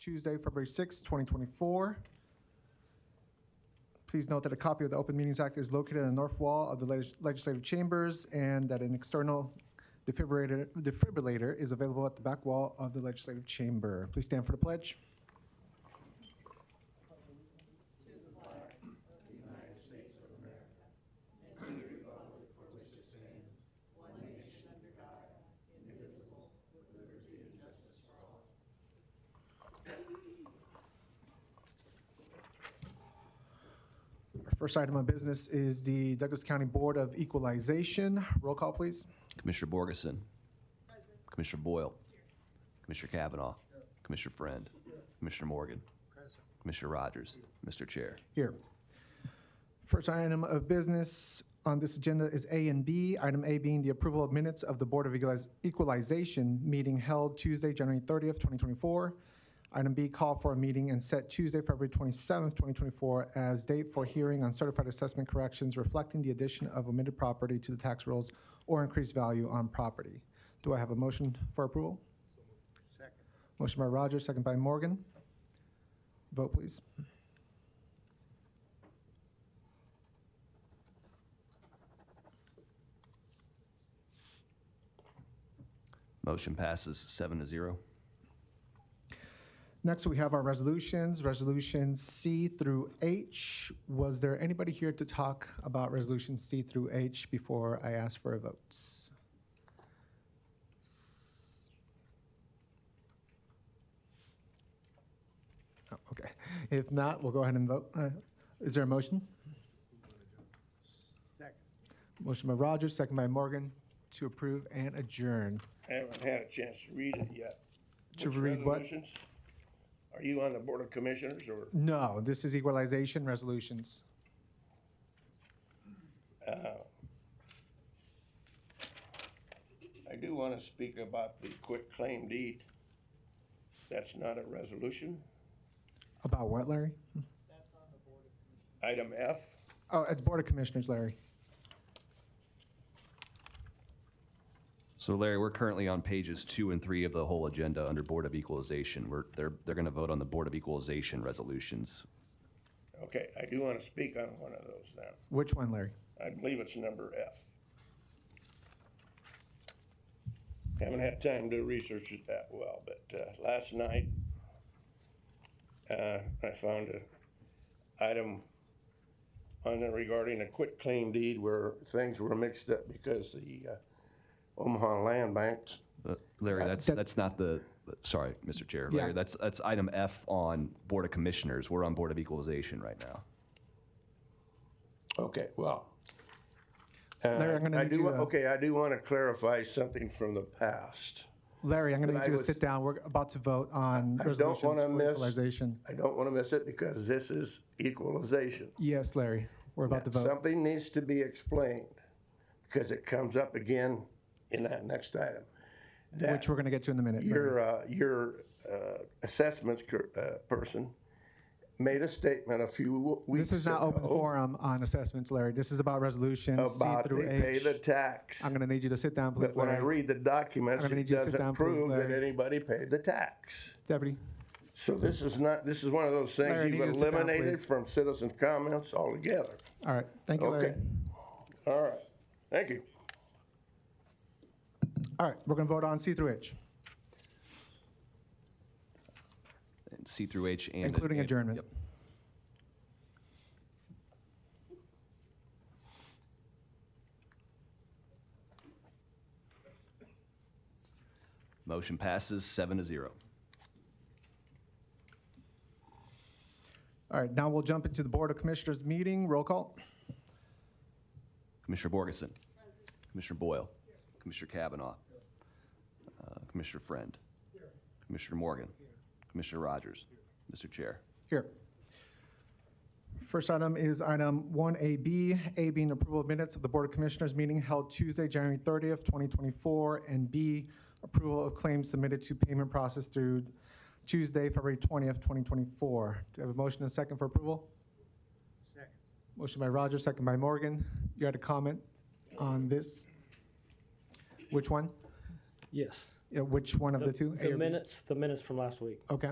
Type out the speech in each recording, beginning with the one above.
Tuesday, February 6, 2024. Please note that a copy of the Open Meetings Act is located on the north wall of the legislative chambers and that an external defibrillator is available at the back wall of the legislative chamber. Please stand for the pledge. First item of business is the Douglas County Board of Equalization. Roll call, please. Commissioner Borgeson. Present. Commissioner Boyle. Here. Commissioner Kavanaugh. Here. Commissioner Friend. Here. Commissioner Morgan. Present. Commissioner Rogers. Here. Mr. Chair. Here. First item of business on this agenda is A and B. Item A being the approval of minutes of the Board of Equalization meeting held Tuesday, January 30th, 2024. Item B, call for a meeting and set Tuesday, February 27th, 2024 as date for hearing on certified assessment corrections reflecting the addition of omitted property to the tax rolls or increased value on property. Do I have a motion for approval? Second. Motion by Rogers, second by Morgan. Vote, please. Motion passes 7-0. Next, we have our resolutions, resolutions C through H. Was there anybody here to talk about resolutions C through H before I ask for a vote? Oh, okay. If not, we'll go ahead and vote. Is there a motion? Second. Motion by Rogers, second by Morgan to approve and adjourn. I haven't had a chance to read it yet. To Which read what? resolutions? Are you on the Board of Commissioners or? No, this is equalization resolutions. I do want to speak about the quit claim deed. That's not a resolution. About what, Larry? That's on the Board of Commissioners. Item F. Oh, it's Board of Commissioners, Larry. So Larry, we're currently on pages 2 and 3 of the whole agenda under Board of Equalization. They're going to vote on the Board of Equalization resolutions. Okay, I do want to speak on one of those now. Which one, Larry? I believe it's number F. Haven't had time to research it that well, but last night I found an item on there regarding a quit claim deed where things were mixed up because the Omaha Land Banks. Larry, that's not the, sorry, Mr. Chair. Larry, Yeah. that's item F on Board of Commissioners. We're on Board of Equalization right now. Okay, well. Larry, I'm gonna need you to- I do want to clarify something from the past. Larry, I'm going to But need you I to sit down. We're about to vote on I don't resolutions want to for miss. equalization. I don't want to miss it because this is equalization. Yes, Larry, we're about to Now, vote. something needs to be explained because it comes up again in that next item. That Which we're going to get to in a minute. Larry. your assessments person made a statement a few weeks This is not open ago forum on assessments, Larry. This is about resolutions C about through they pay H. the tax. I'm going to need you to sit down, please, But when I Larry. read the documents, I'm gonna it need you to sit doesn't down, please, prove that Larry. anybody paid the tax. Deputy, So this is one of those things Larry, I need you've you to sit down, eliminated please. from citizens' comments altogether. all right. Thank you, Larry. Okay. All right. Thank you. All right, we're going to vote on C through H, And C through H and including adjournment. Yep. Motion passes 7-0. All right, now we'll jump into the Board of Commissioners meeting. Roll call. Commissioner Borgeson. Commissioner Boyle. Commissioner Kavanaugh. Commissioner Friend. Commissioner Morgan. Commissioner Rogers. Mr. Chair. Here. First item is item 1AB, A being approval of minutes of the Board of Commissioners meeting held Tuesday, January 30th, 2024, and B, approval of claims submitted to payment process through Tuesday, February 20th, 2024. Do I have a motion and a second for approval? Second. Motion by Rogers, second by Morgan. You had a comment on this? Which one? Yes. Yeah, which one of the two? A or The B? minutes from last week. Okay.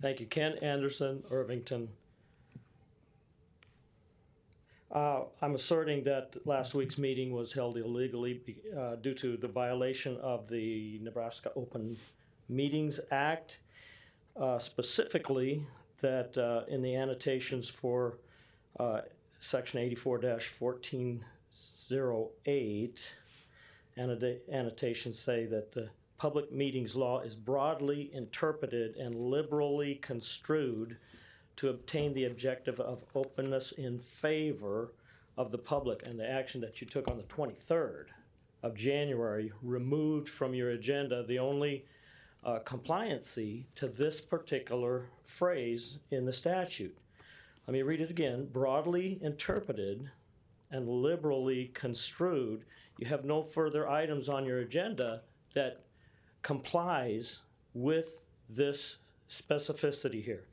Thank you. Ken Anderson, Irvington. I'm asserting that last week's meeting was held illegally due to the violation of the Nebraska Open Meetings Act, specifically that in the annotations for Section 84-1408, annotations say that the public meetings law is broadly interpreted and liberally construed to obtain the objective of openness in favor of the public. And the action that you took on the 23rd of January removed from your agenda the only compliancy to this particular phrase in the statute. Let me read it again. Broadly interpreted and liberally construed. You have no further items on your agenda that complies with this specificity here.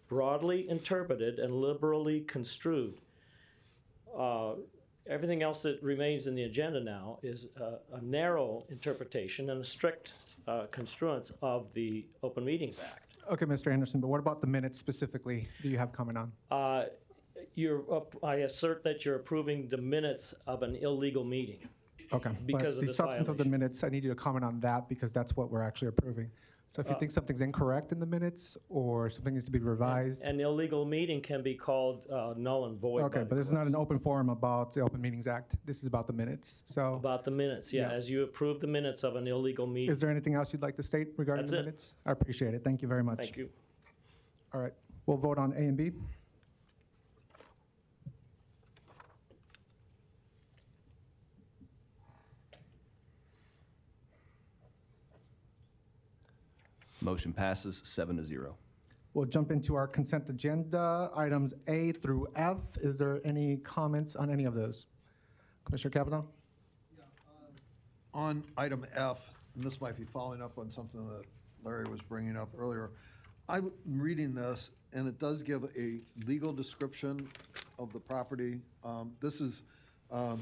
Broadly interpreted and liberally construed. Everything else that remains in the agenda now is a narrow interpretation and a strict construence of the Open Meetings Act. Okay, Mr. Anderson, but what about the minutes specifically? Do you have comment on? I assert that you're approving the minutes of an illegal meeting. Okay, Because but of the this substance of the violation. minutes, I need you to comment on that because that's what we're actually approving. So if you think something's incorrect in the minutes or something needs to be revised. An illegal meeting can be called null and void. Okay, by the but this is not courts. an open forum about the Open Meetings Act. This is about the minutes. So About the minutes, yeah, Yeah. as you approve the minutes of an illegal meeting. is there anything else you'd like to state regarding That's the it. minutes? I appreciate it. Thank you very much. Thank you. All right, we'll vote on A and B. Motion passes 7-0. We'll jump into our consent agenda, items A through F. Is there any comments on any of those? Commissioner Kavanaugh? On item F, and this might be following up on something that Larry was bringing up earlier, I'm reading this, and it does give a legal description of the property. This is a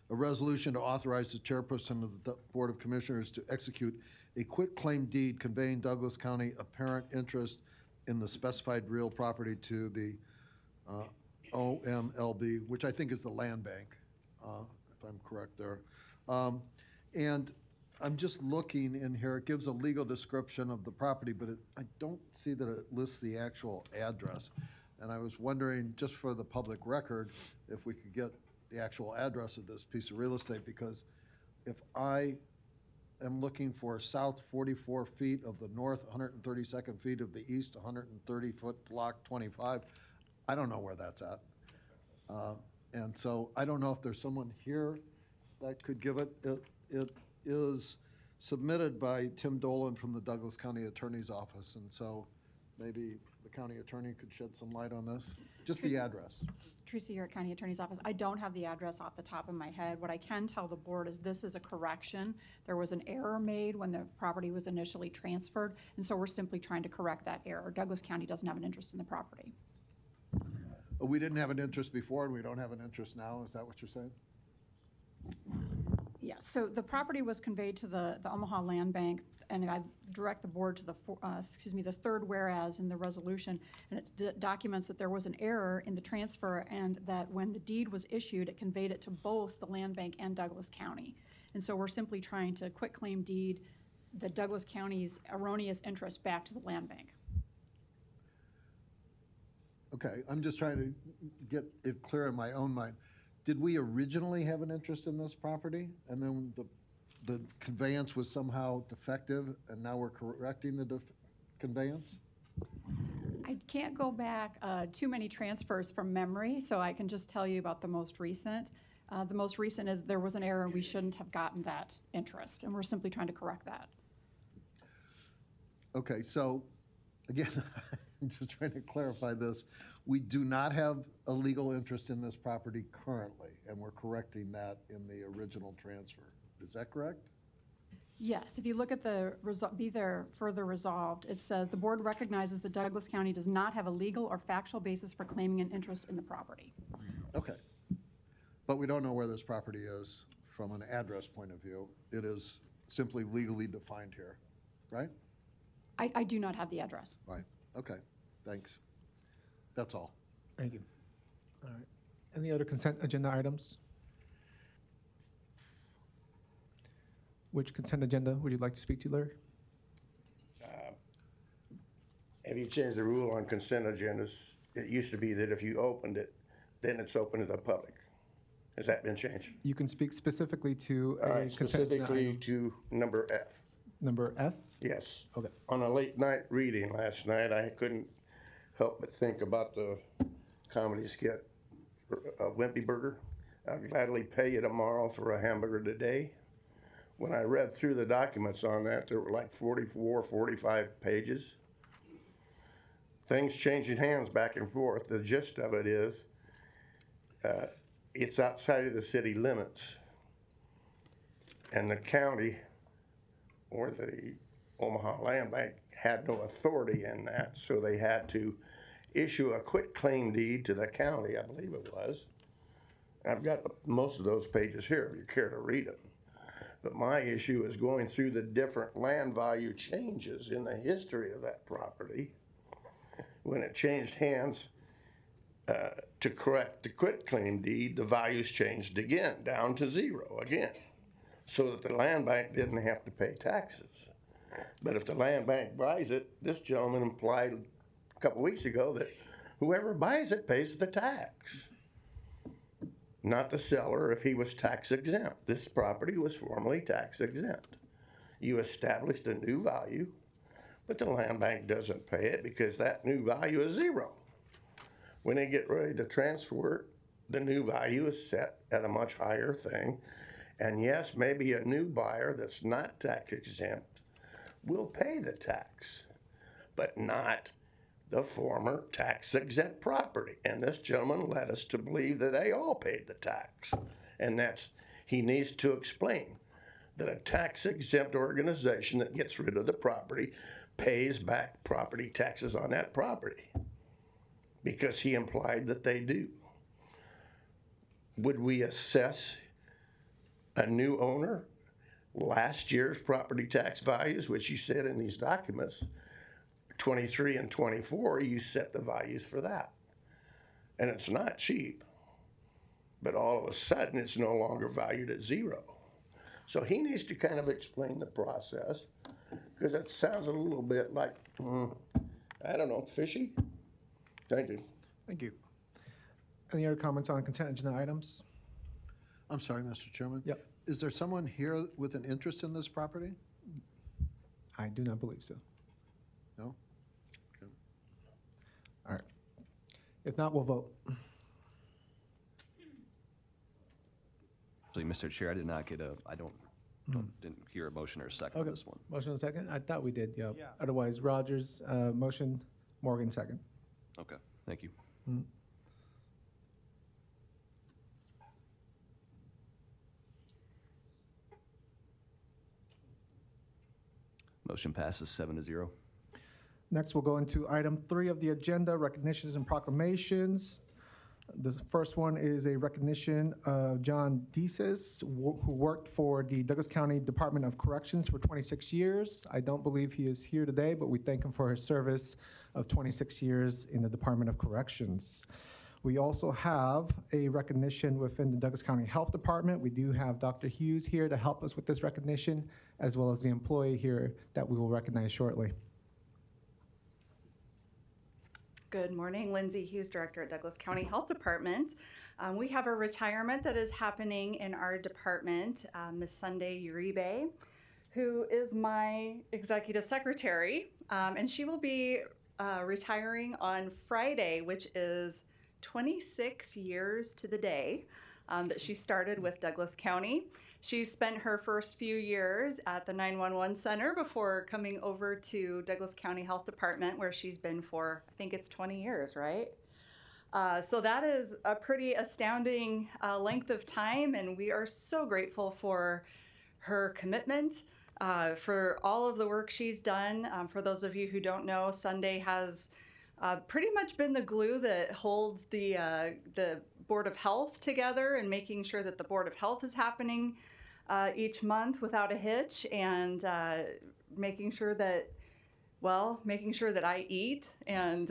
resolution to authorize the chairperson of the Board of Commissioners to execute a quitclaim deed conveying Douglas County apparent interest in the specified real property to the OMLB, which I think is the land bank, if I'm correct there. And I'm just looking in here, it gives a legal description of the property, but I don't see that it lists the actual address. And I was wondering, just for the public record, if we could get the actual address of this piece of real estate, because if I am looking for south 44 feet of the north, 132nd feet of the east, 130-foot block 25, I don't know where that's at. And so I don't know if there's someone here that could give it. It is submitted by Tim Dolan from the Douglas County Attorney's Office, and so maybe the county attorney could shed some light on this. Just the address. Teresa here at County Attorney's Office. I don't have the address off the top of my head. What I can tell the board is this is a correction. There was an error made when the property was initially transferred, and so we're simply trying to correct that error. Douglas County doesn't have an interest in the property. We didn't have an interest before, and we don't have an interest now. Is that what you're saying? Yeah, so the property was conveyed to the Omaha Land Bank, and I direct the board to the third whereas in the resolution, and it documents that there was an error in the transfer and that when the deed was issued, it conveyed it to both the Land Bank and Douglas County. And so we're simply trying to quitclaim deed the Douglas County's erroneous interest back to the Land Bank. Okay, I'm just trying to get it clear in my own mind. Did we originally have an interest in this property, and then the conveyance was somehow defective, and now we're correcting the conveyance? I can't go back too many transfers from memory, so I can just tell you about the most recent. The most recent is there was an error, and we shouldn't have gotten that interest, and we're simply trying to correct that. Okay, so again, I'm just trying to clarify this. We do not have a legal interest in this property currently, and we're correcting that in the original transfer. Is that correct? Yes, if you look at the be there further resolved, it says the board recognizes that Douglas County does not have a legal or factual basis for claiming an interest in the property. Okay. But we don't know where this property is from an address point of view. It is simply legally defined here, right? I do not have the address. Right. Okay, thanks. That's all. Thank you. All right. Any other consent agenda items? Which consent agenda would you like to speak to, Larry? Have you changed the rule on consent agendas? It used to be that if you opened it, then it's open to the public. Has that been changed? You can speak specifically to All a right, consent agenda specifically item. to number F. Number F? Yes. Okay. On a late night reading last night, I couldn't help but think about the comedy skit for Wimpy Burger. I'd gladly pay you tomorrow for a hamburger today. When I read through the documents on that, there were like 44, 45 pages. Things changing hands back and forth. The gist of it is, it's outside of the city limits. And the county or the Omaha Land Bank had no authority in that, so they had to issue a quitclaim deed to the county, I believe it was. I've got most of those pages here if you care to read them. But my issue is going through the different land value changes in the history of that property. When it changed hands to correct the quitclaim deed, the values changed again, down to zero again, so that the land bank didn't have to pay taxes. But if the land bank buys it, this gentleman implied a couple weeks ago that whoever buys it pays the tax, not the seller if he was tax exempt. This property was formerly tax exempt. You established a new value, but the land bank doesn't pay it because that new value is zero. When they get ready to transfer it, the new value is set at a much higher thing. And yes, maybe a new buyer that's not tax exempt will pay the tax, but not the former tax exempt property. And this gentleman led us to believe that they all paid the tax. And he needs to explain that a tax exempt organization that gets rid of the property pays back property taxes on that property, because he implied that they do. Would we assess a new owner last year's property tax values, which you said in these documents, 23 and 24, you set the values for that. And it's not cheap, but all of a sudden it's no longer valued at zero. So he needs to kind of explain the process, because it sounds a little bit like, I don't know, fishy. Thank you. Thank you. Any other comments on consent agenda items? I'm sorry, Mr. Chairman. Yep. Is there someone here with an interest in this property? I do not believe so. No? Okay. All right. If not, we'll vote. Actually, Mr. Chair, I did not get didn't hear a motion or a second on Okay. this one. Motion and second? I thought we did, yeah. Otherwise, Rogers, motion, Morgan, second. Okay, thank you. Mm. Motion passes 7-0. Next, we'll go into item 3 of the agenda, recognitions and proclamations. The first one is a recognition of John Deasis, who worked for the Douglas County Department of Corrections for 26 years. I don't believe he is here today, but we thank him for his service of 26 years in the Department of Corrections. We also have a recognition within the Douglas County Health Department. We do have Dr. Hughes here to help us with this recognition, as well as the employee here that we will recognize shortly. Good morning, Lindsay Hughes, Director at Douglas County Health Department. We have a retirement that is happening in our department. Ms. Sunday Uribe, who is my executive secretary, and she will be retiring on Friday, which is 26 years to the day that she started with Douglas County. She spent her first few years at the 911 center before coming over to Douglas County Health Department, where she's been for, I think it's 20 years, right? So that is a pretty astounding length of time, and we are so grateful for her commitment, for all of the work she's done. For those of you who don't know, Sunday has pretty much been the glue that holds the Board of Health together, and making sure that the Board of Health is happening each month without a hitch, and making sure that well, making sure that I eat and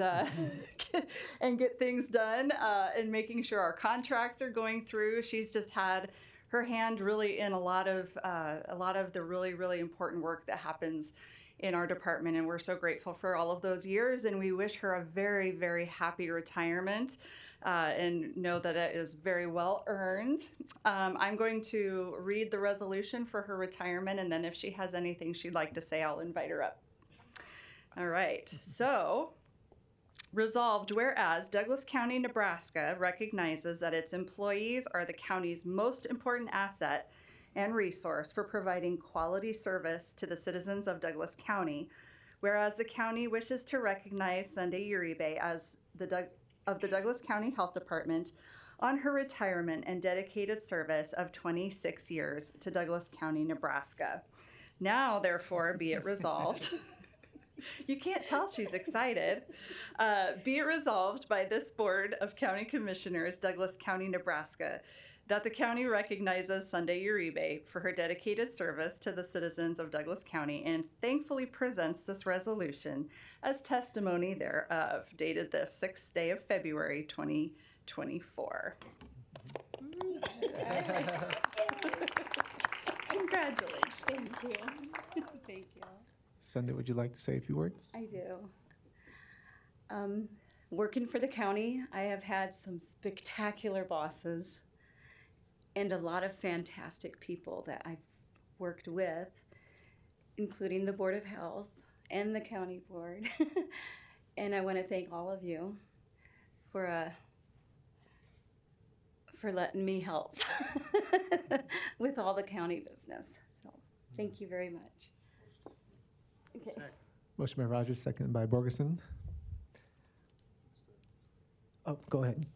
and get things done, and making sure our contracts are going through. She's just had her hand really in a lot of the really, really important work that happens in our department, and we're so grateful for all of those years, and we wish her a very, very happy retirement, and know that it is very well earned. I'm going to read the resolution for her retirement, and then if she has anything she'd like to say, I'll invite her up. All right, so resolved, whereas Douglas County, Nebraska recognizes that its employees are the county's most important asset and resource for providing quality service to the citizens of Douglas County, whereas the county wishes to recognize Sunday Uribe as of the Douglas County Health Department on her retirement and dedicated service of 26 years to Douglas County, Nebraska. Now, therefore, be it resolved. You can't tell she's excited. Be it resolved by this Board of County Commissioners, Douglas County, Nebraska, that the county recognizes Sunday Uribe for her dedicated service to the citizens of Douglas County and thankfully presents this resolution as testimony thereof, dated the 6th day of February, 2024. Congratulations. Thank you. Thank you. Sunday, would you like to say a few words? I do. Working for the county, I have had some spectacular bosses and a lot of fantastic people that I've worked with, including the Board of Health and the county board. And I want to thank all of you for letting me help with all the county business. So thank you very much. Okay. Motion by Rogers, second by Borgeson. Oh, go ahead.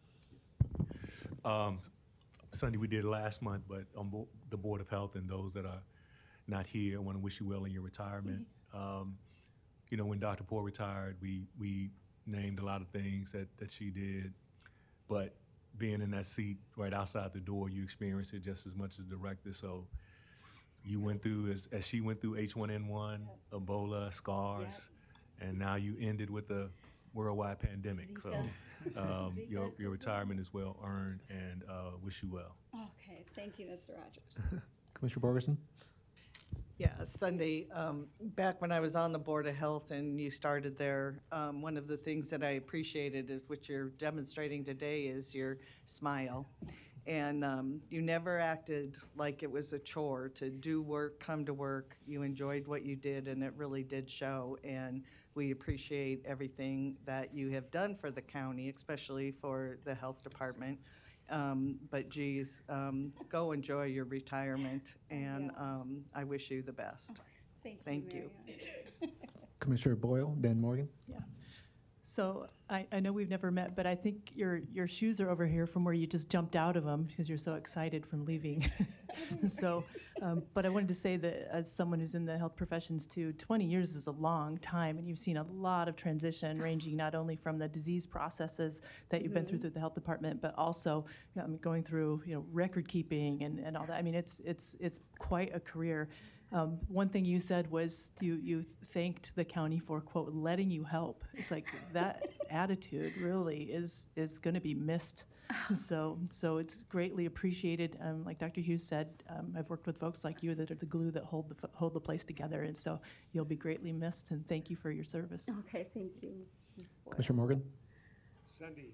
Sunday, we did it last month, but on the Board of Health and those that are not here, I want to wish you well in your retirement. You know, when Dr. Poore retired, we named a lot of things that she did, but being in that seat right outside the door, you experienced it just as much as the director. So you went through, as she went through H1N1, Ebola, SCARS, and now you ended with the worldwide pandemic. Zika. So your retirement is well earned, and wish you well. Okay, thank you, Mr. Rogers. Commissioner Borgeson? Yeah, Sunday, back when I was on the Board of Health and you started there, one of the things that I appreciated is what you're demonstrating today is your smile. And you never acted like it was a chore to do work, come to work. You enjoyed what you did, and it really did show. And we appreciate everything that you have done for the county, especially for the health department. But geez, go enjoy your retirement, and I wish you the best. Thank you. Commissioner Boyle, then Morgan. So I know we've never met, but I think your shoes are over here from where you just jumped out of them because you're so excited from leaving. So, but I wanted to say that as someone who's in the health professions too, 20 years is a long time, and you've seen a lot of transition ranging not only from the disease processes that you've been through the health department, but also going through record keeping and all that. I mean, it's quite a career. One thing you said was you thanked the county for, quote, letting you help. It's like that attitude really is going to be missed. So it's greatly appreciated. Like Dr. Hughes said, I've worked with folks like you that are the glue that hold the place together, and so you'll be greatly missed, and thank you for your service. Okay, thank you, Ms. Boyle. Commissioner Morgan? Sunday,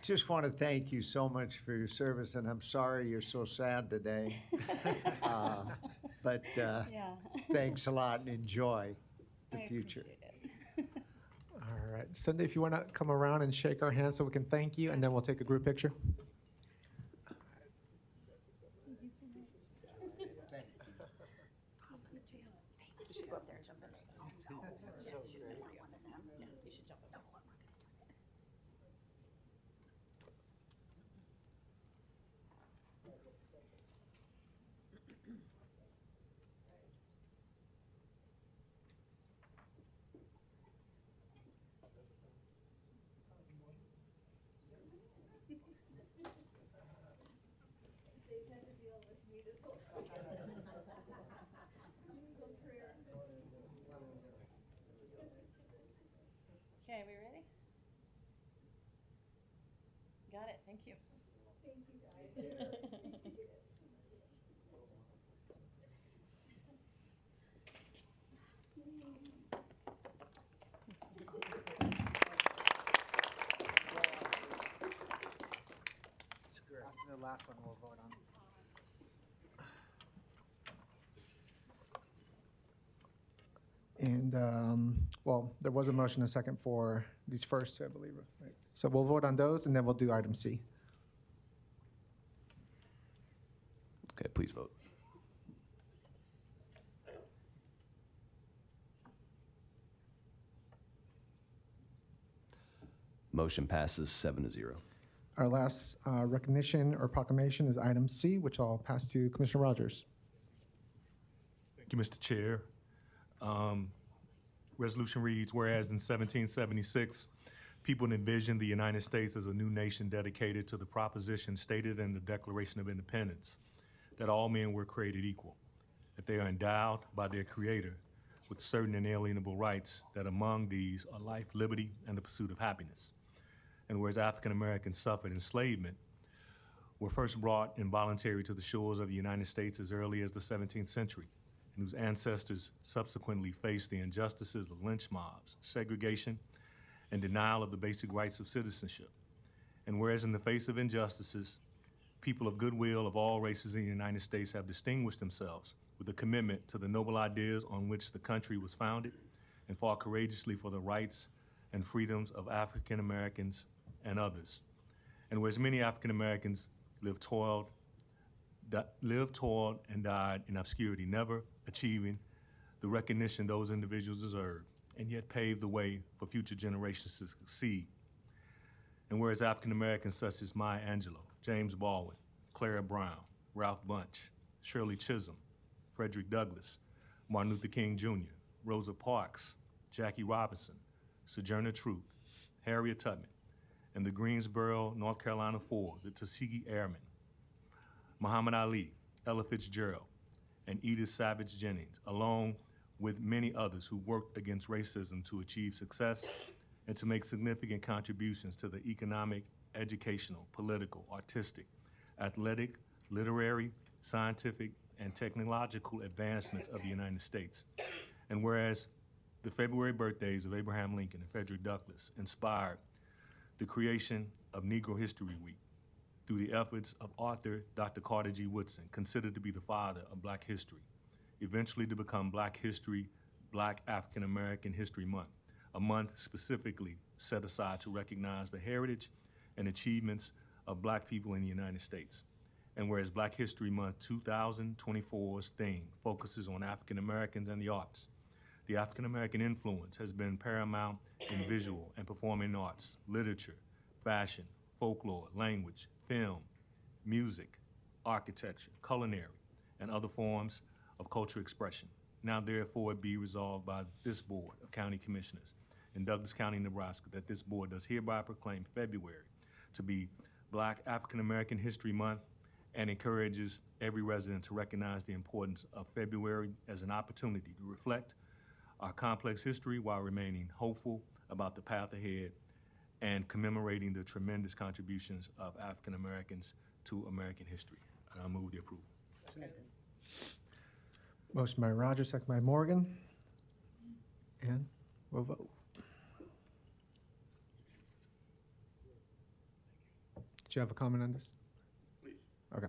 just want to thank you so much for your service, and I'm sorry you're so sad today. But thanks a lot, and enjoy the future. All right. Sunday, if you want to come around and shake our hands so we can thank you, and then we'll take a group picture. You should go up there and jump in. Yes, she's going to want one of them. Yeah, you should jump up. Okay, we ready? Got it, thank you. Thank you, guys. The last one we'll vote on. And, well, there was a motion, a second for these first two, I believe, right? So we'll vote on those, and then we'll do item C. Okay, please vote. Motion passes 7-0. Our last recognition or proclamation is item C, which I'll pass to Commissioner Rogers. Thank you, Mr. Chair. Resolution reads, whereas in 1776, people envisioned the United States as a new nation dedicated to the proposition stated in the Declaration of Independence, that all men were created equal, that they are endowed by their Creator with certain inalienable rights, that among these are life, liberty, and the pursuit of happiness. And whereas African Americans suffered enslavement, were first brought involuntarily to the shores of the United States as early as the 17th century, and whose ancestors subsequently faced the injustices of lynch mobs, segregation, and denial of the basic rights of citizenship. And whereas in the face of injustices, people of goodwill of all races in the United States have distinguished themselves with a commitment to the noble ideas on which the country was founded, and fought courageously for the rights and freedoms of African Americans and others. And whereas many African Americans lived, toiled, and died in obscurity, never achieving the recognition those individuals deserved, and yet paved the way for future generations to succeed. And whereas African Americans such as Maya Angelou, James Baldwin, Clara Brown, Ralph Bunche, Shirley Chisholm, Frederick Douglass, Martin Luther King Jr., Rosa Parks, Jackie Robinson, Sojourner Truth, Harriet Tubman, and the Greensboro, North Carolina Four, the Tuskegee Airmen, Muhammad Ali, Ella Fitzgerald, and Edith Savage Jennings, along with many others who worked against racism to achieve success and to make significant contributions to the economic, educational, political, artistic, athletic, literary, scientific, and technological advancements of the United States. And whereas the February birthdays of Abraham Lincoln and Frederick Douglass inspired the creation of Negro History Week through the efforts of author Dr. Carter G. Woodson, considered to be the father of Black history, eventually to become Black African American History Month, a month specifically set aside to recognize the heritage and achievements of Black people in the United States. And whereas Black History Month 2024's theme focuses on African Americans and the arts, the African American influence has been paramount in visual and performing arts, literature, fashion, folklore, language, film, music, architecture, culinary, and other forms of cultural expression. Now therefore it be resolved by this Board of County Commissioners in Douglas County, Nebraska, that this board does hereby proclaim February to be Black African American History Month, and encourages every resident to recognize the importance of February as an opportunity to reflect our complex history while remaining hopeful about the path ahead and commemorating the tremendous contributions of African Americans to American history. And I move the approval. Second. Motion by Rogers, second by Morgan. And we'll vote. Do you have a comment on this? Please. Okay.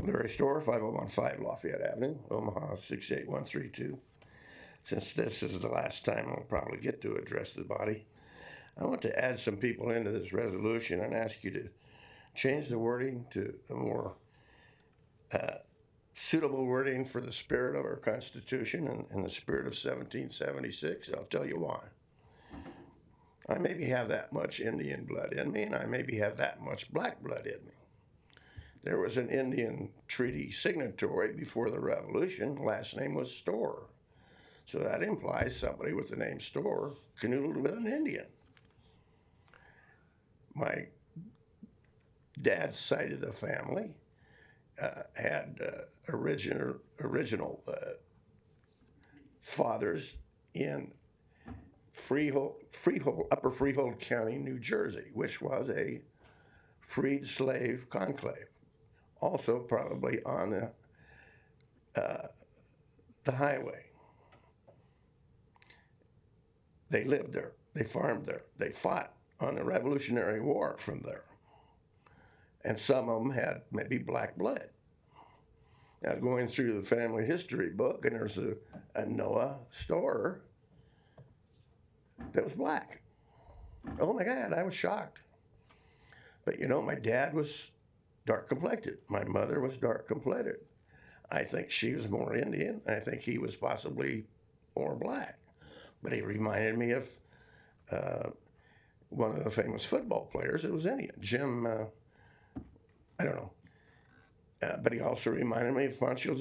Larry Store, 5015 Lafayette Avenue, Omaha 68132. Since this is the last time I'll probably get to address the body, I want to add some people into this resolution and ask you to change the wording to a more suitable wording for the spirit of our Constitution and the spirit of 1776. I'll tell you why. I maybe have that much Indian blood in me, and I maybe have that much black blood in me. There was an Indian treaty signatory before the Revolution. Last name was Store. So that implies somebody with the name Store canoodled with an Indian. My dad's side of the family had original fathers in Upper Freehold County, New Jersey, which was a freed slave conclave. Also probably on the highway. They lived there. They farmed there. They fought on the Revolutionary War from there. And some of them had maybe black blood. I was going through the family history book, and there's a Noah Storer that was black. Oh my God, I was shocked. But you know, my dad was dark complected. My mother was dark complected. I think she was more Indian. I think he was possibly more black. But he reminded me of one of the famous football players. It was Indian, Jim, I don't know. But he also reminded me of Pancho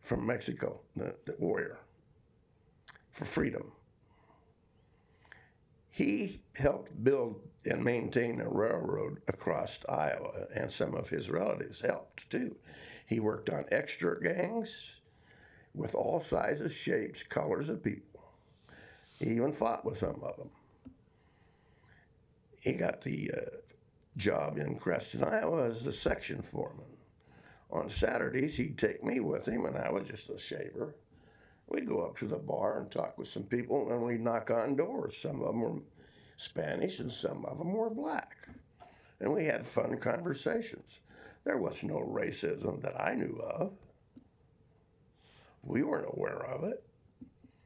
from Mexico, the warrior for freedom. He helped build and maintain a railroad across Iowa, and some of his relatives helped too. He worked on extra gangs with all sizes, shapes, colors of people. He even fought with some of them. He got the job in Creston, Iowa as the section foreman. On Saturdays, he'd take me with him, and I was just a shaver. We'd go up to the bar and talk with some people, and we'd knock on doors. Some of them were Spanish, and some of them were black. And we had fun conversations. There was no racism that I knew of. We weren't aware of it,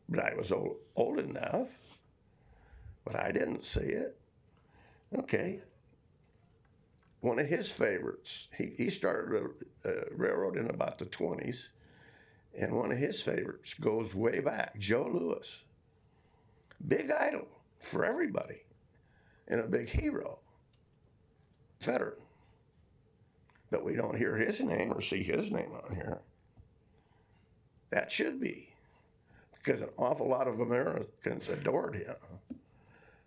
but I was old enough, but I didn't see it. Okay. One of his favorites, he started a railroad in about the 20s, and one of his favorites goes way back, Joe Louis. Big idol for everybody, and a big hero, veteran. But we don't hear his name or see his name on here. That should be, because an awful lot of Americans adored him,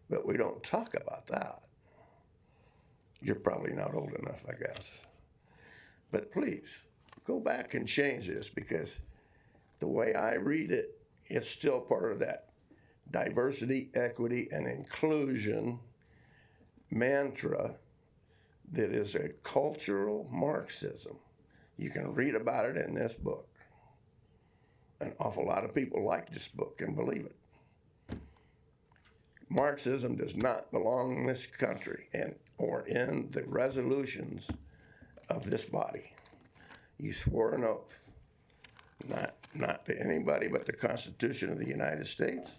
but we don't talk about that. You're probably not old enough, I guess. But please, go back and change this, because the way I read it, it's still part of that diversity, equity, and inclusion mantra that is a cultural Marxism. You can read about it in this book. An awful lot of people like this book and believe it. Marxism does not belong in this country or in the resolutions of this body. You swore an oath, not to anybody but the Constitution of the United States.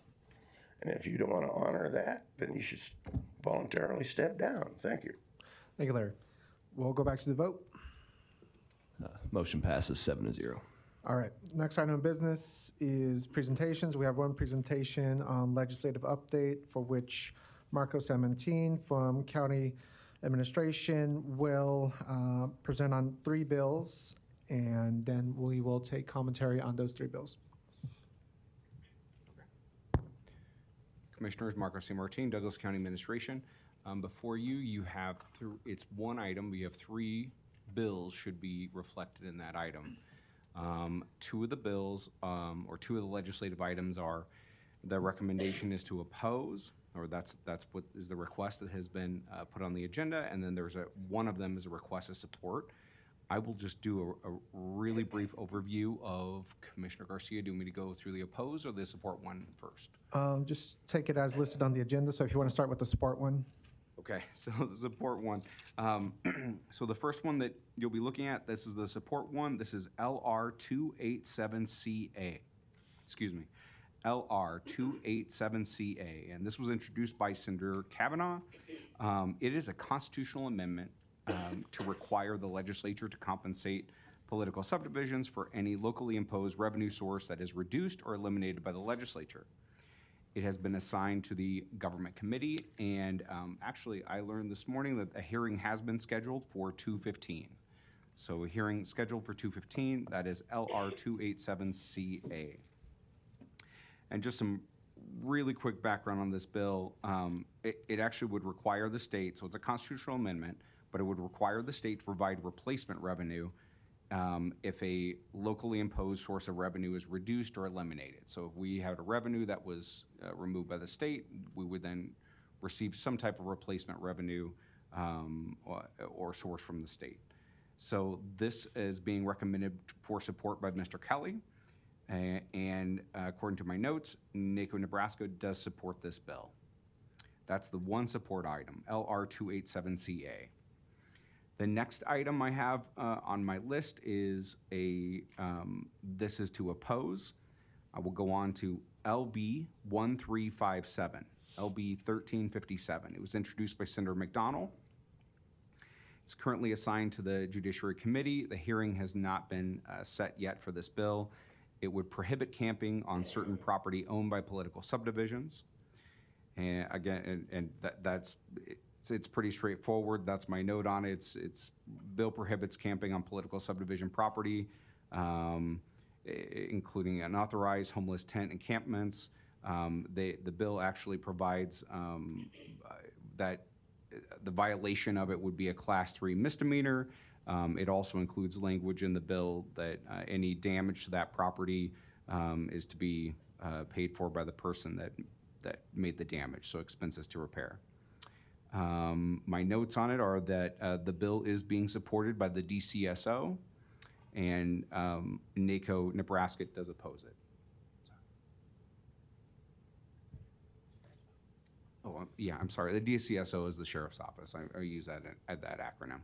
And if you don't want to honor that, then you should voluntarily step down. Thank you. Thank you, Larry. We'll go back to the vote. Motion passes 7-0. All right, next item of business is presentations. We have one presentation on legislative update, for which Marco Samentine from County Administration will present on 3 bills, and then we will take commentary on those 3 bills. Commissioners, Marco C. Martin, Douglas County Administration. Before you, you have, it's one item, we have 3 bills should be reflected in that item. 2 of the bills, or 2 of the legislative items are, the recommendation is to oppose, or that's what is the request that has been put on the agenda, and then there's one of them is a request of support. I will just do a really brief overview of Commissioner Garcia. Do you want me to go through the oppose or the support one first? Just take it as listed on the agenda, so if you want to start with the support one. Okay, so the support one. So the first one that you'll be looking at, this is the support one. This is LR287CA. Excuse me, LR287CA. And this was introduced by Senator Kavanaugh. It is a constitutional amendment to require the legislature to compensate political subdivisions for any locally imposed revenue source that is reduced or eliminated by the legislature. It has been assigned to the government committee, and actually I learned this morning that a hearing has been scheduled for 2/15. So a hearing scheduled for 2/15, that is LR287CA. And just some really quick background on this bill. It actually would require the state, so it's a constitutional amendment, but it would require the state to provide replacement revenue if a locally imposed source of revenue is reduced or eliminated. So if we had a revenue that was removed by the state, we would then receive some type of replacement revenue or source from the state. So this is being recommended for support by Mr. Kelly. And according to my notes, NACO Nebraska does support this bill. That's the one support item, LR 287CA. The next item I have on my list is this is to oppose. I will go on to LB 1357, LB 1357. It was introduced by Senator McDonald. It's currently assigned to the Judiciary Committee. The hearing has not been set yet for this bill. It would prohibit camping on certain property owned by political subdivisions. And again, it's pretty straightforward. That's my note on it. It's bill prohibits camping on political subdivision property, including unauthorized homeless tent encampments. The bill actually provides that the violation of it would be a Class 3 misdemeanor. It also includes language in the bill that any damage to that property is to be paid for by the person that made the damage, so expenses to repair. My notes on it are that the bill is being supported by the DCSO, and NACO Nebraska does oppose it. Oh, yeah, I'm sorry. The DCSO is the Sheriff's Office. I use that acronym.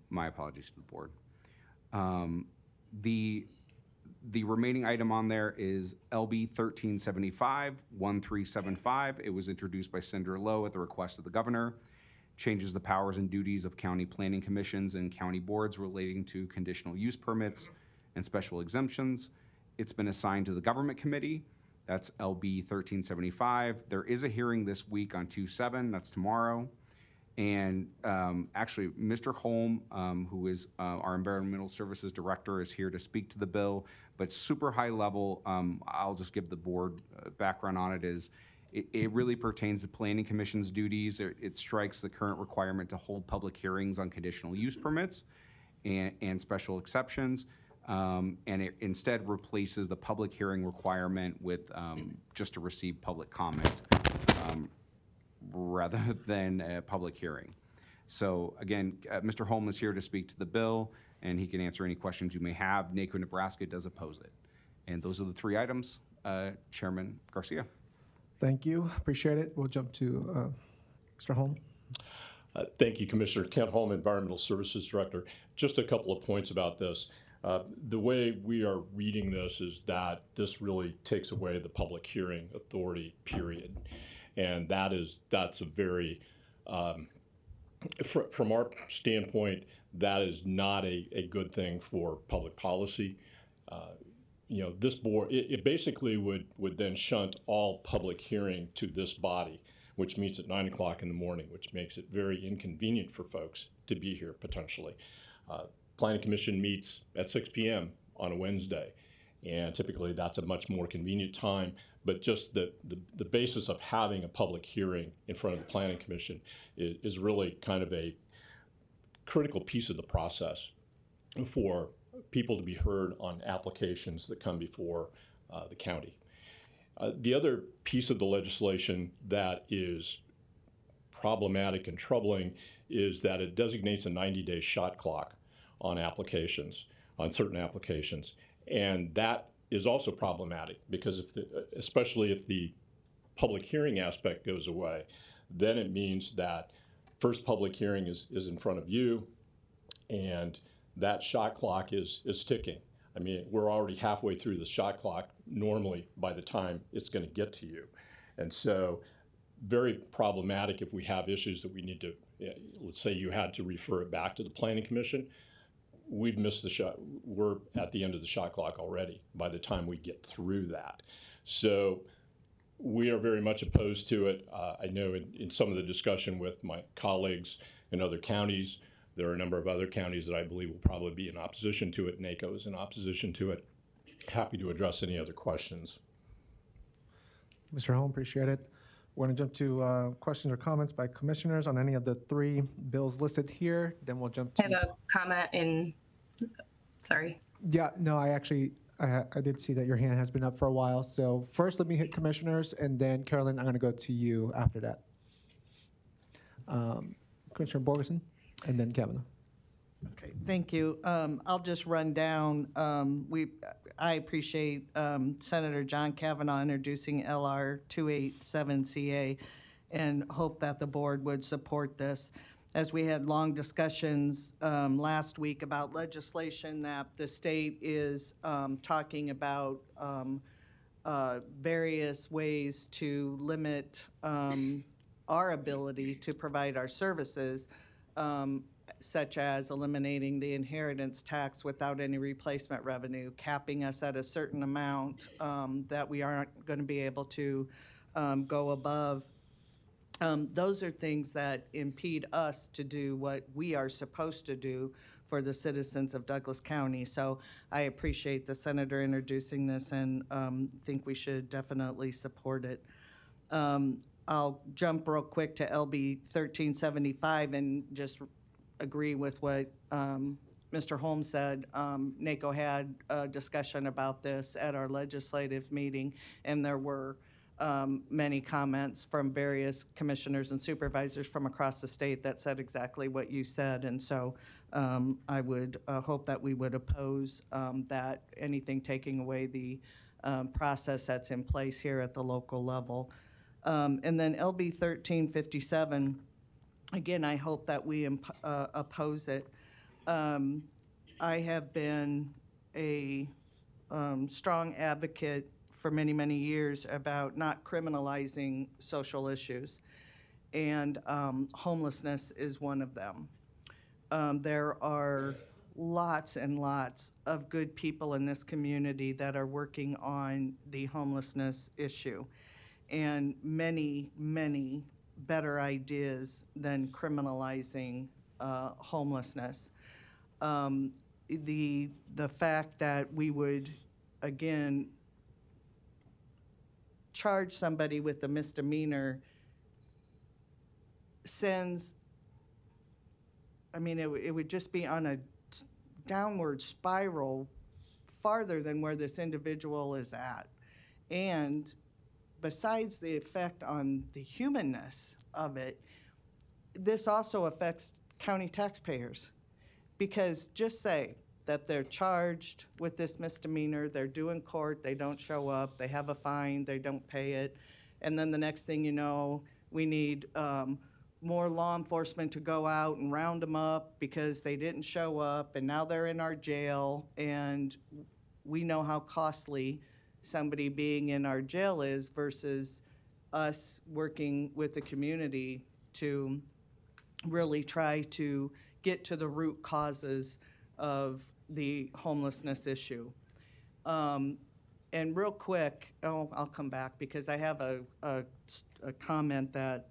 My apologies to the board. The remaining item on there is LB 1375, 1375. It was introduced by Senator Lowe at the request of the governor. Changes the powers and duties of county planning commissions and county boards relating to conditional use permits and special exemptions. It's been assigned to the government committee. That's LB 1375. There is a hearing this week on 2/7. That's tomorrow. And actually, Mr. Holm, who is our Environmental Services Director, is here to speak to the bill. But super high level, I'll just give the board background on it, is it really pertains to Planning Commission's duties. It strikes the current requirement to hold public hearings on conditional use permits and special exceptions. And it instead replaces the public hearing requirement with just to receive public comment. Rather than a public hearing. So again, Mr. Holm is here to speak to the bill, and he can answer any questions you may have. NACO Nebraska does oppose it. And those are the three items. Chairman Garcia. Thank you. Appreciate it. We'll jump to Mr. Holm. Thank you, Commissioner. Kent Holm, Environmental Services Director. Just a couple of points about this. The way we are reading this is that this really takes away the public hearing authority, period. And that's a very, from our standpoint, that is not a good thing for public policy. This board, it basically would then shunt all public hearing to this body, which meets at 9 o'clock in the morning, which makes it very inconvenient for folks to be here potentially. Planning Commission meets at 6 p.m. on a Wednesday, and typically that's a much more convenient time. But just the basis of having a public hearing in front of the Planning Commission is really kind of a critical piece of the process for people to be heard on applications that come before the county. The other piece of the legislation that is problematic and troubling is that it designates a 90-day shot clock on applications, on certain applications. And that is also problematic because especially if the public hearing aspect goes away, then it means that first public hearing is in front of you, and that shot clock is ticking. I mean, we're already halfway through the shot clock normally by the time it's going to get to you. And so very problematic if we have issues that we need to, let's say you had to refer it back to the Planning Commission. We've missed the shot. We're at the end of the shot clock already by the time we get through that. So we are very much opposed to it. I know in some of the discussion with my colleagues in other counties, there are a number of other counties that I believe will probably be in opposition to it. NACO is in opposition to it. Happy to address any other questions. Mr. Holm, appreciate it. We're going to jump to questions or comments by commissioners on any of the three bills listed here. Then we'll jump to... I have a comment in Sorry. Yeah, no, I did see that your hand has been up for a while. So first, let me hit commissioners, and then Carolyn, I'm going to go to you after that. Commissioner Borgeson, and then Kavanaugh. Okay, thank you. I'll just run down. I appreciate Senator John Kavanaugh introducing LR 287CA and hope that the board would support this. As we had long discussions last week about legislation that the state is talking about various ways to limit our ability to provide our services, such as eliminating the inheritance tax without any replacement revenue, capping us at a certain amount that we aren't going to be able to go above. Those are things that impede us to do what we are supposed to do for the citizens of Douglas County. So I appreciate the senator introducing this and think we should definitely support it. I'll jump real quick to LB 1375 and just agree with what Mr. Holmes said. NACO had a discussion about this at our legislative meeting, and there were many comments from various commissioners and supervisors from across the state that said exactly what you said. And so I would hope that we would oppose that, anything taking away the process that's in place here at the local level. And then LB 1357, again, I hope that we oppose it. I have been a strong advocate for many, many years about not criminalizing social issues, and homelessness is one of them. There are lots and lots of good people in this community that are working on the homelessness issue, and many, many better ideas than criminalizing homelessness. The fact that we would, again, charge somebody with a misdemeanor sends, I mean, it would just be on a downward spiral farther than where this individual is at. And besides the effect on the humanness of it, this also affects county taxpayers. Because just say that they're charged with this misdemeanor, they're due in court, they don't show up, they have a fine, they don't pay it, and then the next thing you know, we need more law enforcement to go out and round them up because they didn't show up, and now they're in our jail, and we know how costly somebody being in our jail is versus us working with the community to really try to get to the root causes of the homelessness issue. And real quick, I'll come back because I have a comment that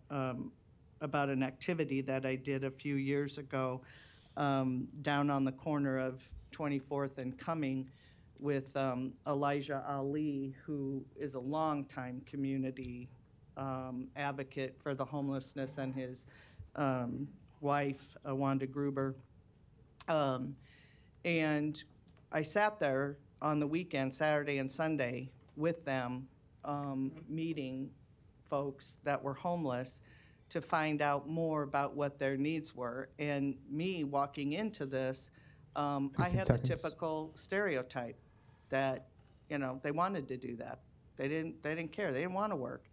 about an activity that I did a few years ago down on the corner of 24th and Cumming with Elijah Ali, who is a longtime community advocate for the homelessness, and his wife, Wanda Gruber. And I sat there on the weekend, Saturday and Sunday, with them, meeting folks that were homeless to find out more about what their needs were. And me walking into this, I had the typical stereotype that, you know, they wanted to do that. They didn't care. They didn't want to work.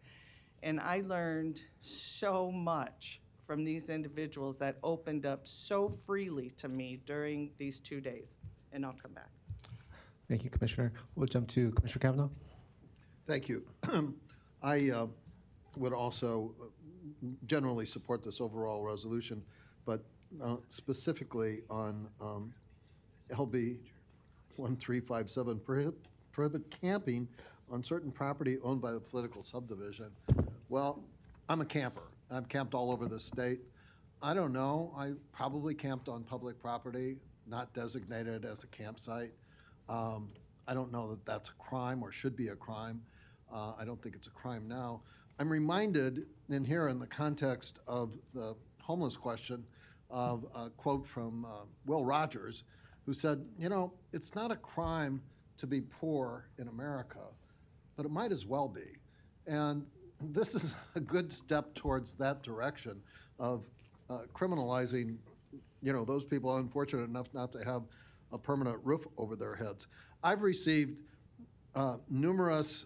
And I learned so much from these individuals that opened up so freely to me during these 2 days. And I'll come back. Thank you, Commissioner. We'll jump to Commissioner Kavanaugh. Thank you. I would also generally support this overall resolution, but specifically on LB 1357, prohibit camping on certain property owned by the political subdivision. Well, I'm a camper. I've camped all over the state. I don't know. I probably camped on public property, not designated as a campsite. I don't know that that's a crime or should be a crime. I don't think it's a crime now. I'm reminded in here in the context of the homeless question of a quote from Will Rogers, who said, you know, it's not a crime to be poor in America, but it might as well be. And this is a good step towards that direction of criminalizing, you know, those people unfortunate enough not to have a permanent roof over their heads. I've received numerous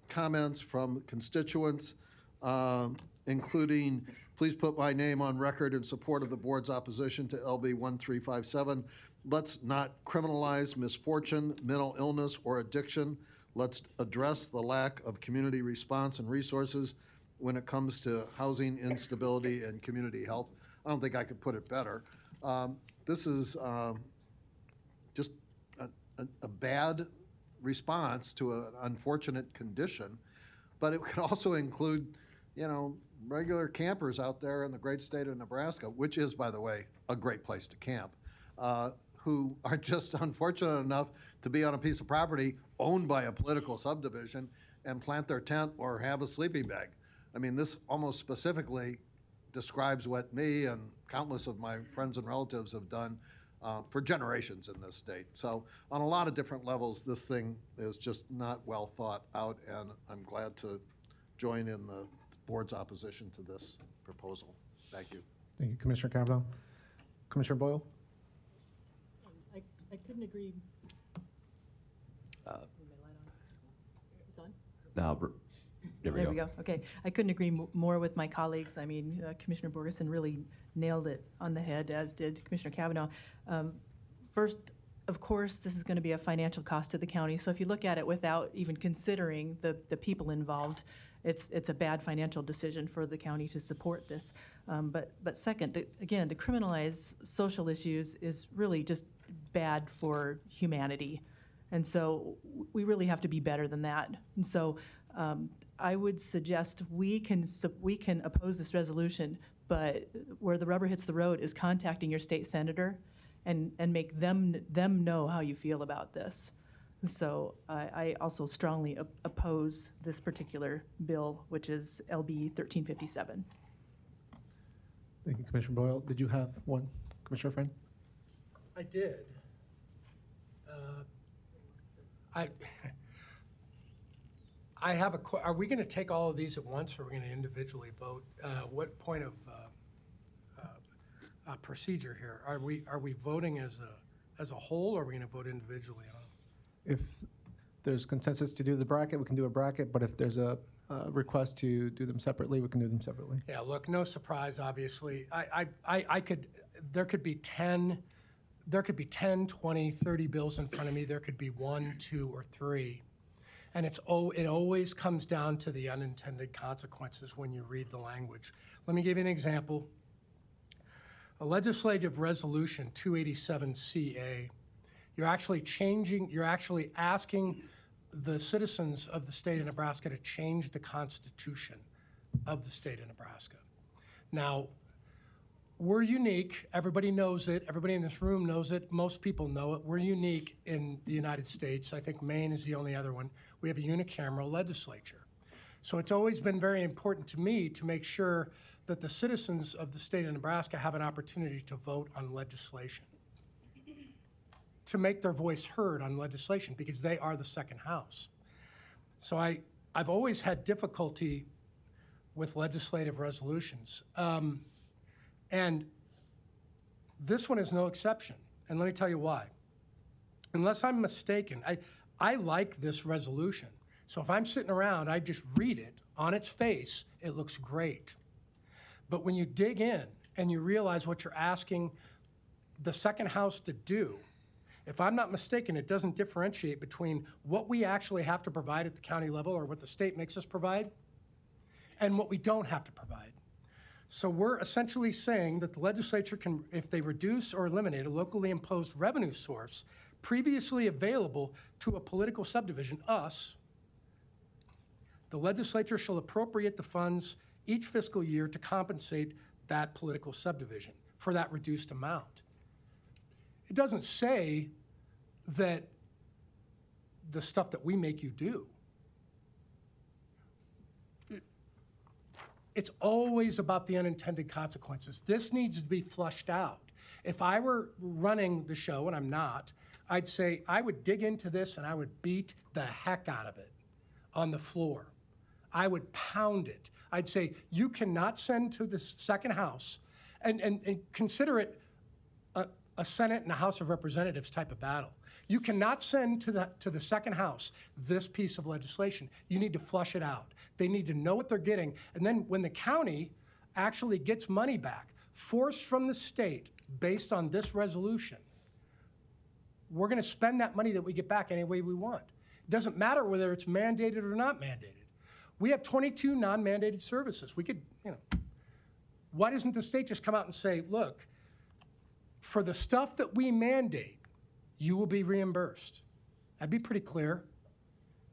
comments from constituents, including, please put my name on record in support of the board's opposition to LB 1357. Let's not criminalize misfortune, mental illness, or addiction. Let's address the lack of community response and resources when it comes to housing instability and community health. I don't think I could put it better. This is just a bad response to an unfortunate condition, but it could also include, you know, regular campers out there in the great state of Nebraska, which is, by the way, a great place to camp, who are just unfortunate enough to be on a piece of property owned by a political subdivision and plant their tent or have a sleeping bag. I mean, this almost specifically describes what me and countless of my friends and relatives have done for generations in this state. So on a lot of different levels, this thing is just not well thought out, and I'm glad to join in the board's opposition to this proposal. Thank you. Thank you, Commissioner Cavanaugh. Commissioner Boyle? I couldn't agree. It's on? Now, there we go. Okay. I couldn't agree more with my colleagues. I mean, Commissioner Borgeson really nailed it on the head, as did Commissioner Cavanaugh. First, of course, this is going to be a financial cost to the county. So if you look at it without even considering the people involved, it's a bad financial decision for the county to support this. But second, again, to criminalize social issues is really just bad for humanity. And so we really have to be better than that. And so I would suggest we can oppose this resolution, but where the rubber hits the road is contacting your state senator and make them know how you feel about this. So I also strongly oppose this particular bill, which is LB 1357. Thank you, Commissioner Boyle. Did you have one, Commissioner Friend? I did. I have a. Are we going to take all of these at once, or are we going to individually vote? What point of procedure here? Are we voting as a whole, or are we going to vote individually on them? If there's consensus to do the bracket, we can do a bracket, but if there's a request to do them separately, we can do them separately. Yeah, look, no surprise, obviously. There could be 10, 20, 30 bills in front of me. There could be 1, 2, or 3. And it always comes down to the unintended consequences when you read the language. Let me give you an example. A legislative resolution 287CA, you're actually asking the citizens of the state of Nebraska to change the Constitution of the state of Nebraska. Now, we're unique. Everybody knows it. Everybody in this room knows it. Most people know it. We're unique in the United States. I think Maine is the only other one. We have a unicameral legislature. So it's always been very important to me to make sure that the citizens of the state of Nebraska have an opportunity to vote on legislation, to make their voice heard on legislation, because they are the second house. So I've always had difficulty with legislative resolutions. And this one is no exception. And let me tell you why. Unless I'm mistaken, I like this resolution. So if I'm sitting around, I just read it. On its face, it looks great. But when you dig in and you realize what you're asking the second house to do, if I'm not mistaken, it doesn't differentiate between what we actually have to provide at the county level, or what the state makes us provide, and what we don't have to provide. So we're essentially saying that the legislature can, if they reduce or eliminate a locally imposed revenue source previously available to a political subdivision, us, the legislature shall appropriate the funds each fiscal year to compensate that political subdivision for that reduced amount. It doesn't say that the stuff that we make you do. It's always about the unintended consequences. This needs to be flushed out. If I were running the show, and I'm not, I'd say I would dig into this and I would beat the heck out of it on the floor. I would pound it. I'd say, you cannot send to the second house, and consider it a Senate and a House of Representatives type of battle. You cannot send to the second house this piece of legislation. You need to flush it out. They need to know what they're getting. And then when the county actually gets money back, forced from the state based on this resolution, we're going to spend that money that we get back any way we want. It doesn't matter whether it's mandated or not mandated. We have 22 non-mandated services. We could, why doesn't the state just come out and say, look, for the stuff that we mandate, you will be reimbursed? That'd be pretty clear.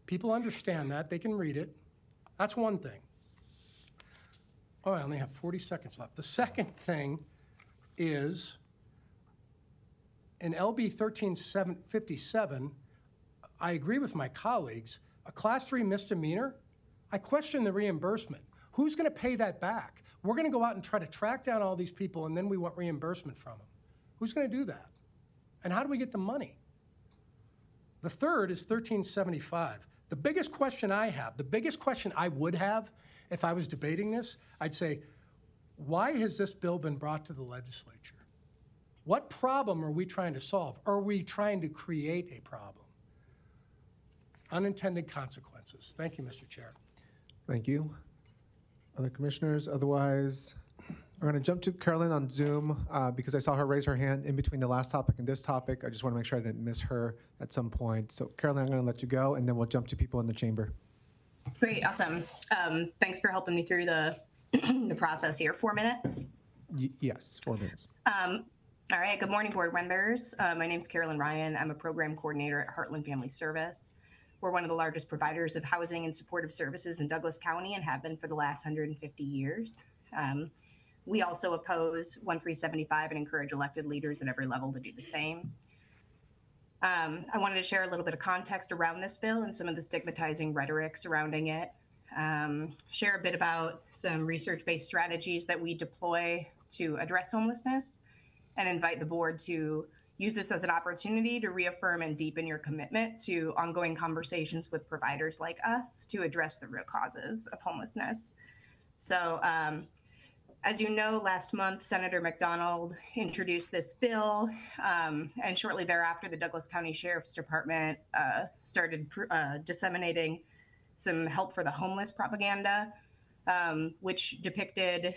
People understand that. They can read it. That's one thing. Oh, I only have 40 seconds left. The second thing is in LB 1357, I agree with my colleagues, a class 3 misdemeanor, I question the reimbursement. Who's going to pay that back? We're going to go out and try to track down all these people, and then we want reimbursement from them. Who's going to do that? And how do we get the money? The third is 1375. The biggest question I have, the biggest question I would have if I was debating this, I'd say, why has this bill been brought to the legislature? What problem are we trying to solve? Are we trying to create a problem? Unintended consequences. Thank you, Mr. Chair. Thank you. Other commissioners? Otherwise, we're going to jump to Carolyn on Zoom because I saw her raise her hand in between the last topic and this topic. I just want to make sure I didn't miss her at some point. So Carolyn, I'm going to let you go, and then we'll jump to people in the chamber. Great, awesome. Thanks for helping me through the the process here. 4 minutes? Yes, 4 minutes. All right, good morning, board members. My name is Carolyn Ryan. I'm a program coordinator at Heartland Family Service. We're one of the largest providers of housing and supportive services in Douglas County and have been for the last 150 years. We also oppose 1375 and encourage elected leaders at every level to do the same. I wanted to share a little bit of context around this bill and some of the stigmatizing rhetoric surrounding it. Share a bit about some research-based strategies that we deploy to address homelessness, and invite the board to use this as an opportunity to reaffirm and deepen your commitment to ongoing conversations with providers like us to address the root causes of homelessness. So, as you know, last month, Senator McDonald introduced this bill, and shortly thereafter, the Douglas County Sheriff's Department started disseminating some help for the homeless propaganda, which depicted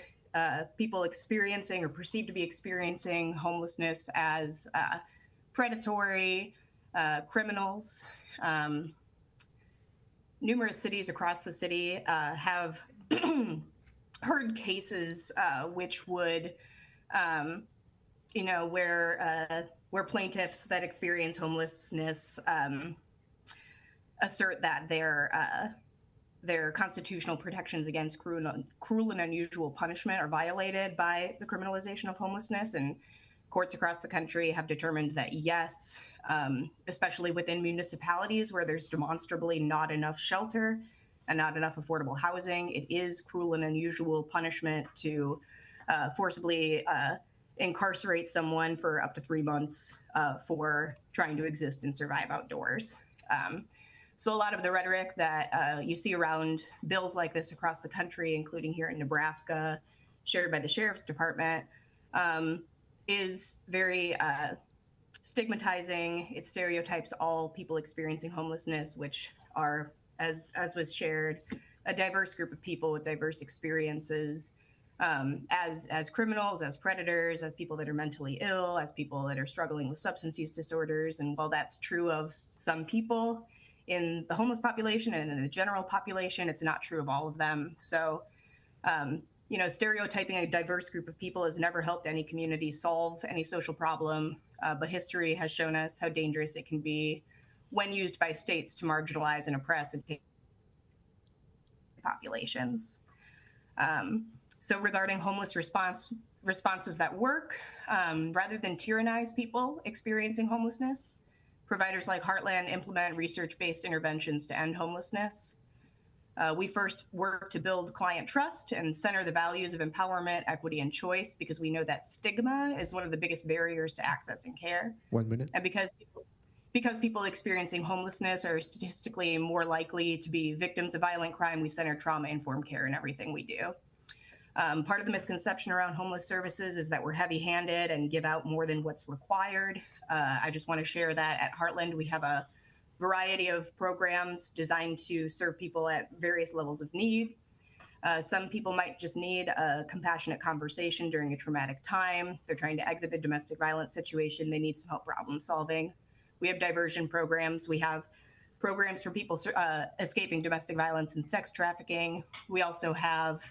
people experiencing or perceived to be experiencing homelessness as predatory criminals. Numerous cities across the city have heard cases which would, where plaintiffs that experience homelessness assert that their constitutional protections against cruel and unusual punishment are violated by the criminalization of homelessness. And courts across the country have determined that yes, especially within municipalities where there's demonstrably not enough shelter and not enough affordable housing, it is cruel and unusual punishment to forcibly incarcerate someone for up to 3 months for trying to exist and survive outdoors. So a lot of the rhetoric that you see around bills like this across the country, including here in Nebraska, shared by the Sheriff's Department, is very stigmatizing. It stereotypes all people experiencing homelessness, which are, as was shared, a diverse group of people with diverse experiences, as criminals, as predators, as people that are mentally ill, as people that are struggling with substance use disorders. And while that's true of some people in the homeless population and in the general population, it's not true of all of them. So, stereotyping a diverse group of people has never helped any community solve any social problem, but history has shown us how dangerous it can be when used by states to marginalize and oppress and take populations. So regarding homeless responses that work, rather than tyrannize people experiencing homelessness, providers like Heartland implement research-based interventions to end homelessness. We first work to build client trust and center the values of empowerment, equity, and choice because we know that stigma is one of the biggest barriers to accessing care. 1 minute. And because people experiencing homelessness are statistically more likely to be victims of violent crime, we center trauma-informed care in everything we do. Part of the misconception around homeless services is that we're heavy-handed and give out more than what's required. I just want to share that at Heartland, we have a variety of programs designed to serve people at various levels of need. Some people might just need a compassionate conversation during a traumatic time. They're trying to exit a domestic violence situation. They need some help problem solving. We have diversion programs. We have programs for people escaping domestic violence and sex trafficking. We also have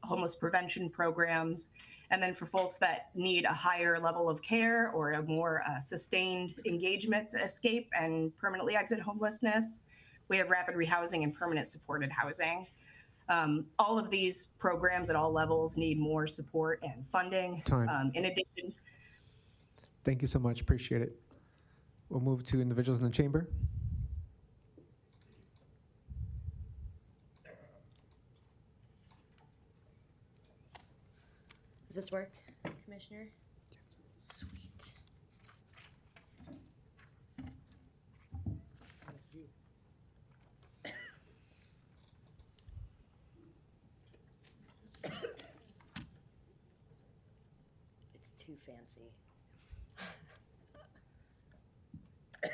homeless prevention programs. And then for folks that need a higher level of care or a more sustained engagement to escape and permanently exit homelessness, we have rapid rehousing and permanent supported housing. All of these programs at all levels need more support and funding. Time. In addition, Thank you so much. Appreciate it. We'll move to individuals in the chamber. Does this work, Commissioner? Sweet. It's too fancy. Yeah.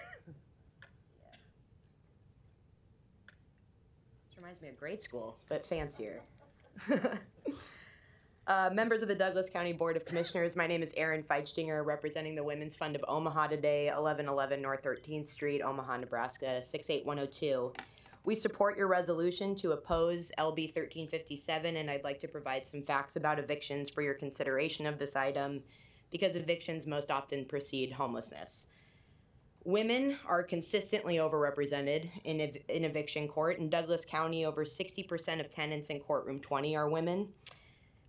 This reminds me of grade school, but fancier. Members of the Douglas County Board of Commissioners, my name is Erin Feitstinger, representing the Women's Fund of Omaha today, 1111 North 13th Street, Omaha, Nebraska, 68102. We support your resolution to oppose LB 1357, and I'd like to provide some facts about evictions for your consideration of this item, because evictions most often precede homelessness. Women are consistently overrepresented in eviction court. In Douglas County, over 60% of tenants in courtroom 20 are women.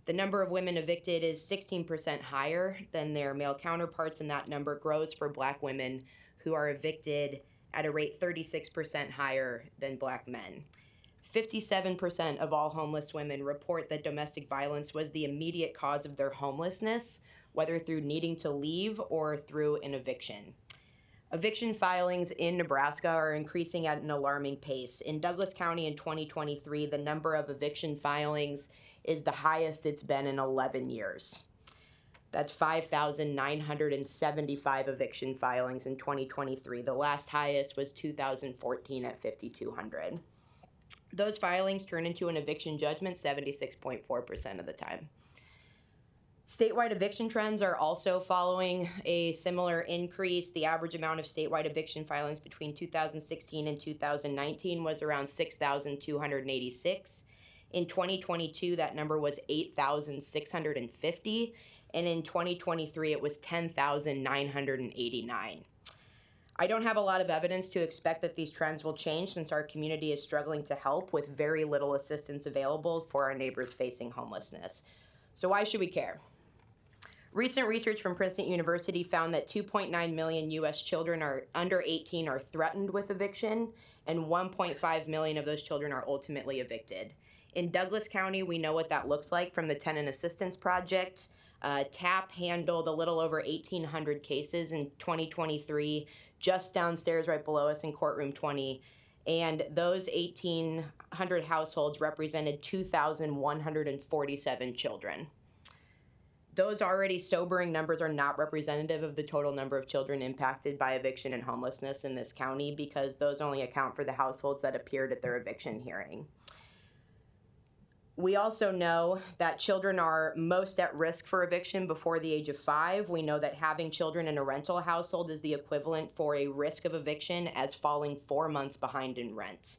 The number of women evicted is 16% higher than their male counterparts, and that number grows for Black women who are evicted at a rate 36% higher than Black men. 57% of all homeless women report that domestic violence was the immediate cause of their homelessness, whether through needing to leave or through an eviction. Eviction filings in Nebraska are increasing at an alarming pace. In Douglas County in 2023, the number of eviction filings is the highest it's been in 11 years. That's 5,975 eviction filings in 2023. The last highest was 2014 at 5,200. Those filings turn into an eviction judgment 76.4% of the time. Statewide eviction trends are also following a similar increase. The average amount of statewide eviction filings between 2016 and 2019 was around 6,286. In 2022, that number was 8,650, and in 2023, it was 10,989. I don't have a lot of evidence to expect that these trends will change since our community is struggling to help with very little assistance available for our neighbors facing homelessness. So why should we care? Recent research from Princeton University found that 2.9 million U.S. children under 18 are threatened with eviction, and 1.5 million of those children are ultimately evicted. In Douglas County, we know what that looks like from the Tenant Assistance Project. TAP handled a little over 1,800 cases in 2023, just downstairs right below us in courtroom 20. And those 1,800 households represented 2,147 children. Those already sobering numbers are not representative of the total number of children impacted by eviction and homelessness in this county, because those only account for the households that appeared at their eviction hearing. We also know that children are most at risk for eviction before the age of 5. We know that having children in a rental household is the equivalent for a risk of eviction as falling 4 months behind in rent.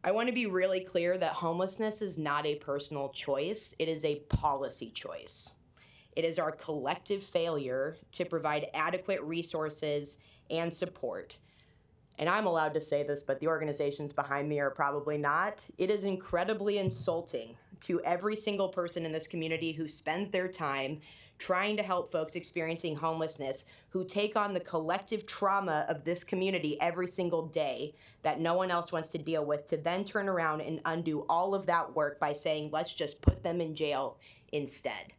I want to be really clear that homelessness is not a personal choice. It is a policy choice. It is our collective failure to provide adequate resources and support. And I'm allowed to say this, but the organizations behind me are probably not. It is incredibly insulting to every single person in this community who spends their time trying to help folks experiencing homelessness who take on the collective trauma of this community every single day that no one else wants to deal with, to then turn around and undo all of that work by saying, let's just put them in jail instead.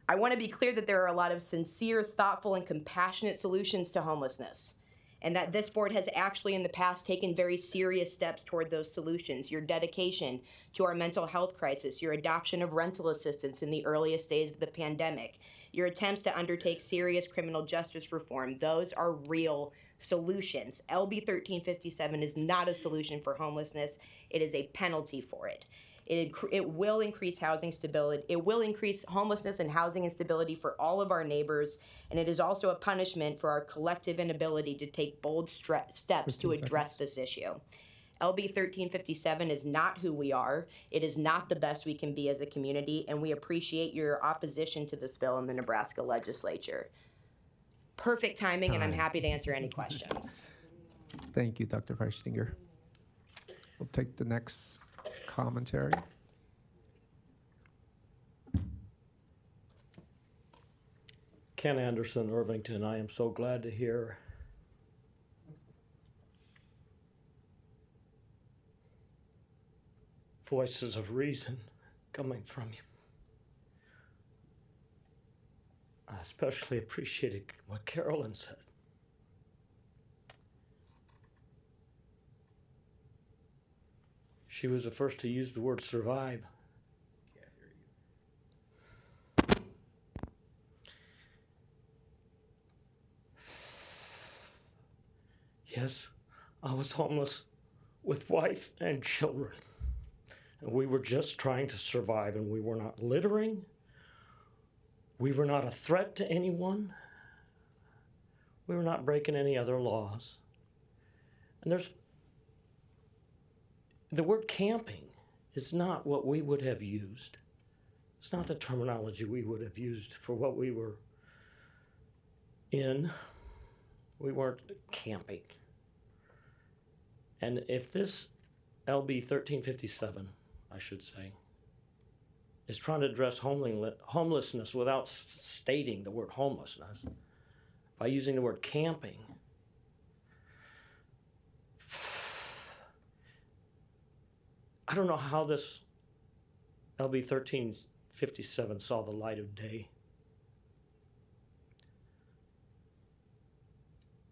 I want to be clear that there are a lot of sincere, thoughtful, and compassionate solutions to homelessness, and that this board has actually in the past taken very serious steps toward those solutions. Your dedication to our mental health crisis, your adoption of rental assistance in the earliest days of the pandemic, your attempts to undertake serious criminal justice reform, those are real solutions. LB 1357 is not a solution for homelessness. It is a penalty for it. It will increase housing stability. It will increase homelessness and housing instability for all of our neighbors, and it is also a punishment for our collective inability to take bold steps to address this issue. LB 1357 is not who we are. It is not the best we can be as a community, and we appreciate your opposition to this bill in the Nebraska legislature. Perfect timing, and I'm happy to answer any questions. Thank you, Dr. Feichtinger. We'll take the next commentary. Ken Anderson, Irvington. I am so glad to hear voices of reason coming from you. I especially appreciated what Carolyn said. She was the first to use the word survive. Yes, I was homeless with wife and children. And we were just trying to survive, and we were not littering. We were not a threat to anyone. We were not breaking any other laws. And the word camping is not what we would have used. It's not the terminology we would have used for what we were in. We weren't camping. And if this LB 1357, I should say, is trying to address homelessness without stating the word homelessness, by using the word camping, I don't know how this LB 1357 saw the light of day.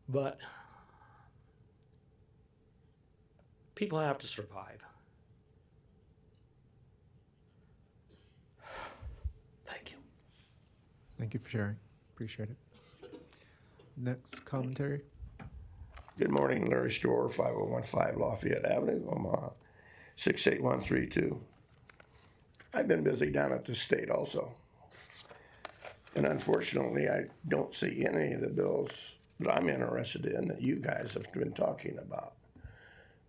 But people have to survive. Thank you. Thank you for sharing. Appreciate it. Next commentary. Good morning, Larry Storer, 5015 Lafayette Avenue, Omaha, 68132. I've been busy down at the state also. And unfortunately, I don't see any of the bills that I'm interested in that you guys have been talking about.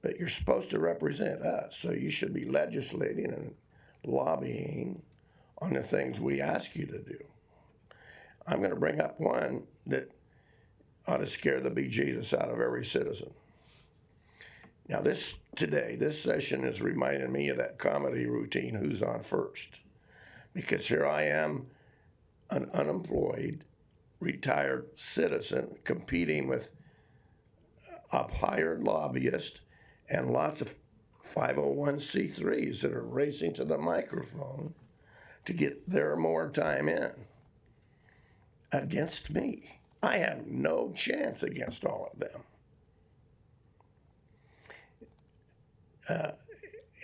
But you're supposed to represent us, so you should be legislating and lobbying on the things we ask you to do. I'm going to bring up one that ought to scare the bejesus out of every citizen. Now this session is reminding me of that comedy routine, Who's on First? Because here I am, an unemployed, retired citizen, competing with a hired lobbyist and lots of 501c3s that are racing to the microphone to get their more time in against me. I have no chance against all of them.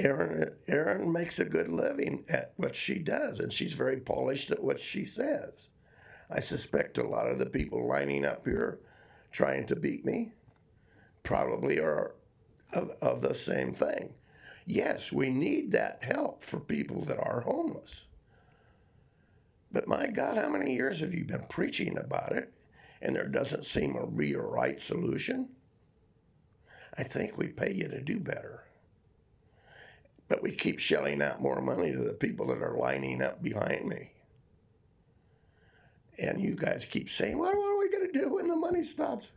Erin makes a good living at what she does, and she's very polished at what she says. I suspect a lot of the people lining up here trying to beat me probably are of the same thing. Yes, we need that help for people that are homeless. But my God, how many years have you been preaching about it, and there doesn't seem to be a right solution? I think we pay you to do better. But we keep shelling out more money to the people that are lining up behind me. And you guys keep saying, well, what are we going to do when the money stops?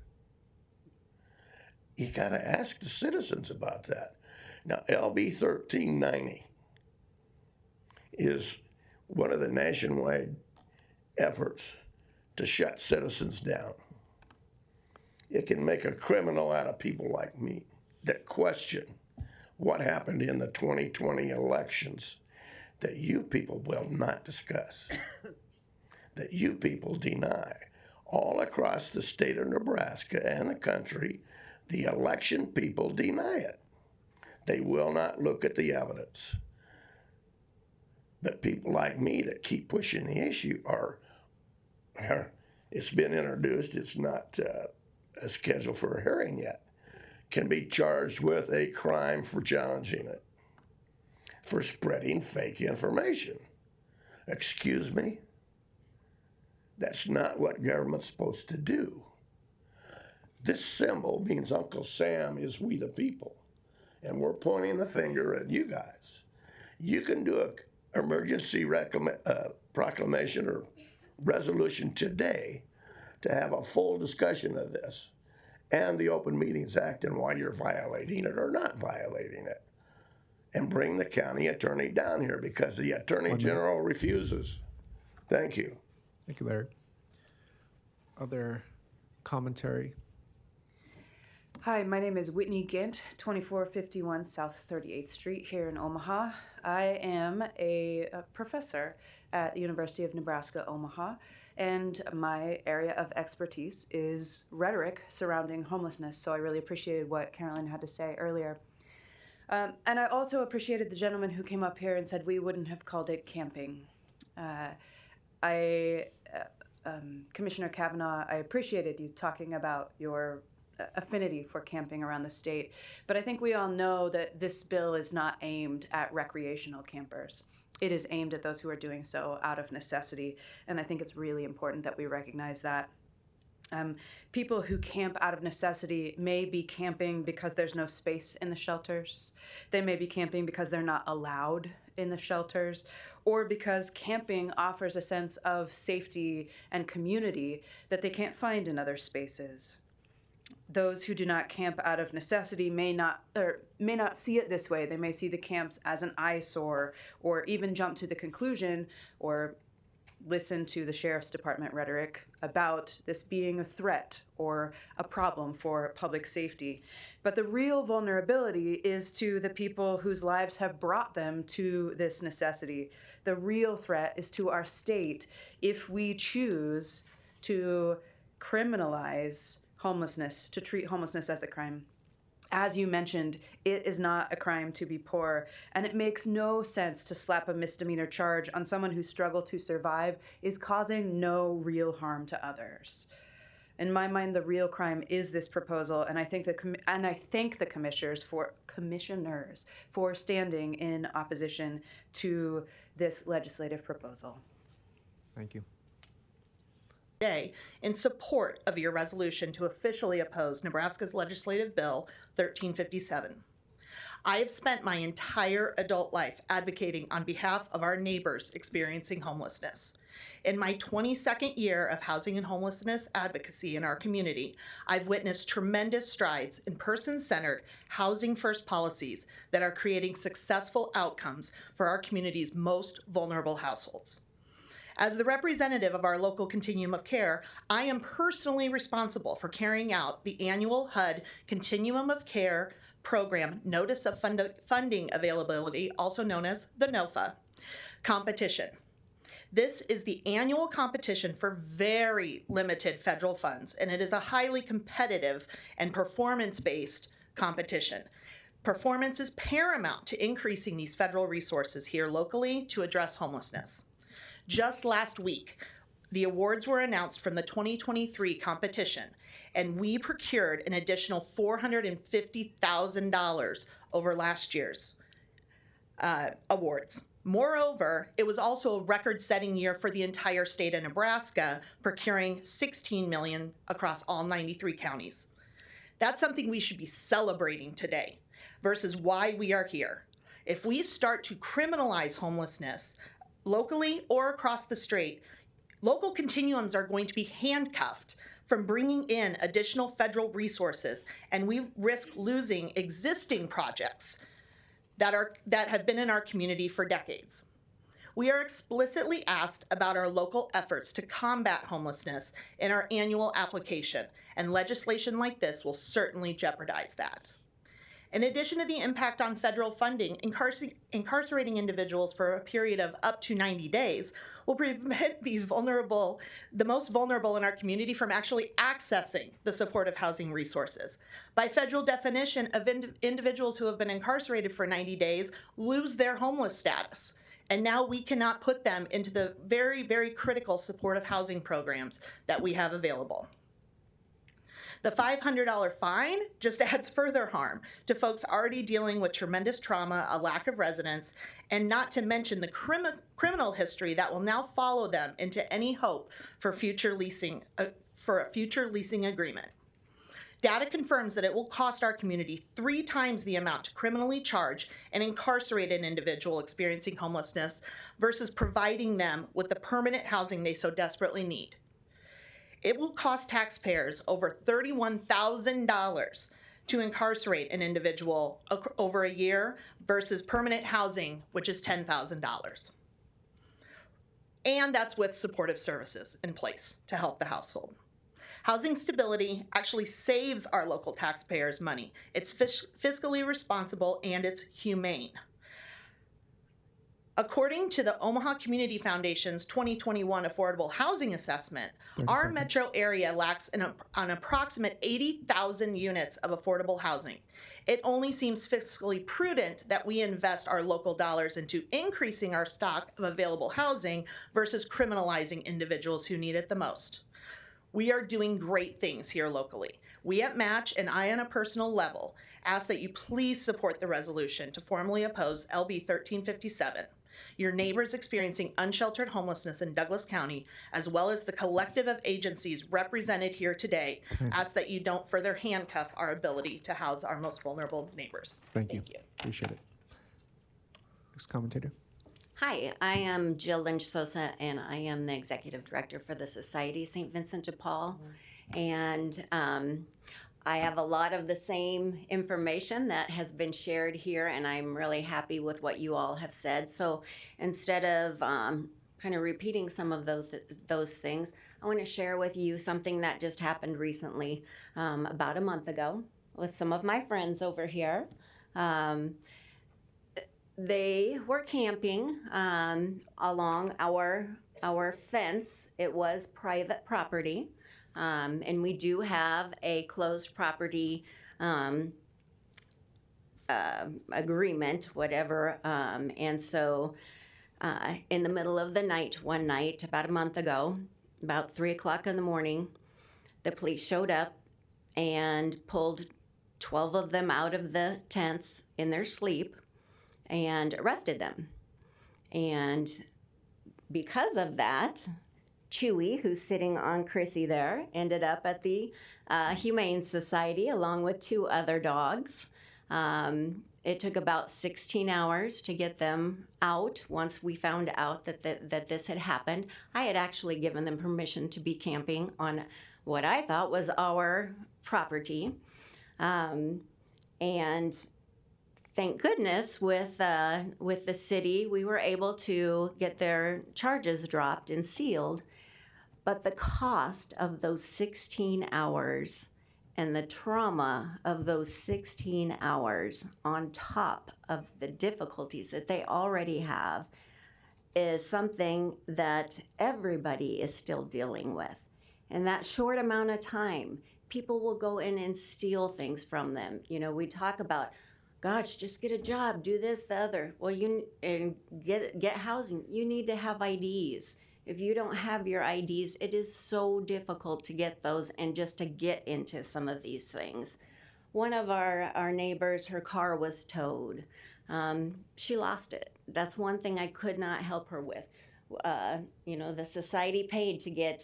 You got to ask the citizens about that. Now, LB 1390 is one of the nationwide efforts to shut citizens down. It can make a criminal out of people like me that question what happened in the 2020 elections that you people will not discuss, that you people deny. All across the state of Nebraska and the country, the election people deny it. They will not look at the evidence. But people like me that keep pushing the issue it's been introduced, it's not scheduled for a hearing yet, can be charged with a crime for challenging it, for spreading fake information. Excuse me? That's not what government's supposed to do. This symbol means Uncle Sam is we the people, and we're pointing the finger at you guys. You can do an emergency proclamation or resolution today to have a full discussion of this and the Open Meetings Act and why you're violating it or not violating it, and bring the county attorney down here because the attorney general refuses. Thank you. Thank you, Larry. Other commentary? Hi, my name is Whitney Gint, 2451 South 38th Street here in Omaha. I am a professor at the University of Nebraska, Omaha, and my area of expertise is rhetoric surrounding homelessness, so I really appreciated what Carolyn had to say earlier. And I also appreciated the gentleman who came up here and said we wouldn't have called it camping. Commissioner Kavanaugh, I appreciated you talking about your affinity for camping around the state, but I think we all know that this bill is not aimed at recreational campers. It is aimed at those who are doing so out of necessity, and I think it's really important that we recognize that. People who camp out of necessity may be camping because there's no space in the shelters. They may be camping because they're not allowed in the shelters, or because camping offers a sense of safety and community that they can't find in other spaces. Those who do not camp out of necessity may not see it this way. They may see the camps as an eyesore, or even jump to the conclusion or listen to the sheriff's department rhetoric about this being a threat or a problem for public safety. But the real vulnerability is to the people whose lives have brought them to this necessity. The real threat is to our state if we choose to criminalize homelessness, to treat homelessness as a crime. As you mentioned, it is not a crime to be poor, and it makes no sense to slap a misdemeanor charge on someone whose struggle to survive is causing no real harm to others. In my mind, the real crime is this proposal, and I thank the commissioners for standing in opposition to this legislative proposal. Thank you. Today in support of your resolution to officially oppose Nebraska's legislative bill 1357. I have spent my entire adult life advocating on behalf of our neighbors experiencing homelessness. In my 22nd year of housing and homelessness advocacy in our community, I've witnessed tremendous strides in person-centered, housing-first policies that are creating successful outcomes for our community's most vulnerable households. As the representative of our local continuum of care, I am personally responsible for carrying out the annual HUD Continuum of Care Program Notice of Funding Availability, also known as the NOFA, competition. This is the annual competition for very limited federal funds, and it is a highly competitive and performance-based competition. Performance is paramount to increasing these federal resources here locally to address homelessness. Just last week, the awards were announced from the 2023 competition, and we procured an additional $450,000 over last year's awards. Moreover, it was also a record-setting year for the entire state of Nebraska, procuring $16 million across all 93 counties. That's something we should be celebrating today versus why we are here. If we start to criminalize homelessness, locally or across the state, local continuums are going to be handcuffed from bringing in additional federal resources, and we risk losing existing projects that have been in our community for decades. We are explicitly asked about our local efforts to combat homelessness in our annual application, and legislation like this will certainly jeopardize that. In addition to the impact on federal funding, incarcerating individuals for a period of up to 90 days will prevent the most vulnerable in our community from actually accessing the supportive housing resources. By federal definition, individuals who have been incarcerated for 90 days lose their homeless status. And now we cannot put them into the very, very critical supportive housing programs that we have available. The $500 fine just adds further harm to folks already dealing with tremendous trauma, a lack of residence, and not to mention the criminal history that will now follow them into any hope for a future leasing agreement. Data confirms that it will cost our community 3 times the amount to criminally charge an incarcerated individual experiencing homelessness versus providing them with the permanent housing they so desperately need. It will cost taxpayers over $31,000 to incarcerate an individual over a year versus permanent housing, which is $10,000. And that's with supportive services in place to help the household. Housing stability actually saves our local taxpayers money. It's fiscally responsible and it's humane. According to the Omaha Community Foundation's 2021 Affordable Housing Assessment, our metro area lacks an approximate 80,000 units of affordable housing. It only seems fiscally prudent that we invest our local dollars into increasing our stock of available housing versus criminalizing individuals who need it the most. We are doing great things here locally. We at Match and I on a personal level ask that you please support the resolution to formally oppose LB 1357. Your neighbors experiencing unsheltered homelessness in Douglas County, as well as the collective of agencies represented here today, ask that you don't further handcuff our ability to house our most vulnerable neighbors. Thank you. Appreciate it. Next commentator. Hi, I am Jill Lynch Sosa, and I am the executive director for the Society St. Vincent de Paul. And I have a lot of the same information that has been shared here, and I'm really happy with what you all have said. So instead of kind of repeating some of those things, I want to share with you something that just happened recently, about a month ago, with some of my friends over here. They were camping along our fence. It was private property. And we do have a closed property agreement, whatever. And so in the middle of the night, one night, about a month ago, about 3 o'clock in the morning, the police showed up and pulled 12 of them out of the tents in their sleep and arrested them. And because of that, Chewy, who's sitting on Chrissy there, ended up at the Humane Society along with 2 other dogs. It took about 16 hours to get them out once we found out that this had happened. I had actually given them permission to be camping on what I thought was our property. And thank goodness with the city, we were able to get their charges dropped and sealed. But the cost of those 16 hours and the trauma of those 16 hours on top of the difficulties that they already have is something that everybody is still dealing with. In that short amount of time, people will go in and steal things from them. You know, we talk about, gosh, just get a job, do this, the other. Well, and get housing. You need to have IDs. If you don't have your IDs, it is so difficult to get those and just to get into some of these things. One of our neighbors, her car was towed. She lost it. That's one thing I could not help her with. You know, the society paid to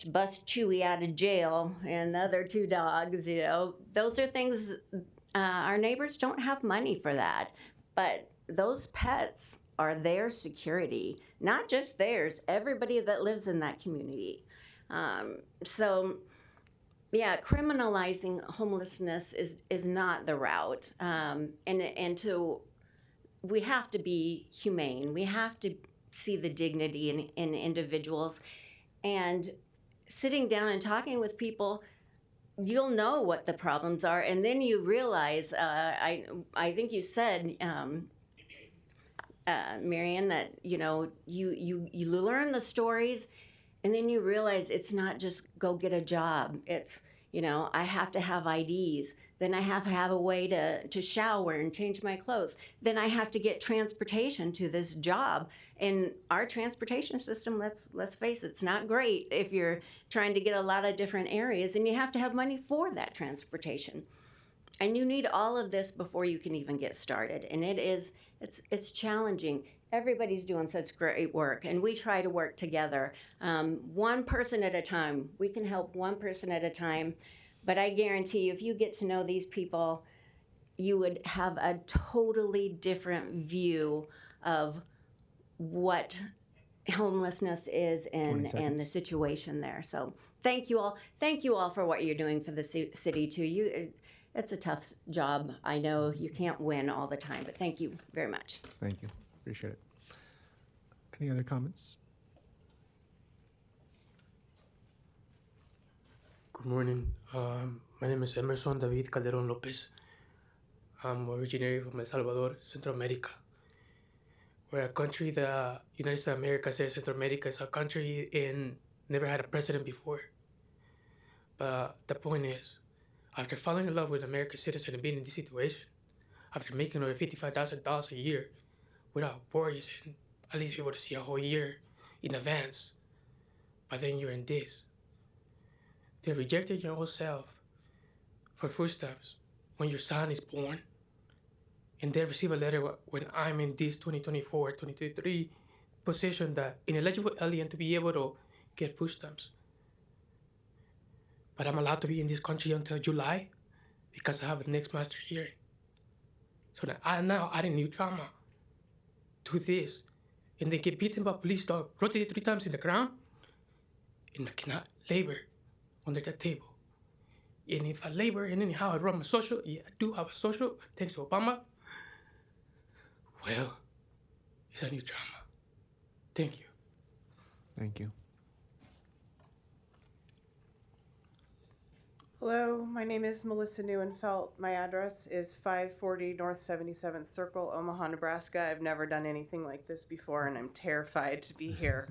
bust Chewy out of jail and the other 2 dogs, you know. Those are things, our neighbors don't have money for that. But those pets are their security, not just theirs, everybody that lives in that community. So, yeah, criminalizing homelessness is not the route. We have to be humane. We have to see the dignity in individuals. And sitting down and talking with people, you'll know what the problems are, and then you realize, I think you said, Marion, that you learn the stories, and then you realize it's not just go get a job. It's I have to have IDs. Then I have to have a way to shower and change my clothes. Then I have to get transportation to this job. And our transportation system, let's face it, it's not great if you're trying to get a lot of different areas, and you have to have money for that transportation. And you need all of this before you can even get started. And it's challenging. Everybody's doing such great work, and we try to work together, one person at a time. We can help one person at a time, but I guarantee you, if you get to know these people, you would have a totally different view of what homelessness is and the situation there. So thank you all. Thank you all for what you're doing for the city too. It's a tough job. I know you can't win all the time, but thank you very much. Thank you. Appreciate it. Any other comments? Good morning. My name is Emerson David Calderon Lopez. I'm originary from El Salvador, Central America. We're a country, the United States of America says Central America is a country and never had a president before. But the point is, after falling in love with an American citizen and being in this situation, after making over $55,000 a year without worries and at least be able to see a whole year in advance, but then you're in this. They rejected your own self for food stamps when your son is born, and they receive a letter when I'm in this 2024, 2023 position that ineligible alien to be able to get food stamps. But I'm allowed to be in this country until July because I have a next master hearing. So that I now add a new trauma to this, and they get beaten by police dog, rotated 3 times in the ground, and I cannot labor under that table. And if I labor and anyhow I run my social, yeah, I do have a social, thanks to Obama, well, it's a new trauma. Thank you. Thank you. Hello, my name is Melissa Neuenfeld. My address is 540 North 77th Circle, Omaha, Nebraska. I've never done anything like this before, and I'm terrified to be here.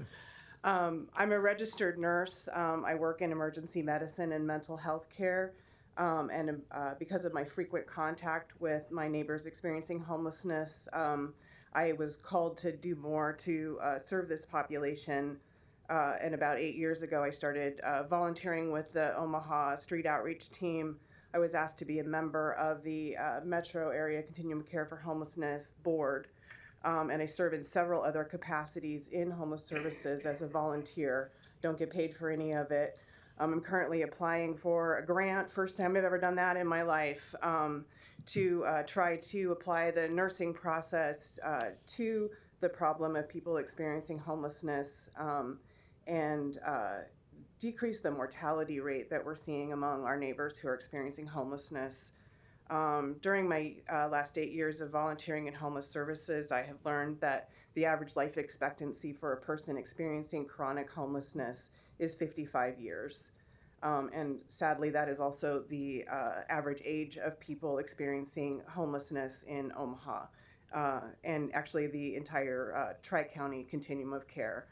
I'm a registered nurse. I work in emergency medicine and mental health care. And because of my frequent contact with my neighbors experiencing homelessness, I was called to do more to serve this population. And about 8 years ago, I started volunteering with the Omaha Street Outreach Team. I was asked to be a member of the Metro Area Continuum of Care for Homelessness Board. And I serve in several other capacities in homeless services as a volunteer. Don't get paid for any of it. I'm currently applying for a grant, first time I've ever done that in my life, to try to apply the nursing process to the problem of people experiencing homelessness and decrease the mortality rate that we're seeing among our neighbors who are experiencing homelessness. During my last 8 years of volunteering in homeless services, I have learned that the average life expectancy for a person experiencing chronic homelessness is 55 years. And sadly, that is also the average age of people experiencing homelessness in Omaha, and actually the entire Tri-County Continuum of Care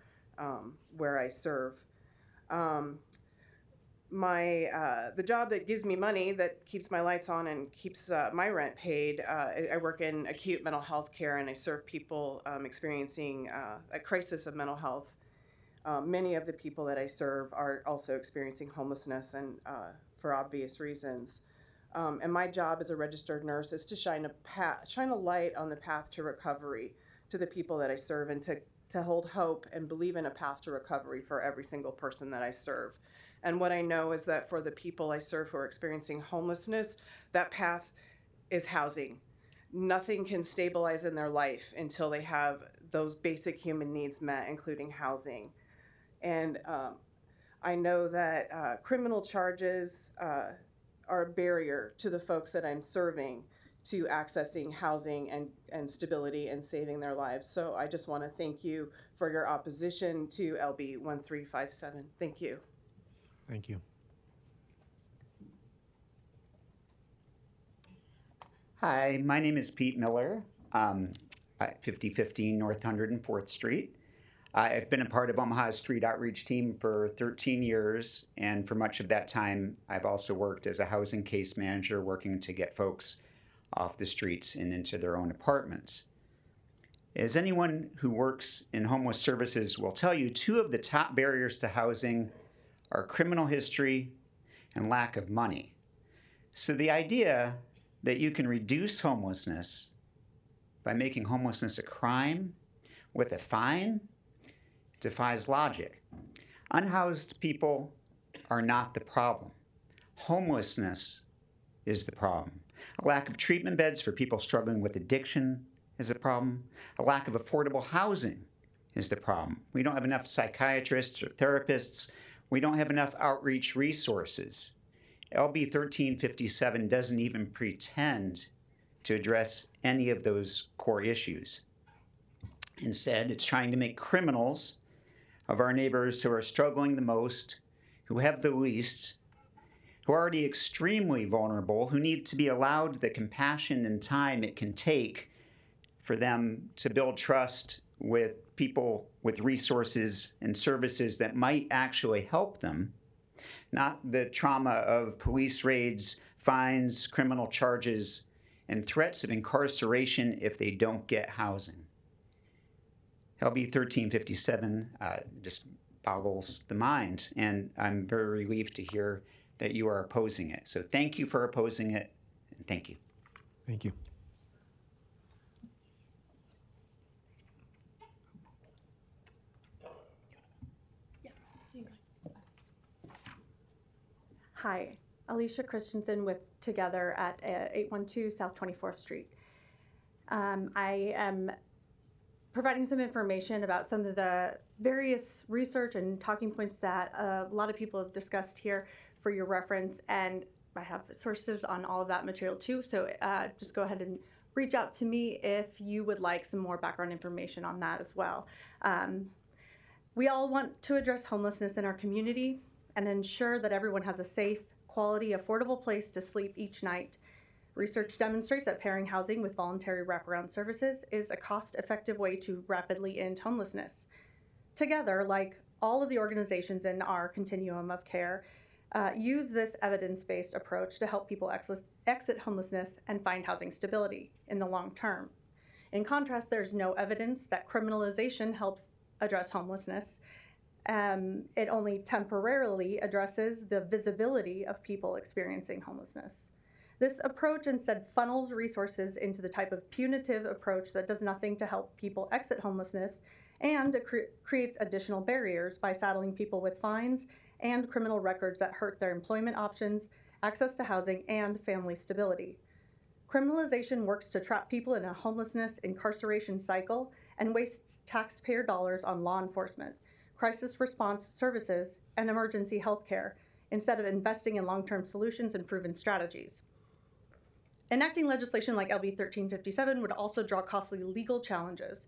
where I serve. The job that gives me money, that keeps my lights on and keeps my rent paid, I work in acute mental health care, and I serve people experiencing a crisis of mental health. Many of the people that I serve are also experiencing homelessness, and for obvious reasons. And my job as a registered nurse is to shine a light on the path to recovery to the people that I serve, and to hold hope and believe in a path to recovery for every single person that I serve. And what I know is that for the people I serve who are experiencing homelessness, that path is housing. Nothing can stabilize in their life until they have those basic human needs met, including housing. And I know that criminal charges are a barrier to the folks that I'm serving to accessing housing and stability and saving their lives. So I just want to thank you for your opposition to LB 1357. Thank you. Thank you. Hi, my name is Pete Miller, at 5015 North 104th Street. I've been a part of Omaha's street outreach team for 13 years, and for much of that time, I've also worked as a housing case manager working to get folks off the streets and into their own apartments. As anyone who works in homeless services will tell you, two of the top barriers to housing are criminal history and lack of money. So the idea that you can reduce homelessness by making homelessness a crime with a fine defies logic. Unhoused people are not the problem. Homelessness is the problem. A lack of treatment beds for people struggling with addiction is a problem. A lack of affordable housing is the problem. We don't have enough psychiatrists or therapists. We don't have enough outreach resources. LB 1357 doesn't even pretend to address any of those core issues. Instead, it's trying to make criminals of our neighbors who are struggling the most, who have the least, who are already extremely vulnerable, who need to be allowed the compassion and time it can take for them to build trust with people with resources and services that might actually help them, not the trauma of police raids, fines, criminal charges, and threats of incarceration if they don't get housing. LB 1357 just boggles the mind, and I'm very relieved to hear that you are opposing it. So thank you for opposing it, and thank you. Thank you. Hi, Alicia Christensen with Together at 812 South 24th Street. I am providing some information about some of the various research and talking points that a lot of people have discussed here for your reference, and I have sources on all of that material too, so just go ahead and reach out to me if you would like some more background information on that as well. We all want to address homelessness in our community and ensure that everyone has a safe, quality, affordable place to sleep each night. Research demonstrates that pairing housing with voluntary wraparound services is a cost-effective way to rapidly end homelessness. Together, like all of the organizations in our continuum of care, use this evidence-based approach to help people exit homelessness and find housing stability in the long term. In contrast, there's no evidence that criminalization helps address homelessness. It only temporarily addresses the visibility of people experiencing homelessness. This approach instead funnels resources into the type of punitive approach that does nothing to help people exit homelessness, and it creates additional barriers by saddling people with fines and criminal records that hurt their employment options, access to housing, and family stability. Criminalization works to trap people in a homelessness incarceration cycle and wastes taxpayer dollars on law enforcement, crisis response services, and emergency health care, instead of investing in long-term solutions and proven strategies. Enacting legislation like LB 1357 would also draw costly legal challenges.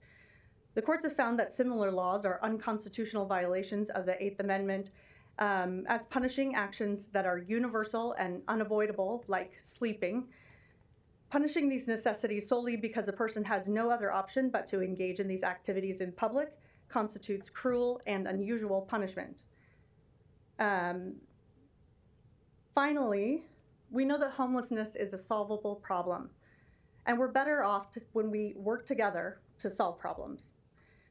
The courts have found that similar laws are unconstitutional violations of the Eighth Amendment, as punishing actions that are universal and unavoidable, like sleeping. Punishing these necessities solely because a person has no other option but to engage in these activities in public constitutes cruel and unusual punishment. Finally, we know that homelessness is a solvable problem, and we're better off when we work together to solve problems.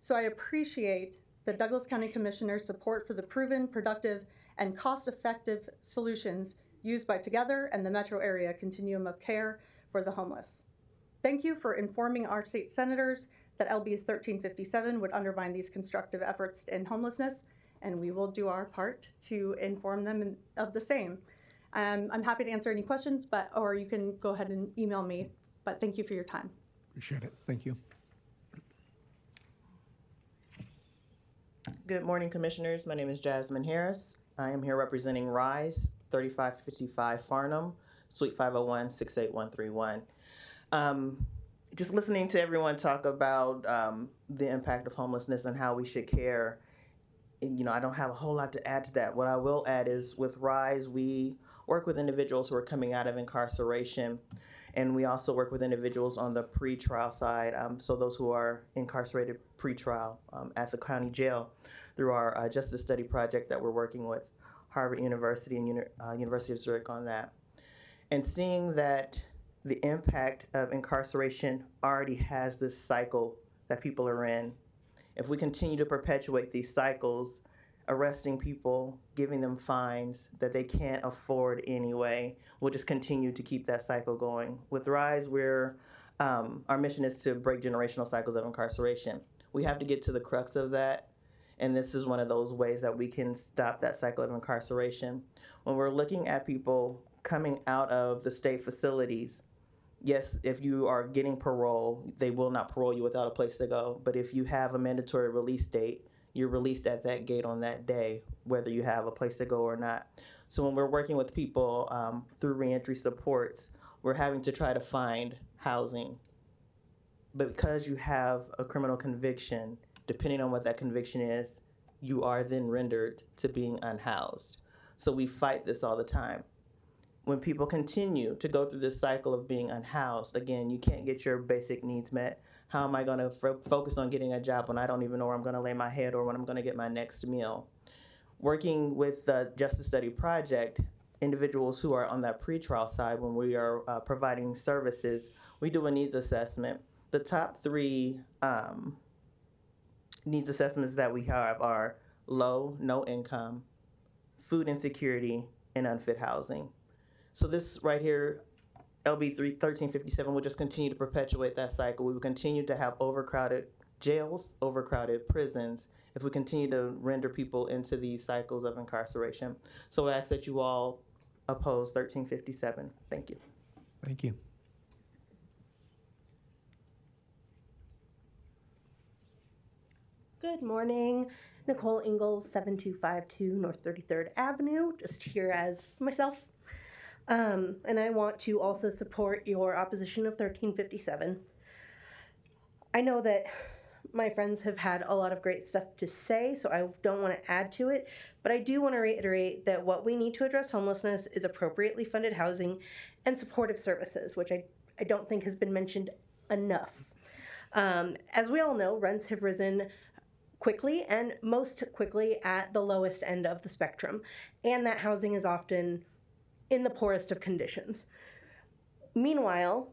So I appreciate the Douglas County Commissioner's support for the proven, productive, and cost-effective solutions used by Together and the metro area continuum of care for the homeless. Thank you for informing our state senators that LB 1357 would undermine these constructive efforts to end homelessness, and we will do our part to inform them of the same. I'm happy to answer any questions, or you can go ahead and email me, but thank you for your time. Appreciate it. Thank you. Good morning, Commissioners. My name is Jasmine Harris. I am here representing RISE 3555 Farnham, Suite 501, 68131. Just listening to everyone talk about the impact of homelessness and how we should care, I don't have a whole lot to add to that. What I will add is with RISE, we work with individuals who are coming out of incarceration, and we also work with individuals on the pretrial side, so those who are incarcerated pretrial at the county jail through our Justice Study project that we're working with Harvard University and University of Zurich on that. And seeing that the impact of incarceration already has this cycle that people are in. If we continue to perpetuate these cycles, arresting people, giving them fines that they can't afford anyway, we'll just continue to keep that cycle going. With RISE, our mission is to break generational cycles of incarceration. We have to get to the crux of that, and this is one of those ways that we can stop that cycle of incarceration. When we're looking at people coming out of the state facilities, yes, if you are getting parole, they will not parole you without a place to go. But if you have a mandatory release date, you're released at that gate on that day, whether you have a place to go or not. So when we're working with people through reentry supports, we're having to try to find housing. But because you have a criminal conviction, depending on what that conviction is, you are then rendered to being unhoused. So we fight this all the time. When people continue to go through this cycle of being unhoused, again, you can't get your basic needs met. How am I going to focus on getting a job when I don't even know where I'm going to lay my head or when I'm going to get my next meal? Working with the Justice Study Project, individuals who are on that pretrial side, when we are providing services, we do a needs assessment. The top 3 needs assessments that we have are low, no income, food insecurity, and unfit housing. So this right here, LB 1357, will just continue to perpetuate that cycle. We will continue to have overcrowded jails, overcrowded prisons, if we continue to render people into these cycles of incarceration. So I ask that you all oppose 1357. Thank you. Thank you. Good morning. Nicole Ingalls, 7252 North 33rd Avenue, just here as myself. And I want to also support your opposition of 1357. I know that my friends have had a lot of great stuff to say, so I don't want to add to it, but I do want to reiterate that what we need to address homelessness is appropriately funded housing and supportive services, which I don't think has been mentioned enough. As we all know, rents have risen quickly and most quickly at the lowest end of the spectrum, and that housing is often in the poorest of conditions. Meanwhile,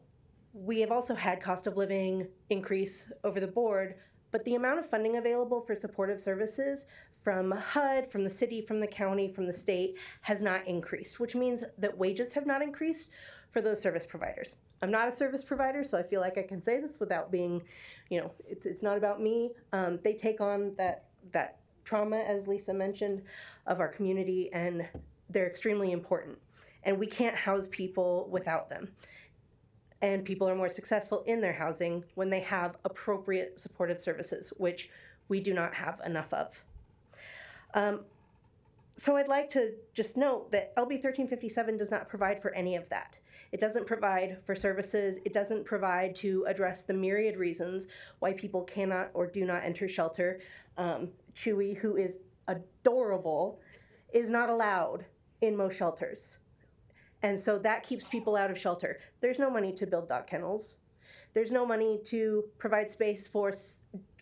we have also had cost of living increase over the board, but the amount of funding available for supportive services from HUD, from the city, from the county, from the state has not increased, which means that wages have not increased for those service providers. I'm not a service provider, so I feel like I can say this without being, it's not about me. They take on that trauma, as Lisa mentioned, of our community, and they're extremely important. And we can't house people without them. And people are more successful in their housing when they have appropriate supportive services, which we do not have enough of. So I'd like to just note that LB 1357 does not provide for any of that. It doesn't provide for services. It doesn't provide to address the myriad reasons why people cannot or do not enter shelter. Chewy, who is adorable, is not allowed in most shelters. And so that keeps people out of shelter. There's no money to build dog kennels. There's no money to provide space for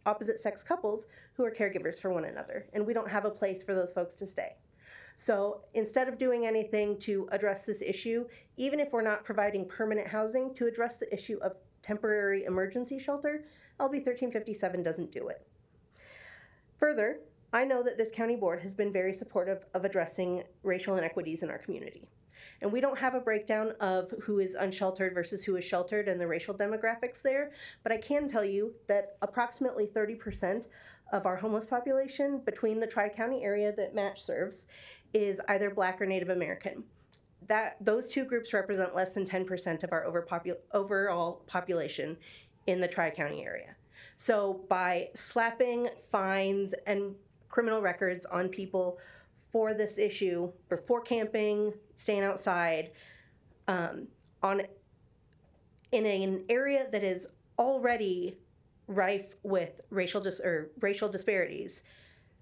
opposite sex couples who are caregivers for one another. And we don't have a place for those folks to stay. So instead of doing anything to address this issue, even if we're not providing permanent housing to address the issue of temporary emergency shelter, LB 1357 doesn't do it. Further, I know that this county board has been very supportive of addressing racial inequities in our community. And we don't have a breakdown of who is unsheltered versus who is sheltered and the racial demographics there, but I can tell you that approximately 30% of our homeless population between the Tri-County area that Match serves is either Black or Native American. Those two groups represent less than 10% of our overall population in the Tri-County area. So by slapping fines and criminal records on people for this issue, for camping, staying outside, on in an area that is already rife with racial disparities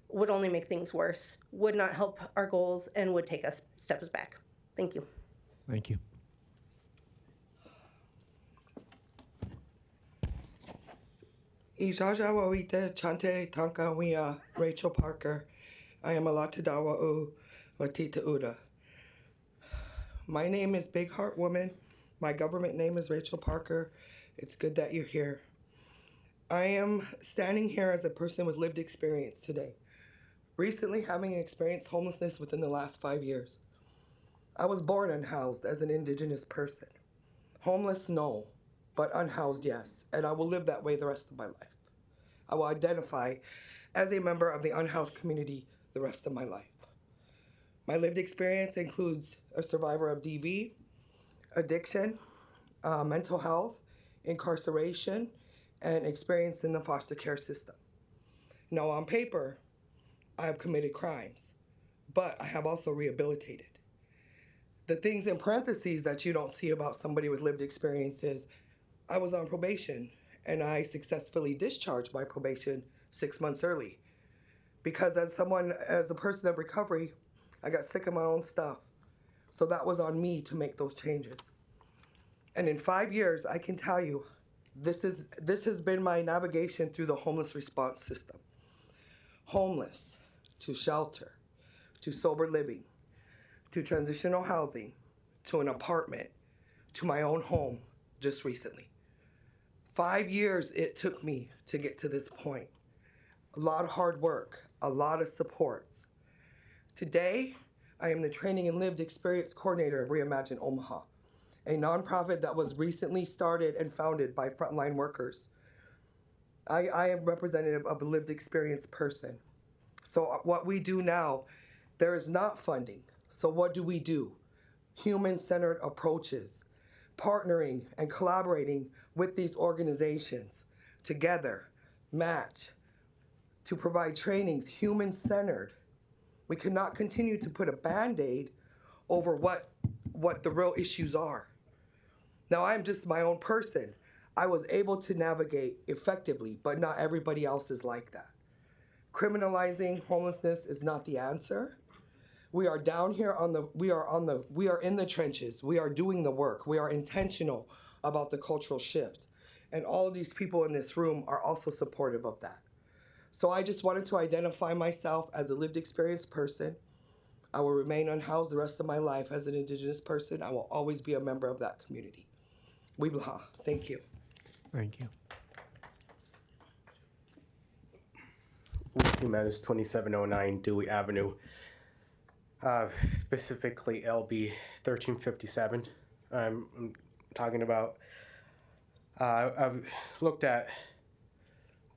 would only make things worse, would not help our goals, and would take us steps back. Thank you. Thank you. Ijaja Wawite Chante Tanka Wia Rachel Parker. I am a Latadawa Watita Uda. My name is Big Heart Woman. My government name is Rachel Parker. It's good that you're here. I am standing here as a person with lived experience today. Recently having experienced homelessness within the last 5 years. I was born unhoused as an Indigenous person. Homeless, no, but unhoused, yes, and I will live that way the rest of my life. I will identify as a member of the unhoused community the rest of my life. My lived experience includes a survivor of DV, addiction, mental health, incarceration, and experience in the foster care system. Now, on paper, I have committed crimes, but I have also rehabilitated. The things in parentheses that you don't see about somebody with lived experience is I was on probation and I successfully discharged my probation 6 months early. Because as a person of recovery, I got sick of my own stuff. So that was on me to make those changes. And in 5 years, I can tell you, this has been my navigation through the homeless response system. Homeless, to shelter, to sober living, to transitional housing, to an apartment, to my own home just recently. 5 years it took me to get to this point. A lot of hard work, a lot of supports. Today, I am the Training and Lived Experience Coordinator of Reimagine Omaha, a nonprofit that was recently started and founded by frontline workers. I am representative of a lived experience person. So what we do now, there is not funding. So what do? Human-centered approaches, partnering and collaborating with these organizations together, match, to provide trainings, human-centered. We cannot continue to put a Band-Aid over what the real issues are. Now, I'm just my own person. I was able to navigate effectively, but not everybody else is like that. Criminalizing homelessness is not the answer. We are down here we are in the trenches. We are doing the work. We are intentional about the cultural shift. And all of these people in this room are also supportive of that. So I just wanted to identify myself as a lived experience person. I will remain unhoused the rest of my life as an Indigenous person. I will always be a member of that community. Wiblaha. Thank you. Thank you. Team as 2709 Dewey Avenue, specifically LB 1357. I'm talking about, I've looked at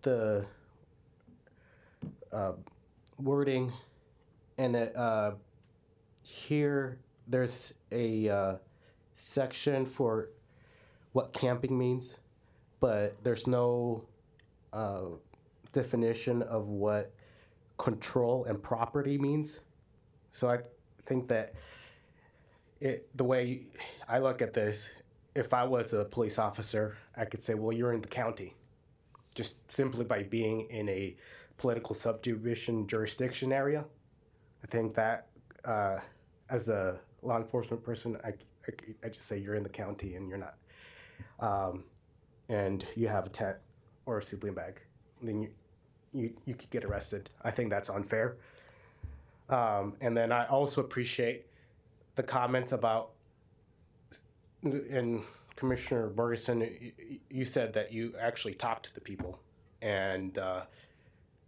the wording, and here there's a section for what camping means, but there's no definition of what control and property means. So I think that the way I look at this, if I was a police officer, I could say, well, you're in the county. Just simply by being in a political subdivision jurisdiction area. I think that as a law enforcement person, I just say you're in the county and you're not. And you have a tent or a sleeping bag, then you could get arrested. I think that's unfair. And then I also appreciate the comments about, and Commissioner Bergeson, you said that you actually talked to the people and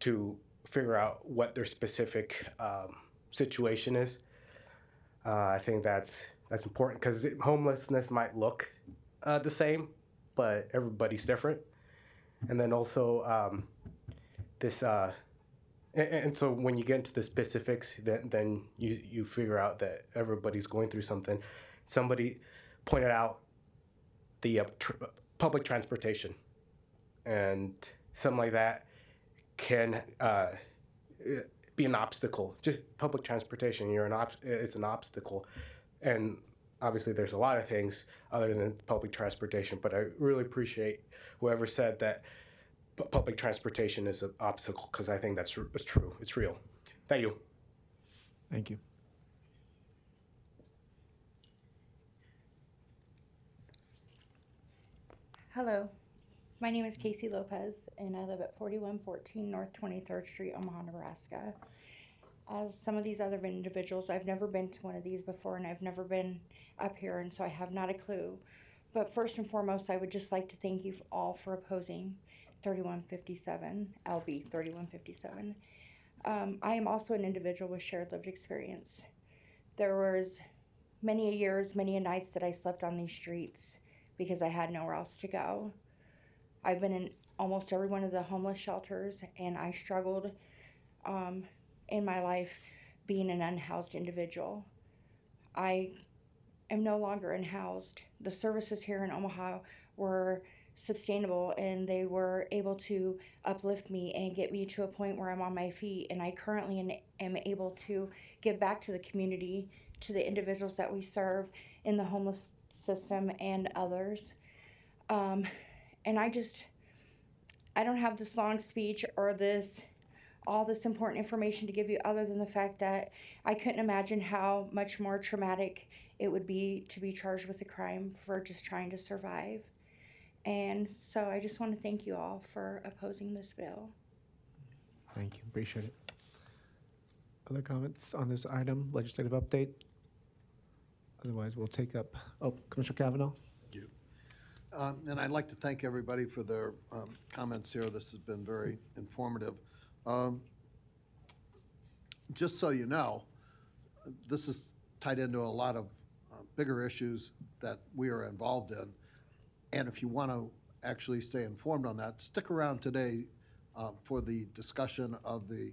to figure out what their specific situation is. I think that's important because homelessness might look the same, but everybody's different. And then also and so when you get into the specifics, then you figure out that everybody's going through something. Somebody pointed out the public transportation, and something like that can be an obstacle. Just public transportation, it's an obstacle, and obviously there's a lot of things other than public transportation, but I really appreciate whoever said that public transportation is an obstacle, because I think that's true. It's real. Thank you. Thank you. Hello, my name is Casey Lopez, and I live at 4114 North 23rd Street, Omaha, Nebraska. As some of these other individuals, I've never been to one of these before, and I've never been up here, and so I have not a clue. But first and foremost, I would just like to thank you all for opposing 3157, LB 3157. I am also an individual with shared lived experience. There was many years, many nights that I slept on these streets because I had nowhere else to go. I've been in almost every one of the homeless shelters, and I struggled in my life being an unhoused individual. I am no longer unhoused. The services here in Omaha were sustainable, and they were able to uplift me and get me to a point where I'm on my feet, and I currently am able to give back to the community, to the individuals that we serve in the homeless system and others. And I don't have this long speech or all this important information to give you, other than the fact that I couldn't imagine how much more traumatic it would be to be charged with a crime for just trying to survive. And so I just want to thank you all for opposing this bill. Thank you. Appreciate it. Other comments on this item, legislative update? Otherwise, we'll take up, Commissioner Kavanaugh. Thank you. And I'd like to thank everybody for their comments here. This has been very informative. Just so you know, this is tied into a lot of bigger issues that we are involved in. And if you want to actually stay informed on that, stick around today for the discussion of the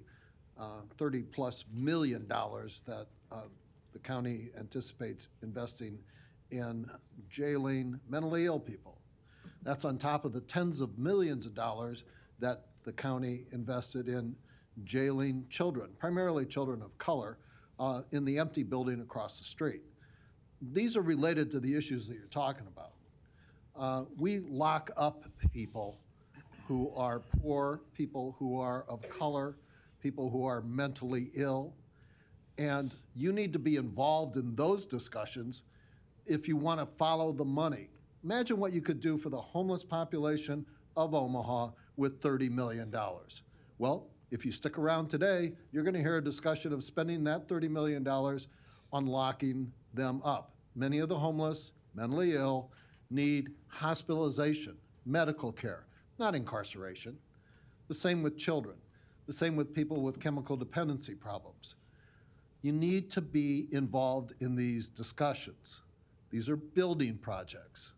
$30+ million that the county anticipates investing in jailing mentally ill people. That's on top of the tens of millions of dollars that the county invested in jailing children, primarily children of color, in the empty building across the street. These are related to the issues that you're talking about. We lock up people who are poor, people who are of color, people who are mentally ill, and you need to be involved in those discussions if you want to follow the money. Imagine what you could do for the homeless population of Omaha with $30 million. Well, if you stick around today, you're going to hear a discussion of spending that $30 million on locking them up. Many of the homeless, mentally ill, need hospitalization, medical care, not incarceration. The same with children. The same with people with chemical dependency problems. You need to be involved in these discussions. These are building projects.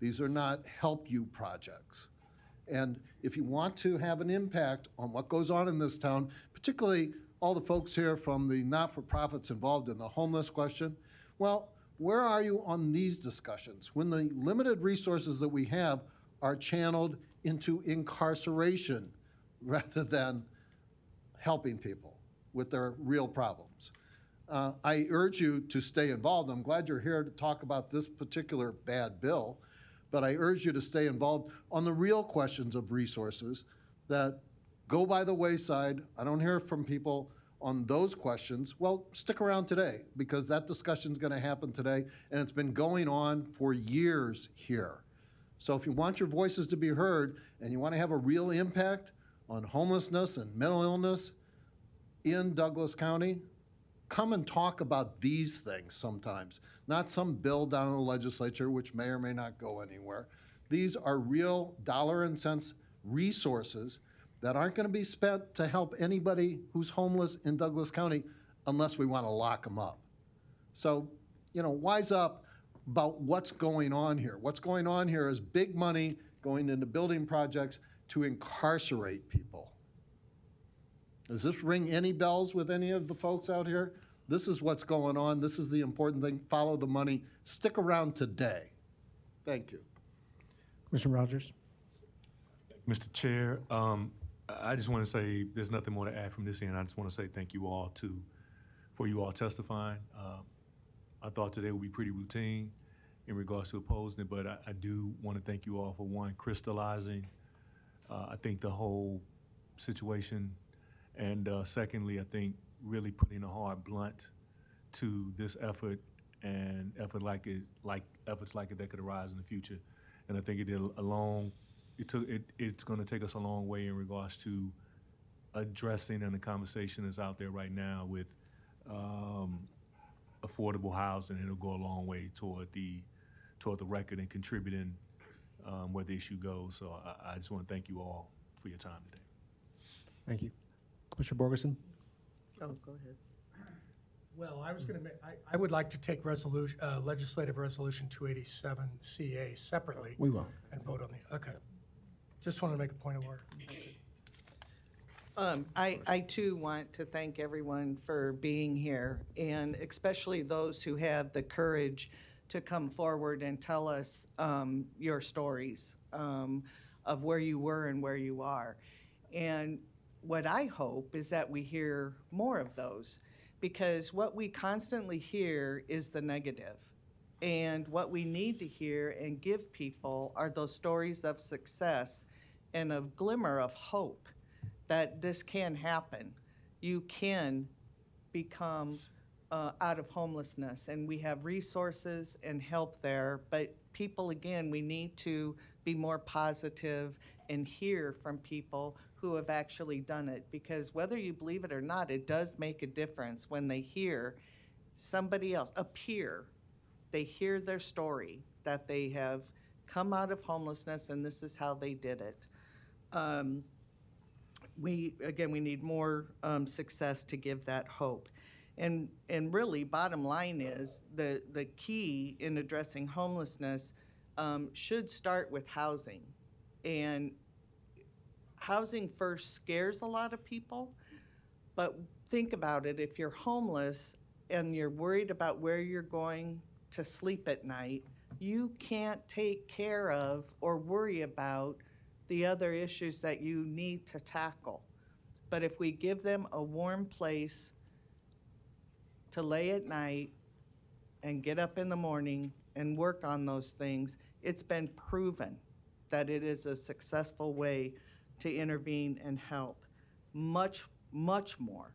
These are not help you projects. And if you want to have an impact on what goes on in this town, particularly all the folks here from the not-for-profits involved in the homeless question, well, where are you on these discussions when the limited resources that we have are channeled into incarceration rather than helping people with their real problems? I urge you to stay involved. I'm glad you're here to talk about this particular bad bill, but I urge you to stay involved on the real questions of resources that go by the wayside. I don't hear from people on those questions. Well, stick around today, because that discussion is going to happen today, and it's been going on for years here. So if you want your voices to be heard and you want to have a real impact on homelessness and mental illness in Douglas County, come and talk about these things sometimes, not some bill down in the legislature which may or may not go anywhere. These are real dollar and cents resources that aren't going to be spent to help anybody who's homeless in Douglas County unless we want to lock them up. So, wise up about what's going on here. What's going on here is big money going into building projects to incarcerate people. Does this ring any bells with any of the folks out here? This is what's going on. This is the important thing. Follow the money. Stick around today. Thank you. Commissioner Rogers. Mr. Chair, I just want to say there's nothing more to add from this end. I just want to say thank you all for you all testifying. I thought today would be pretty routine in regards to opposing it, but I do want to thank you all for, one, crystallizing, I think, the whole situation, and secondly, I think really putting a hard blunt to this effort and efforts like it that could arise in the future. And I think it's going to take us a long way in regards to addressing, and the conversation that's out there right now with affordable housing, and it'll go a long way toward the record and contributing where the issue goes. So I just want to thank you all for your time today. Thank you. Commissioner Borgerson? Oh, go ahead. Well, I was going to make, I would like to take legislative resolution 287CA separately. We will. And vote on the, okay. Just want to make a point of order. I too want to thank everyone for being here, and especially those who have the courage to come forward and tell us your stories of where you were and where you are. And what I hope is that we hear more of those, because what we constantly hear is the negative. And what we need to hear and give people are those stories of success and a glimmer of hope that this can happen. You can become out of homelessness, and we have resources and help there, but people, again, we need to be more positive and hear from people who have actually done it, because whether you believe it or not, it does make a difference when they hear somebody else, a peer, they hear their story, that they have come out of homelessness and this is how they did it. We need more success to give that hope. And really, bottom line is the key in addressing homelessness should start with housing. And housing first scares a lot of people, but think about it. If you're homeless and you're worried about where you're going to sleep at night, you can't take care of or worry about the other issues that you need to tackle. But if we give them a warm place to lay at night and get up in the morning and work on those things, it's been proven that it is a successful way to intervene and help, much, much more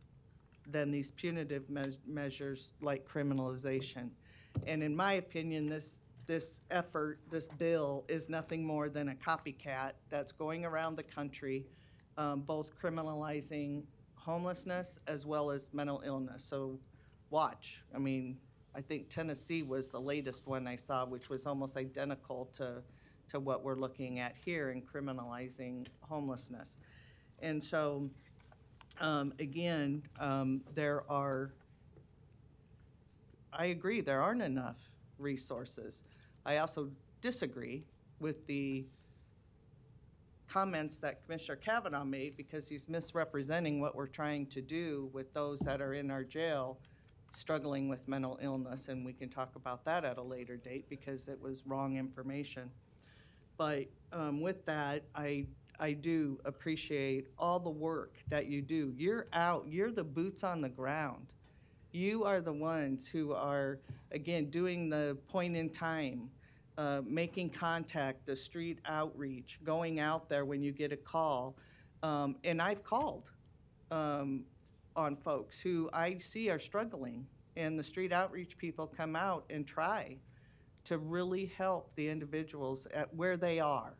than these punitive measures like criminalization. And in my opinion, this bill is nothing more than a copycat that's going around the country, both criminalizing homelessness as well as mental illness. So watch. I mean, I think Tennessee was the latest one I saw, which was almost identical to what we're looking at here in criminalizing homelessness. And so, again, I agree, there aren't enough resources. I also disagree with the comments that Commissioner Kavanaugh made, because he's misrepresenting what we're trying to do with those that are in our jail struggling with mental illness, and we can talk about that at a later date because it was wrong information. But with that, I do appreciate all the work that you do. You're out, you're the boots on the ground. You are the ones who are, again, doing the point in time, making contact, the street outreach, going out there when you get a call. And I've called on folks who I see are struggling, and the street outreach people come out and try to really help the individuals at where they are.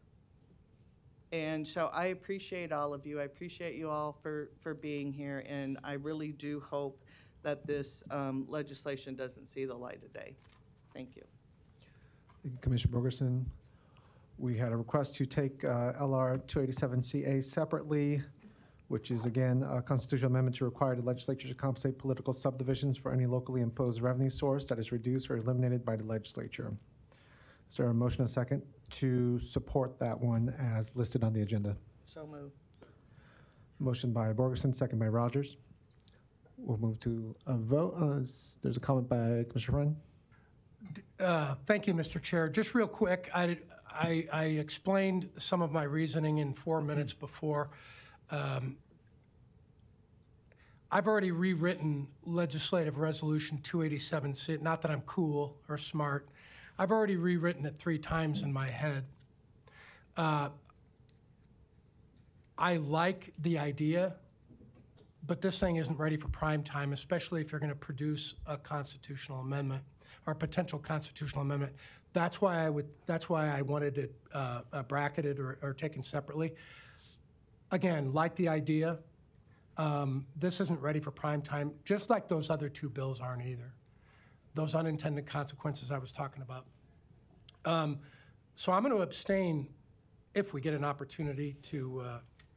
And so I appreciate all of you. I appreciate you all for being here, and I really do hope that this legislation doesn't see the light of day. Thank you. Commissioner Borgerson, we had a request to take LR 287CA separately, which is, again, a constitutional amendment to require the legislature to compensate political subdivisions for any locally imposed revenue source that is reduced or eliminated by the legislature. Is there a motion and a second to support that one as listed on the agenda? So moved. Motion by Borgerson, second by Rogers. We'll move to a vote. There's a comment by Commissioner Friend. Thank you, Mr. Chair. Just real quick, I explained some of my reasoning in 4 minutes before. I've already rewritten legislative resolution 287C. Not that I'm cool or smart. I've already rewritten it 3 times in my head. I like the idea, but this thing isn't ready for prime time, especially if you're going to produce a constitutional amendment or a potential constitutional amendment. That's why I wanted it bracketed or taken separately. Again, like the idea. This isn't ready for prime time, just like those other 2 bills aren't either. Those unintended consequences I was talking about. So I'm going to abstain if we get an opportunity to,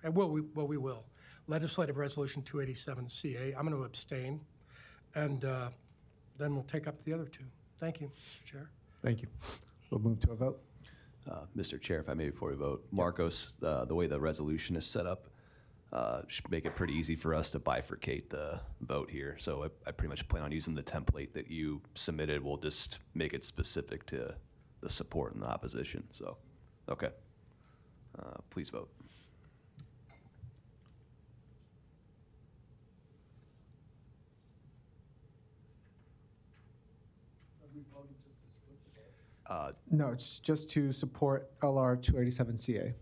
and we will. Legislative Resolution 287CA, I'm going to abstain, and then we'll take up the other 2. Thank you, Mr. Chair. Thank you. We'll move to a vote. Mr. Chair, if I may, before we vote, Marcos, the way the resolution is set up, should make it pretty easy for us to bifurcate the vote here. So I pretty much plan on using the template that you submitted. We'll just make it specific to the support and the opposition. So, okay. Please vote. No, it's just to support LR 287CA.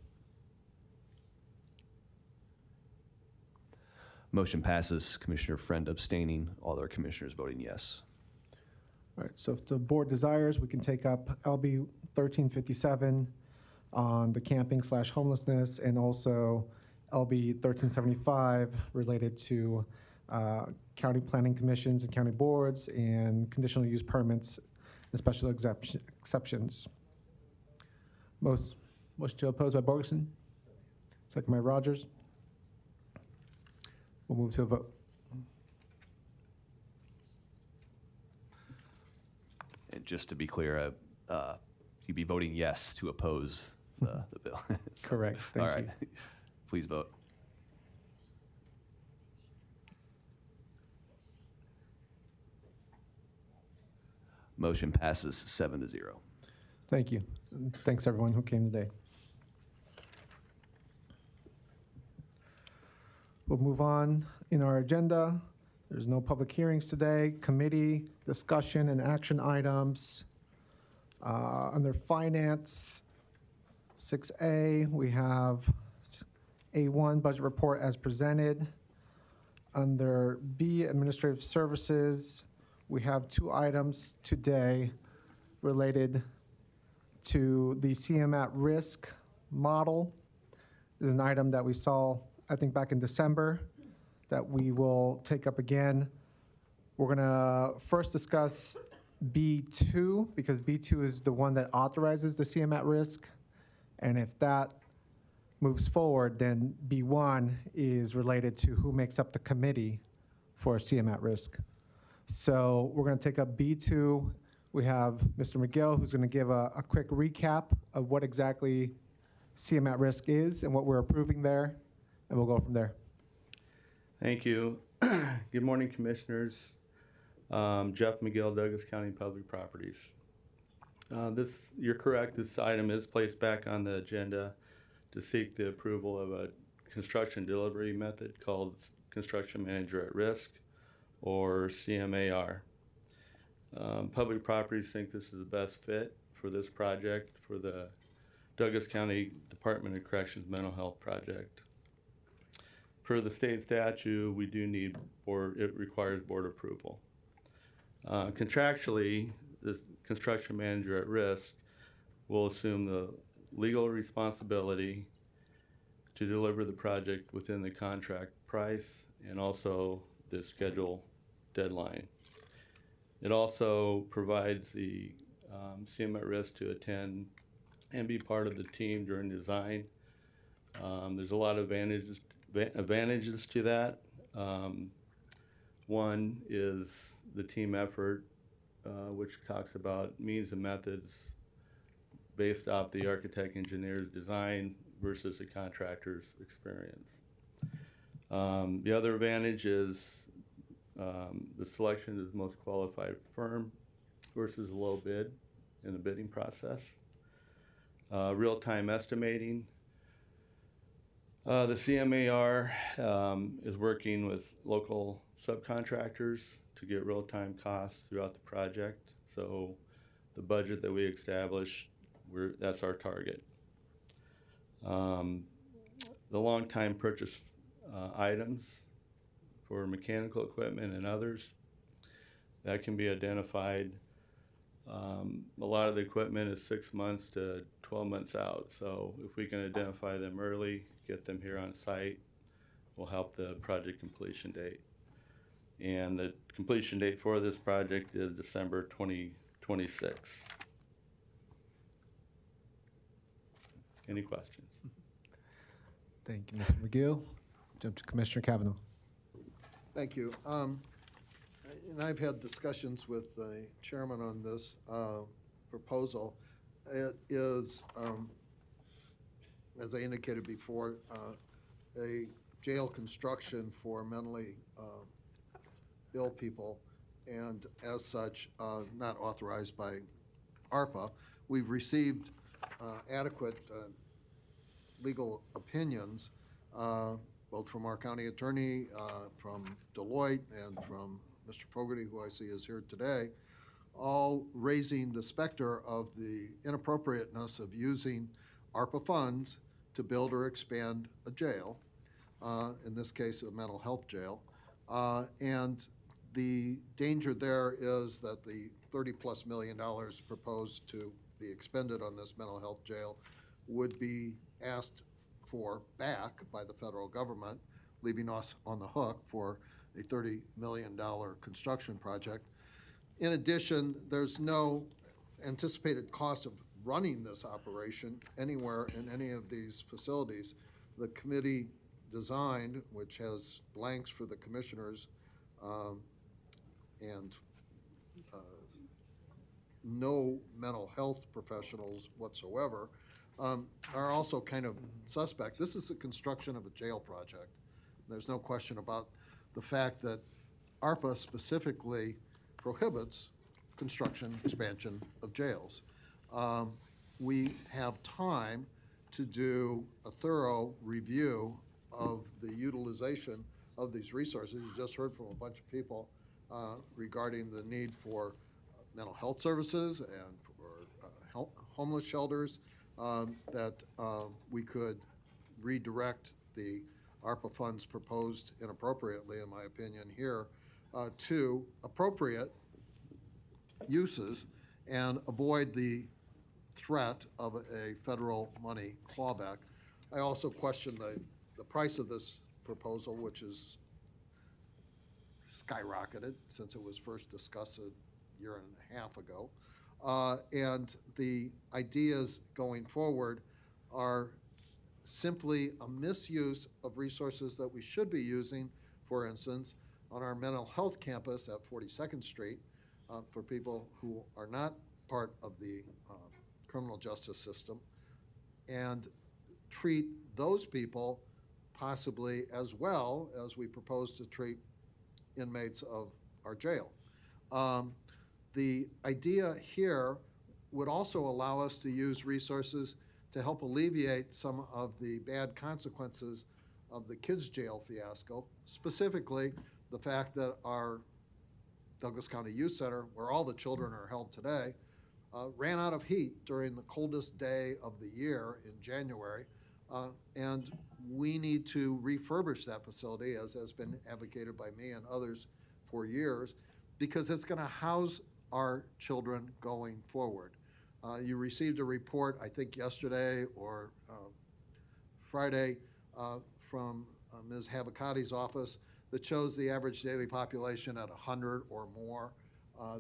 Motion passes. Commissioner Friend abstaining. All other commissioners voting yes. All right, so if the board desires, we can take up LB 1357 on the camping/homelessness, and also LB 1375 related to county planning commissions and county boards and conditional use permits and special exceptions. Motion to oppose by Borgeson, second by Rogers. We'll move to a vote. And just to be clear, you'd be voting yes to oppose the bill. So, Correct. Thank all right. you. Please vote. Motion passes 7-0. Thank you. Thanks everyone who came today. We'll move on in our agenda. There's no public hearings today. Committee discussion and action items. Under Finance, 6A, we have A1, Budget Report as presented. Under B, Administrative Services, we have 2 items today related to the CM at risk model. This is an item that we saw, I think, back in December that we will take up again. We're gonna first discuss B2 because B2 is the one that authorizes the CM at risk. And if that moves forward, then B1 is related to who makes up the committee for CM at risk. So we're going to take up B2. We have Mr. McGill, who's going to give a quick recap of what exactly CM at risk is and what we're approving there, and we'll go from there. Thank you. Good morning, commissioners. Jeff McGill, Douglas County Public Properties. You're correct, this item is placed back on the agenda to seek the approval of a construction delivery method called Construction Manager at Risk, or CMAR. Public Properties think this is the best fit for this project for the Douglas County Department of Corrections Mental Health Project. Per the state statute, we do need it requires board approval. Contractually, the construction manager at risk will assume the legal responsibility to deliver the project within the contract price and also the schedule deadline. It also provides the CM at risk to attend and be part of the team during design. There's a lot of advantages to that. One is the team effort, which talks about means and methods based off the architect engineer's design versus the contractor's experience. The other advantage is the selection is the most qualified firm versus a low bid in the bidding process. Real-time estimating. The CMAR is working with local subcontractors to get real-time costs throughout the project. So the budget that we established, that's our target. The long-time purchase items for mechanical equipment and others, that can be identified. A lot of the equipment is 6 months to 12 months out. So if we can identify them early, get them here on site, will help the project completion date. And the completion date for this project is December 2026. Any questions? Thank you, Mr. McGill. Jump to Commissioner Kavanaugh. Thank you. And I've had discussions with the chairman on this proposal. It is, as I indicated before, a jail construction for mentally ill people, and as such, not authorized by ARPA. We've received adequate legal opinions, both from our county attorney, from Deloitte, and from Mr. Fogarty, who I see is here today, all raising the specter of the inappropriateness of using ARPA funds to build or expand a jail, in this case, a mental health jail. And the danger there is that the $30+ million proposed to be expended on this mental health jail would be asked for back by the federal government, leaving us on the hook for a $30 million construction project. In addition, there's no anticipated cost of running this operation anywhere in any of these facilities. The committee designed, which has blanks for the commissioners and no mental health professionals whatsoever, are also kind of suspect. This is the construction of a jail project. There's no question about the fact that ARPA specifically prohibits construction, expansion of jails. We have time to do a thorough review of the utilization of these resources. You just heard from a bunch of people regarding the need for mental health services and for homeless shelters, that we could redirect the ARPA funds proposed inappropriately, in my opinion, here to appropriate uses and avoid the threat of a federal money clawback. I also question the price of this proposal, which is skyrocketed since it was first discussed a year and a half ago. And the ideas going forward are simply a misuse of resources that we should be using, for instance, on our mental health campus at 42nd Street for people who are not part of the criminal justice system, and treat those people possibly as well as we propose to treat inmates of our jail. The idea here would also allow us to use resources to help alleviate some of the bad consequences of the kids' jail fiasco, specifically the fact that our Douglas County Youth Center, where all the children are held today, ran out of heat during the coldest day of the year in January, and we need to refurbish that facility, as has been advocated by me and others for years, because it's going to house our children going forward. You received a report, I think yesterday or Friday, from Ms. Habakati's office that shows the average daily population at 100 or more.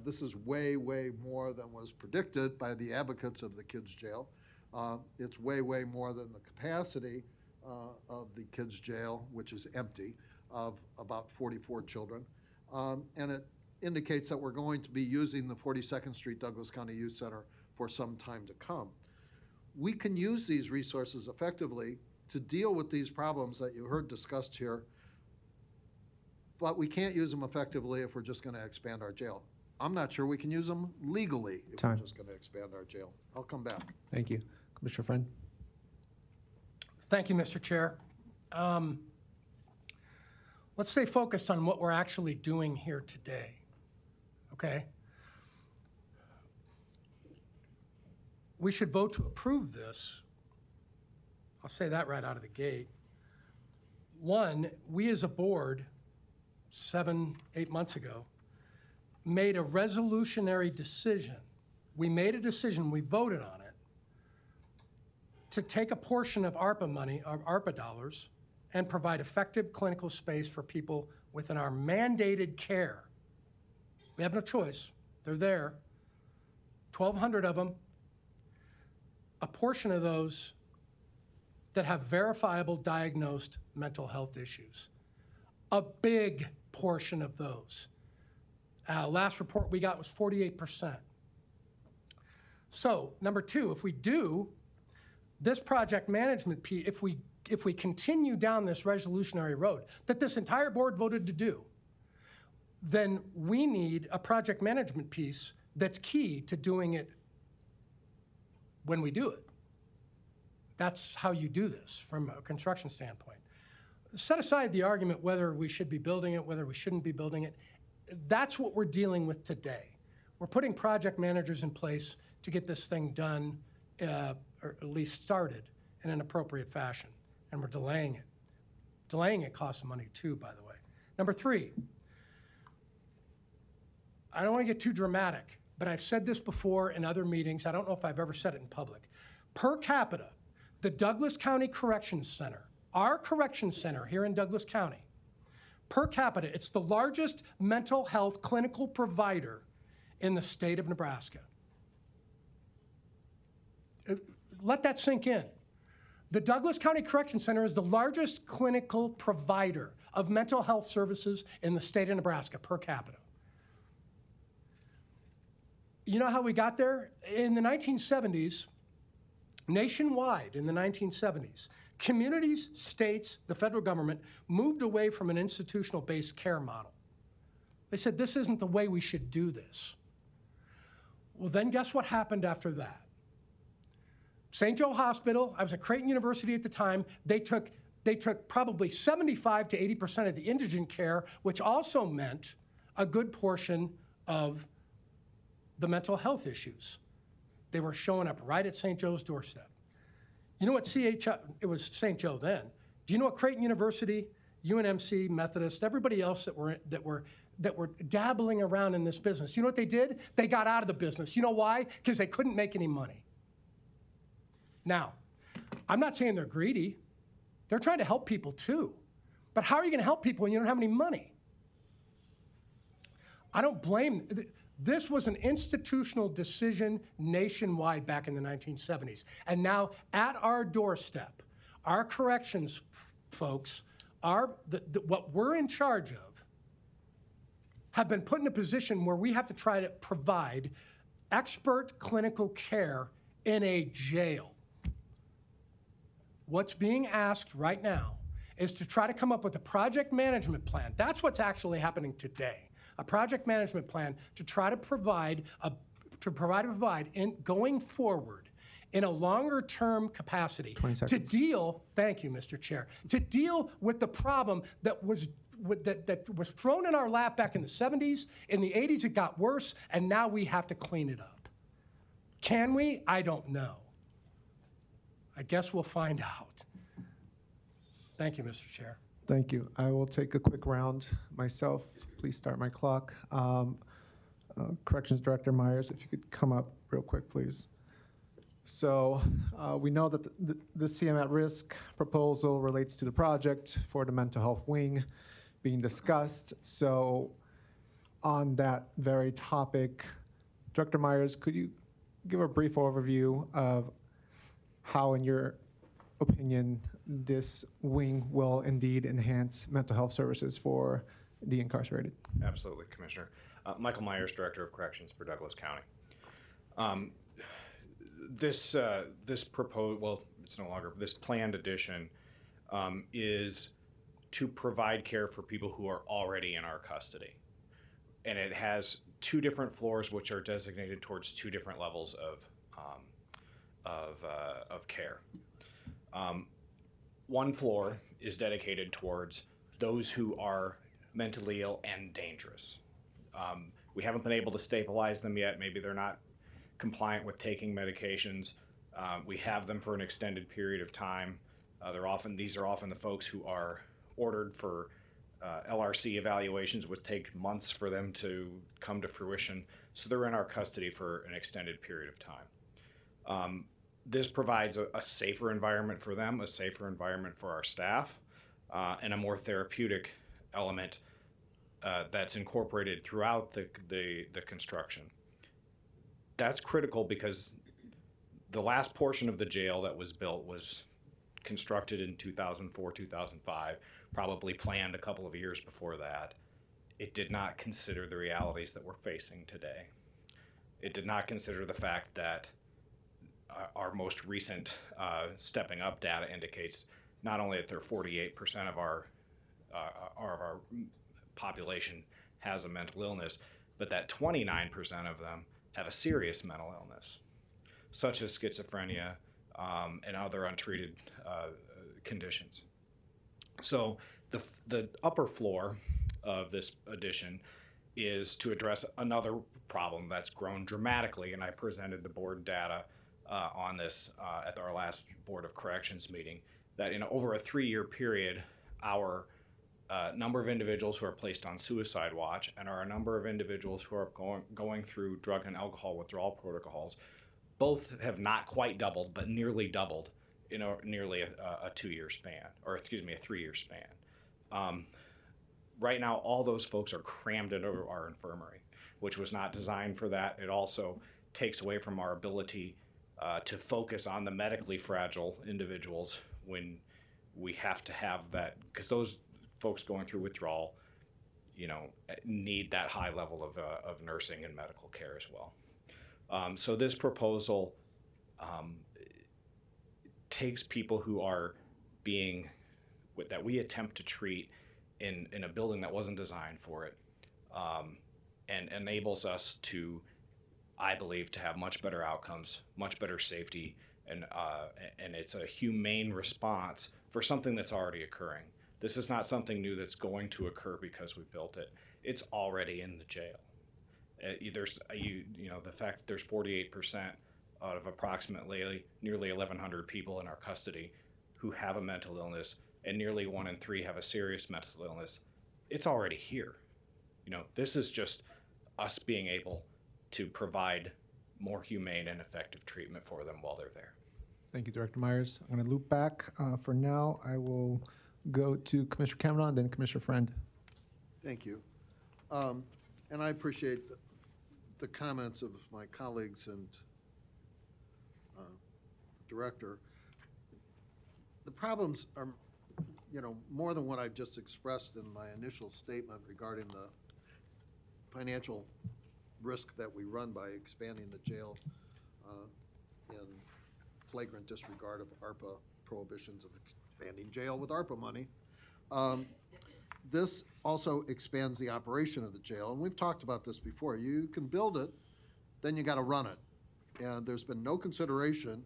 This is way, way more than was predicted by the advocates of the kids' jail. It's way, way more than the capacity of the kids' jail, which is empty, of about 44 children. And it indicates that we're going to be using the 42nd Street Douglas County Youth Center for some time to come. We can use these resources effectively to deal with these problems that you heard discussed here, but we can't use them effectively if we're just going to expand our jail. I'm not sure we can use them legally if we're just going to expand our jail. I'll come back. Thank you. Commissioner Friend. Thank you, Mr. Chair. let's stay focused on what we're actually doing here today, okay? We should vote to approve this. I'll say that right out of the gate. One, we as a board, 7, 8 months ago, made a resolutionary decision. We made a decision, we voted on it, to take a portion of ARPA money, or ARPA dollars, and provide effective clinical space for people within our mandated care. We have no choice. They're there. 1,200 of them. A portion of those that have verifiable diagnosed mental health issues. A big portion of those. Last report we got was 48%. So, number two, if we do this project management piece, if we continue down this resolutionary road that this entire board voted to do, then we need a project management piece that's key to doing it when we do it. That's how you do this from a construction standpoint. Set aside the argument whether we should be building it, whether we shouldn't be building it. That's what we're dealing with today. We're putting project managers in place to get this thing done, or at least started in an appropriate fashion, and we're delaying it. Delaying it costs money too, by the way. Number three, I don't want to get too dramatic, but I've said this before in other meetings. I don't know if I've ever said it in public. Per capita, the Douglas County Corrections Center, our corrections center here in Douglas County, per capita, it's the largest mental health clinical provider in the state of Nebraska. Let that sink in. The Douglas County Corrections Center is the largest clinical provider of mental health services in the state of Nebraska per capita. You know how we got there? In the 1970s, nationwide in the 1970s, communities, states, the federal government moved away from an institutional-based care model. They said, this isn't the way we should do this. Well, then guess what happened after that? St. Joe Hospital, I was at Creighton University at the time, they took probably 75 to 80% of the indigent care, which also meant a good portion of the mental health issues. They were showing up right at St. Joe's doorstep. You know what it was St. Joe then. Do you know what Creighton University, UNMC, Methodist, everybody else that were dabbling around in this business, you know what they did? They got out of the business. You know why? Because they couldn't make any money. Now, I'm not saying they're greedy. They're trying to help people too. But how are you going to help people when you don't have any money? I don't blame them. This was an institutional decision nationwide back in the 1970s. And now at our doorstep, our corrections folks, what we're in charge of, have been put in a position where we have to try to provide expert clinical care in a jail. What's being asked right now is to try to come up with a project management plan. That's what's actually happening today. A project management plan to try to provide in going forward in a longer term capacity to deal, thank you, Mr. Chair, to deal with the problem that was thrown in our lap back in the 70s. In the 80s, it got worse, and now we have to clean it up. Can we? I don't know. I guess we'll find out. Thank you, Mr. Chair. Thank you. I will take a quick round myself. Please start my clock. Corrections Director Myers, if you could come up real quick, please. So we know that the CM at risk proposal relates to the project for the mental health wing being discussed. So on that very topic, Director Myers, could you give a brief overview of how, in your opinion, this wing will indeed enhance mental health services for the incarcerated? Absolutely, Commissioner. Michael Myers, Director of Corrections for Douglas County. This proposed, well, it's no longer, this planned addition is to provide care for people who are already in our custody. And it has 2 different floors which are designated towards 2 different levels of care. One floor is dedicated towards those who are mentally ill and dangerous. We haven't been able to stabilize them yet. Maybe they're not compliant with taking medications. We have them for an extended period of time. These are often the folks who are ordered for LRC evaluations, which take months for them to come to fruition. So they're in our custody for an extended period of time. This provides a safer environment for them, a safer environment for our staff, and a more therapeutic element that's incorporated throughout the construction. That's critical because the last portion of the jail that was built was constructed in 2004, 2005, probably planned a couple of years before that. It did not consider the realities that we're facing today. It did not consider the fact that our most recent stepping up data indicates not only that 48% of our population has a mental illness, but that 29% of them have a serious mental illness, such as schizophrenia and other untreated conditions. So the upper floor of this addition is to address another problem that's grown dramatically, and I presented the board data on this at our last Board of Corrections meeting, that in over a 3-year period, our number of individuals who are placed on suicide watch and our number of individuals who are going through drug and alcohol withdrawal protocols both have not quite doubled, but nearly doubled in nearly a 2-year span, or excuse me, a 3-year span. Right now, all those folks are crammed into our infirmary, which was not designed for that. It also takes away from our ability to focus on the medically fragile individuals when we have to have that, because those folks going through withdrawal, need that high level of nursing and medical care as well. So this proposal takes people who are that we attempt to treat in a building that wasn't designed for it, and enables us to, I believe, to have much better outcomes, much better safety, and it's a humane response for something that's already occurring. This is not something new that's going to occur because we built it. It's already in the jail. The fact that there's 48% out of approximately nearly 1,100 people in our custody who have a mental illness, and nearly 1 in 3 have a serious mental illness, it's already here. This is just us being able to provide more humane and effective treatment for them while they're there. Thank you, Director Myers. I'm going to loop back. For now, I will go to Commissioner Kavanaugh, then Commissioner Friend. Thank you. And I appreciate the comments of my colleagues and Director. The problems are, more than what I just expressed in my initial statement regarding the financial risk that we run by expanding the jail in flagrant disregard of ARPA prohibitions of expanding jail with ARPA money. This also expands the operation of the jail, and we've talked about this before. You can build it, then you got to run it. And there's been no consideration,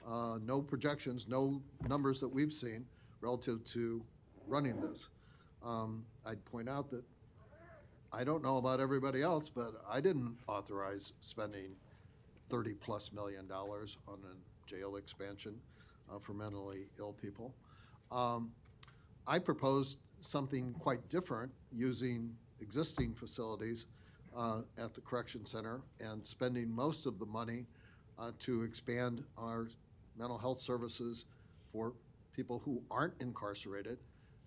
no projections, no numbers that we've seen relative to running this. I'd point out that I don't know about everybody else, but I didn't authorize spending $30+ million on a jail expansion for mentally ill people. I proposed something quite different, using existing facilities at the Correction Center and spending most of the money to expand our mental health services for people who aren't incarcerated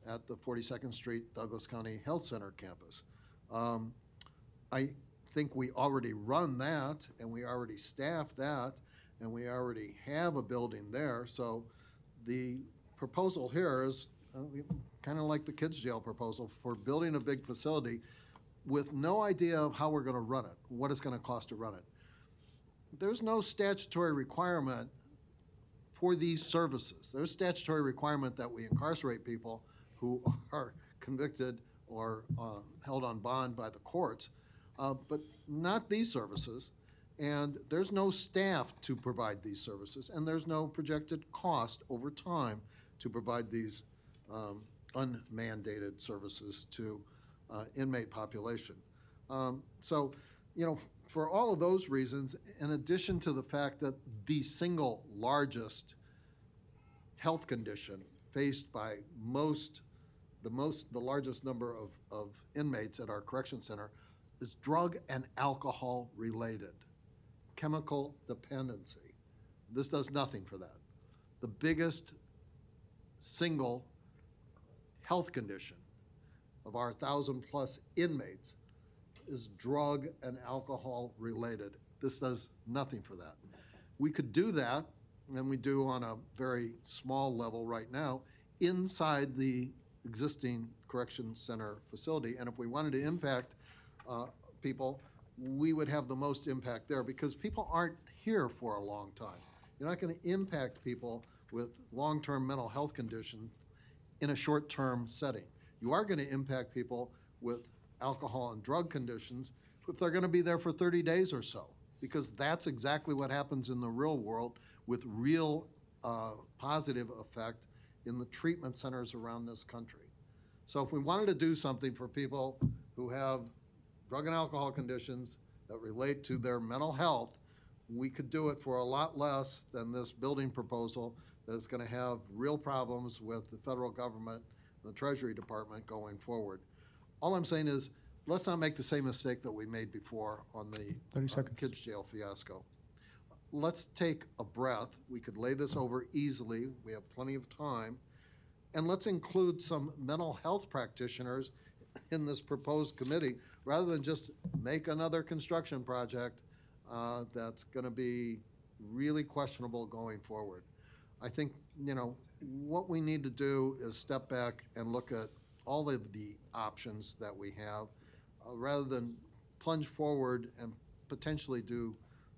at the 42nd Street Douglas County Health Center campus. I think we already run that, and we already staff that, and we already have a building there. So the proposal here is kind of like the kids' jail proposal for building a big facility with no idea of how we're going to run it, what it's going to cost to run it. There's no statutory requirement for these services. There's statutory requirement that we incarcerate people who are convicted or held on bond by the courts, but not these services. And there's no staff to provide these services, and there's no projected cost over time to provide these unmandated services to inmate population. So, for all of those reasons, in addition to the fact that the single largest health condition faced by the largest number of inmates at our correction center is drug and alcohol related, chemical dependency. This does nothing for that. The biggest single health condition of our 1,000+ inmates is drug and alcohol related. This does nothing for that. We could do that, and we do on a very small level right now, inside the existing correction center facility. And if we wanted to impact people, we would have the most impact there, because people aren't here for a long time. You're not going to impact people with long-term mental health conditions in a short-term setting. You are going to impact people with alcohol and drug conditions if they're going to be there for 30 days or so, because that's exactly what happens in the real world with real positive effect in the treatment centers around this country. So if we wanted to do something for people who have drug and alcohol conditions that relate to their mental health, we could do it for a lot less than this building proposal that's going to have real problems with the federal government and the Treasury Department going forward. All I'm saying is, let's not make the same mistake that we made before on the 30 seconds. kids jail fiasco. Let's take a breath. We could lay this over easily. We have plenty of time. And let's include some mental health practitioners in this proposed committee, rather than just make another construction project that's going to be really questionable going forward. I think, what we need to do is step back and look at all of the options that we have, rather than plunge forward and potentially do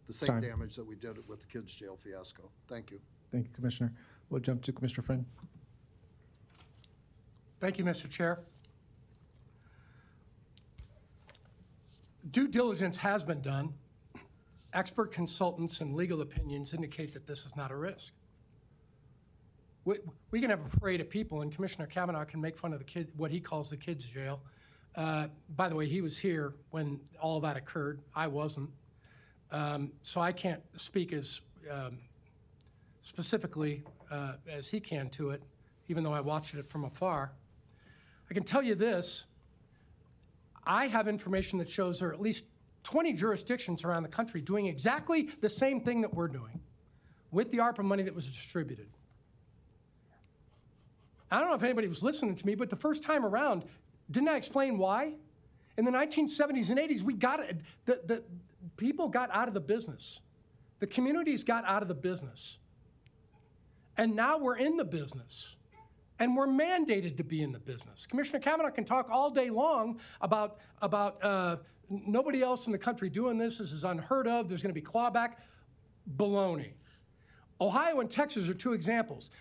the same Time. damage that we did with the kids' jail fiasco. Thank you. Thank you, Commissioner. We'll jump to Commissioner Friend. Thank you, Mr. Chair. Due diligence has been done. Expert consultants and legal opinions indicate that this is not a risk. We can have a parade of people, and Commissioner Kavanaugh can make fun of the kid, what he calls the kids' jail. By the way, he was here when all that occurred. I wasn't. So I can't speak as specifically as he can to it, even though I watched it from afar. I can tell you this. I have information that shows there are at least 20 jurisdictions around the country doing exactly the same thing that we're doing with the ARPA money that was distributed. I don't know if anybody was listening to me, but the first time around, didn't I explain why? In the 1970s and 80s, the people got out of the business. The communities got out of the business. And now we're in the business. And we're mandated to be in the business. Commissioner Kavanaugh can talk all day long about nobody else in the country doing this. This is unheard of. There's going to be clawback. Baloney. Ohio and Texas are two examples.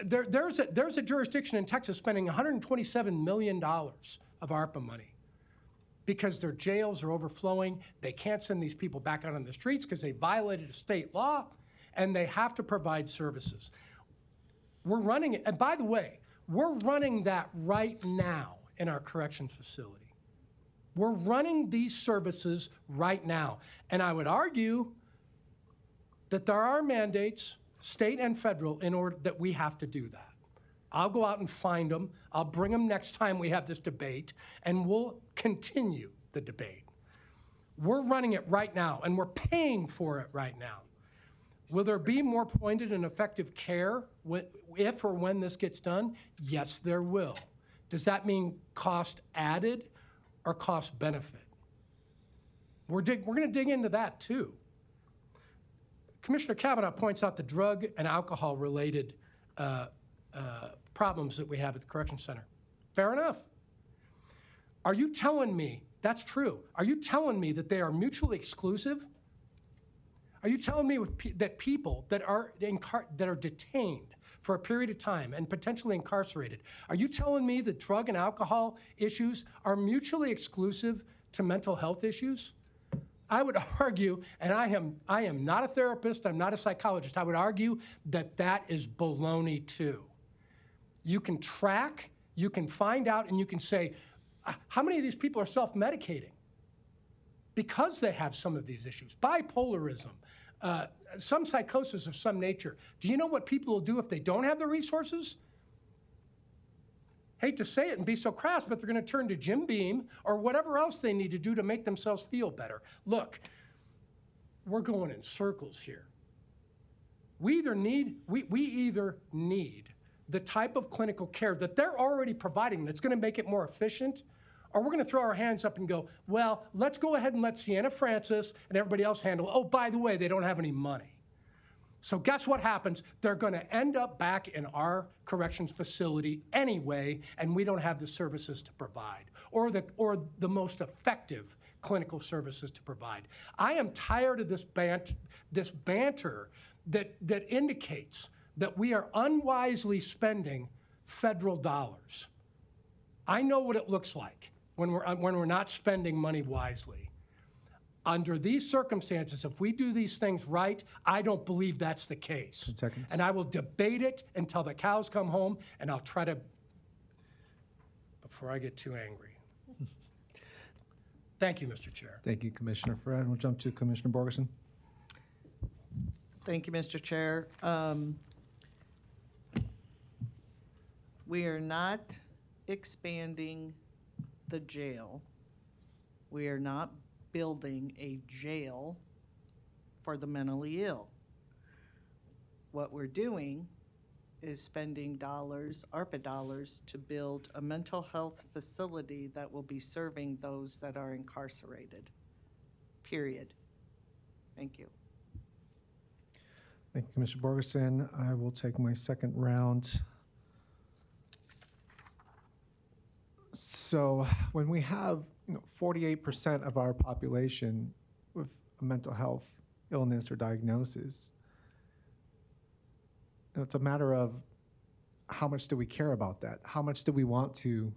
There's a jurisdiction in Texas spending $127 million of ARPA money because their jails are overflowing. They can't send these people back out on the streets because they violated a state law, and they have to provide services. We're running it, and by the way, we're running that right now in our corrections facility. We're running these services right now. And I would argue that there are mandates, state and federal, in order that we have to do that. I'll go out and find them. I'll bring them next time we have this debate, and we'll continue the debate. We're running it right now, and we're paying for it right now. Will there be more pointed and effective care if or when this gets done? Yes, there will. Does that mean cost added or cost benefit? We're going to dig into that too. Commissioner Kavanaugh points out the drug and alcohol related problems that we have at the Correction Center. Fair enough. Are you telling me that's true? Are you telling me that they are mutually exclusive? Are you telling me that people that are detained for a period of time and potentially incarcerated, are you telling me that drug and alcohol issues are mutually exclusive to mental health issues? I would argue, and I am not a therapist, I'm not a psychologist, I would argue that that is baloney too. You can track, you can find out, and you can say, how many of these people are self-medicating because they have some of these issues? Bipolarism, some psychosis of some nature. Do you know what people will do if they don't have the resources? Hate to say it and be so crass, but they're going to turn to Jim Beam or whatever else they need to do to make themselves feel better. Look, we're going in circles here. We either need the type of clinical care that they're already providing that's going to make it more efficient, or we're going to throw our hands up and go, well, let's go ahead and let Sienna Francis and everybody else handle, oh, by the way, they don't have any money. So guess what happens? They're going to end up back in our corrections facility anyway, and we don't have the services to provide, or the most effective clinical services to provide. I am tired of this banter that indicates that we are unwisely spending federal dollars. I know what it looks like when we're not spending money wisely. Under these circumstances, if we do these things right, I don't believe that's the case. And I will debate it until the cows come home, and I'll try to, before I get too angry. Thank you, Mr. Chair. Thank you, Commissioner Fred. We'll jump to Commissioner Borgeson. Thank you, Mr. Chair. We are not expanding the jail. We are not building a jail for the mentally ill. What we're doing is spending dollars, ARPA dollars, to build a mental health facility that will be serving those that are incarcerated. Period. Thank you. Thank you, Commissioner Borgeson. I will take my second round. So when we have 48% of our population with a mental health illness or diagnosis, it's a matter of how much do we care about that? How much do we want to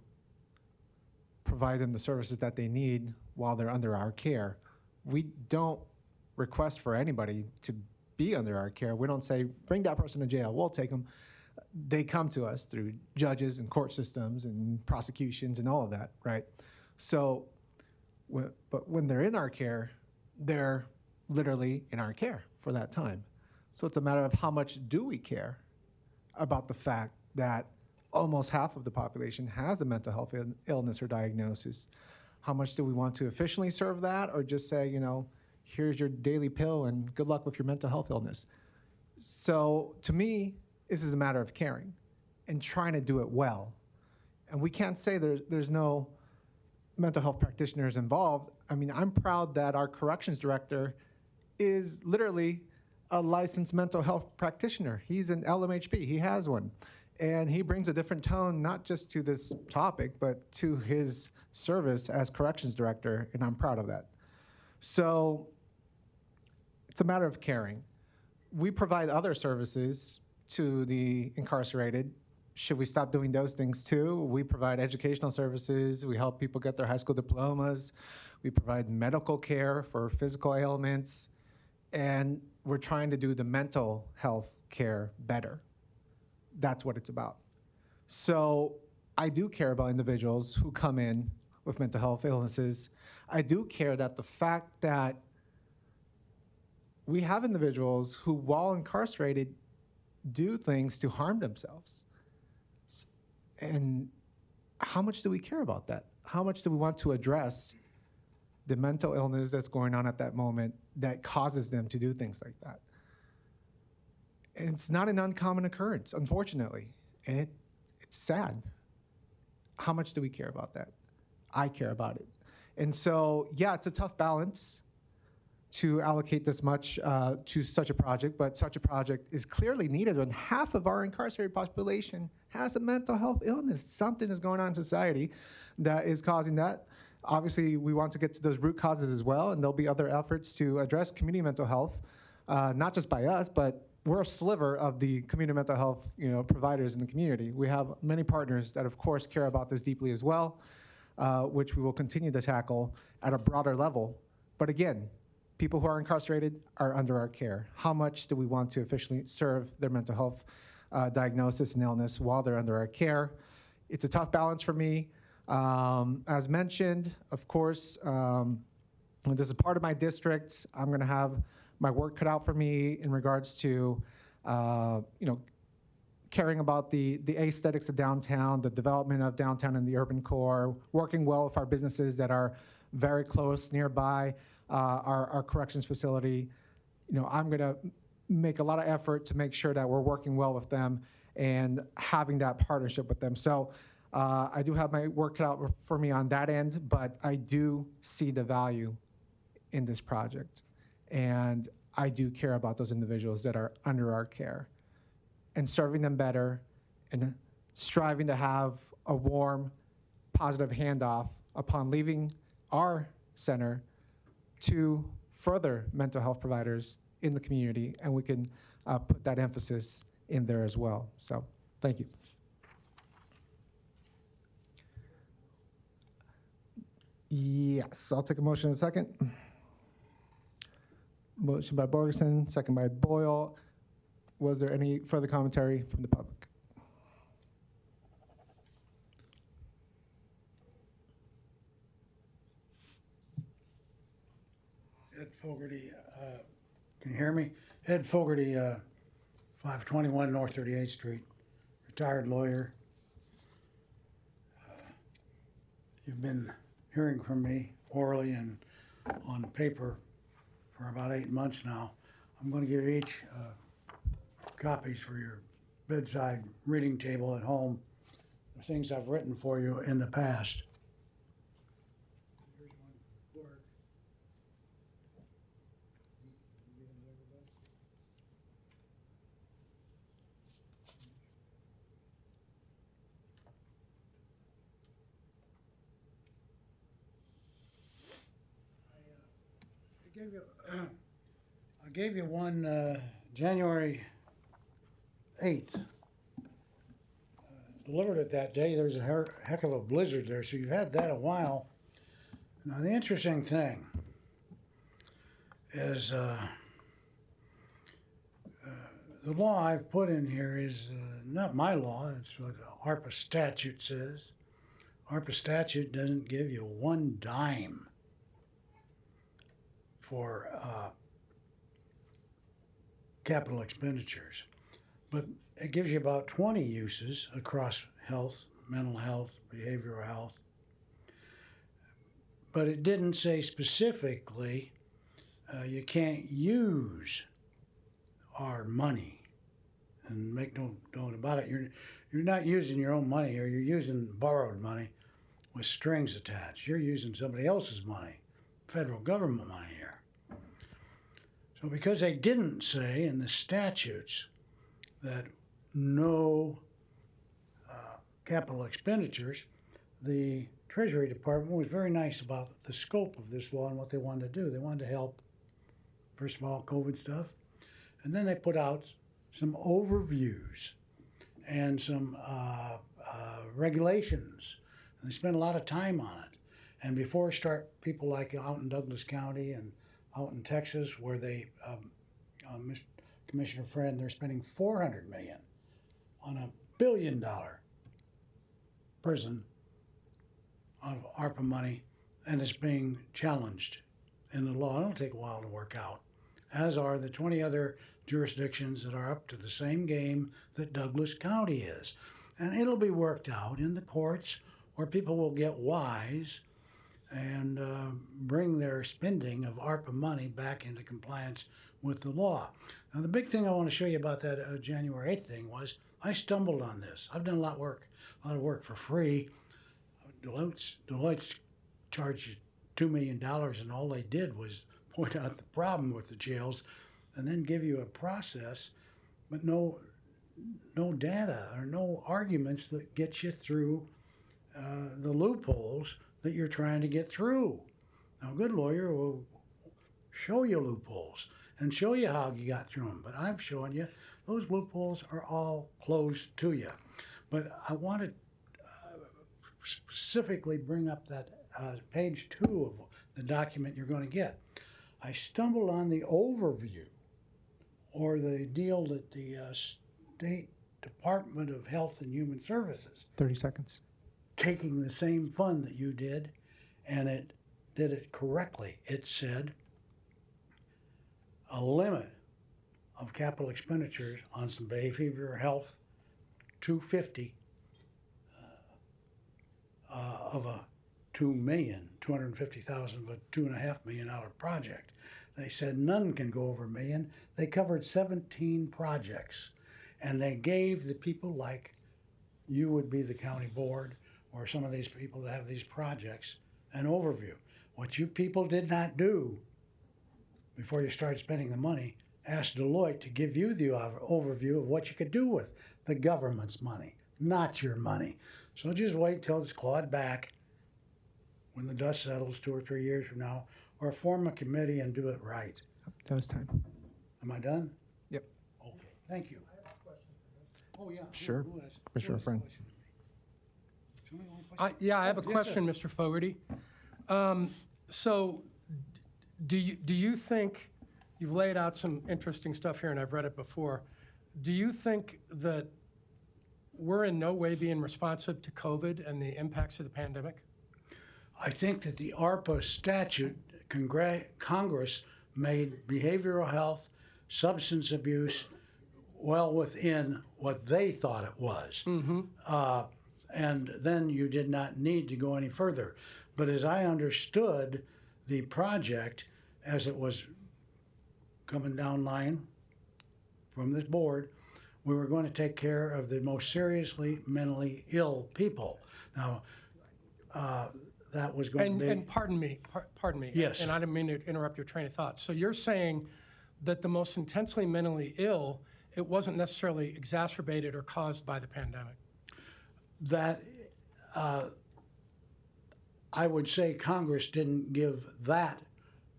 provide them the services that they need while they're under our care? We don't request for anybody to be under our care. We don't say, bring that person to jail, we'll take them. They come to us through judges and court systems and prosecutions and all of that, right? So, but when they're in our care, they're literally in our care for that time. So it's a matter of how much do we care about the fact that almost half of the population has a mental health illness or diagnosis. How much do we want to efficiently serve that, or just say, here's your daily pill and good luck with your mental health illness? So to me, this is a matter of caring and trying to do it well. And we can't say there's no mental health practitioners involved. I mean, I'm proud that our corrections director is literally a licensed mental health practitioner. He's an LMHP, he has one. And he brings a different tone, not just to this topic, but to his service as corrections director, and I'm proud of that. So it's a matter of caring. We provide other services to the incarcerated. Should we stop doing those things too? We provide educational services. We help people get their high school diplomas. We provide medical care for physical ailments. And we're trying to do the mental health care better. That's what it's about. So I do care about individuals who come in with mental health illnesses. I do care that the fact that we have individuals who, while incarcerated, do things to harm themselves. And how much do we care about that? How much do we want to address the mental illness that's going on at that moment that causes them to do things like that? And it's not an uncommon occurrence, unfortunately. And it's sad. How much do we care about that? I care about it. And so, yeah, it's a tough balance to allocate this much to such a project, but such a project is clearly needed when half of our incarcerated population has a mental health illness. Something is going on in society that is causing that. Obviously, we want to get to those root causes as well, and there'll be other efforts to address community mental health, not just by us, but we're a sliver of the community mental health providers in the community. We have many partners that, of course, care about this deeply as well, which we will continue to tackle at a broader level. But again, people who are incarcerated are under our care. How much do we want to officially serve their mental health diagnosis and illness while they're under our care. It's a tough balance for me. As mentioned, of course, this is part of my district. I'm going to have my work cut out for me in regards to, caring about the aesthetics of downtown, the development of downtown and the urban core, working well with our businesses that are very close nearby, our corrections facility. I'm going to make a lot of effort to make sure that we're working well with them and having that partnership with them. So I do have my work cut out for me on that end, but I do see the value in this project. And I do care about those individuals that are under our care and serving them better and striving to have a warm, positive handoff upon leaving our center to further mental health providers in the community, and we can put that emphasis in there as well. So, thank you. Yes, I'll take a motion in a second. Motion by Borgerson, second by Boyle. Was there any further commentary from the public? Ed Fogarty, can you hear me? Ed Fogarty, 521 North 38th Street, retired lawyer. You've been hearing from me orally and on paper for about 8 months now. I'm going to give each copies for your bedside reading table at home, the things I've written for you in the past. I gave you one January 8th. Delivered it that day. There was a heck of a blizzard there, so you've had that a while. Now, the interesting thing is the law I've put in here is not my law. It's what ARPA statute says. ARPA statute doesn't give you one dime for capital expenditures, but it gives you about 20 uses across health, mental health, behavioral health. But it didn't say specifically you can't use our money. And make no doubt about it, you're not using your own money, or you're using borrowed money with strings attached. You're using somebody else's money, federal government money here. So because they didn't say in the statutes that no capital expenditures, the Treasury Department was very nice about the scope of this law and what they wanted to do. They wanted to help, first of all, COVID stuff, and then they put out some overviews and some regulations. And they spent a lot of time on it. And before people like out in Douglas County and out in Texas, where they, Commissioner Friend, they're spending $400 million on $1 billion prison of ARPA money, and it's being challenged in the law. It'll take a while to work out, as are the 20 other jurisdictions that are up to the same game that Douglas County is. And it'll be worked out in the courts, where people will get wise and bring their spending of ARPA money back into compliance with the law. Now, the big thing I want to show you about that January 8th thing was I stumbled on this. I've done a lot of work for free. Deloitte's charged you $2 million, and all they did was point out the problem with the jails and then give you a process, but no data or no arguments that get you through the loopholes that you're trying to get through. Now, a good lawyer will show you loopholes and show you how you got through them, but I've shown you those loopholes are all closed to you. But I want to specifically bring up that page 2 of the document you're going to get. I stumbled on the overview, or the deal that the state Department of Health and Human Services 30 seconds. taking the same fund that you did, and it did it correctly. It said a limit of capital expenditures on some behavioral health, 250 of a $2,250,000 of a $2.5 million project. They said none can go over $1 million. They covered 17 projects, and they gave the people like you would be the county board or some of these people that have these projects an overview. What you people did not do before you started spending the money, ask Deloitte to give you the overview of what you could do with the government's money, not your money. So just wait till it's clawed back when the dust settles 2 or 3 years from now, or form a committee and do it right. That was time. Am I done? Yep. Okay, thank you. Oh, yeah. Sure. Who has Commissioner a Friend. question? Somebody want a question? Yeah, I have a Yes, sir. question, Mr. Fogarty. So do you think, you've laid out some interesting stuff here and I've read it before, do you think that we're in no way being responsive to COVID and the impacts of the pandemic? I think that the ARPA statute, Congress made behavioral health, substance abuse well within what they thought it was. And then you did not need to go any further. But as I understood the project, as it was coming down line from this board, we were going to take care of the most seriously mentally ill people. Now, that was going to be... And pardon me. Yes. And I didn't mean to interrupt your train of thought. So you're saying that the most intensely mentally ill, it wasn't necessarily exacerbated or caused by the pandemic? That I would say Congress didn't give that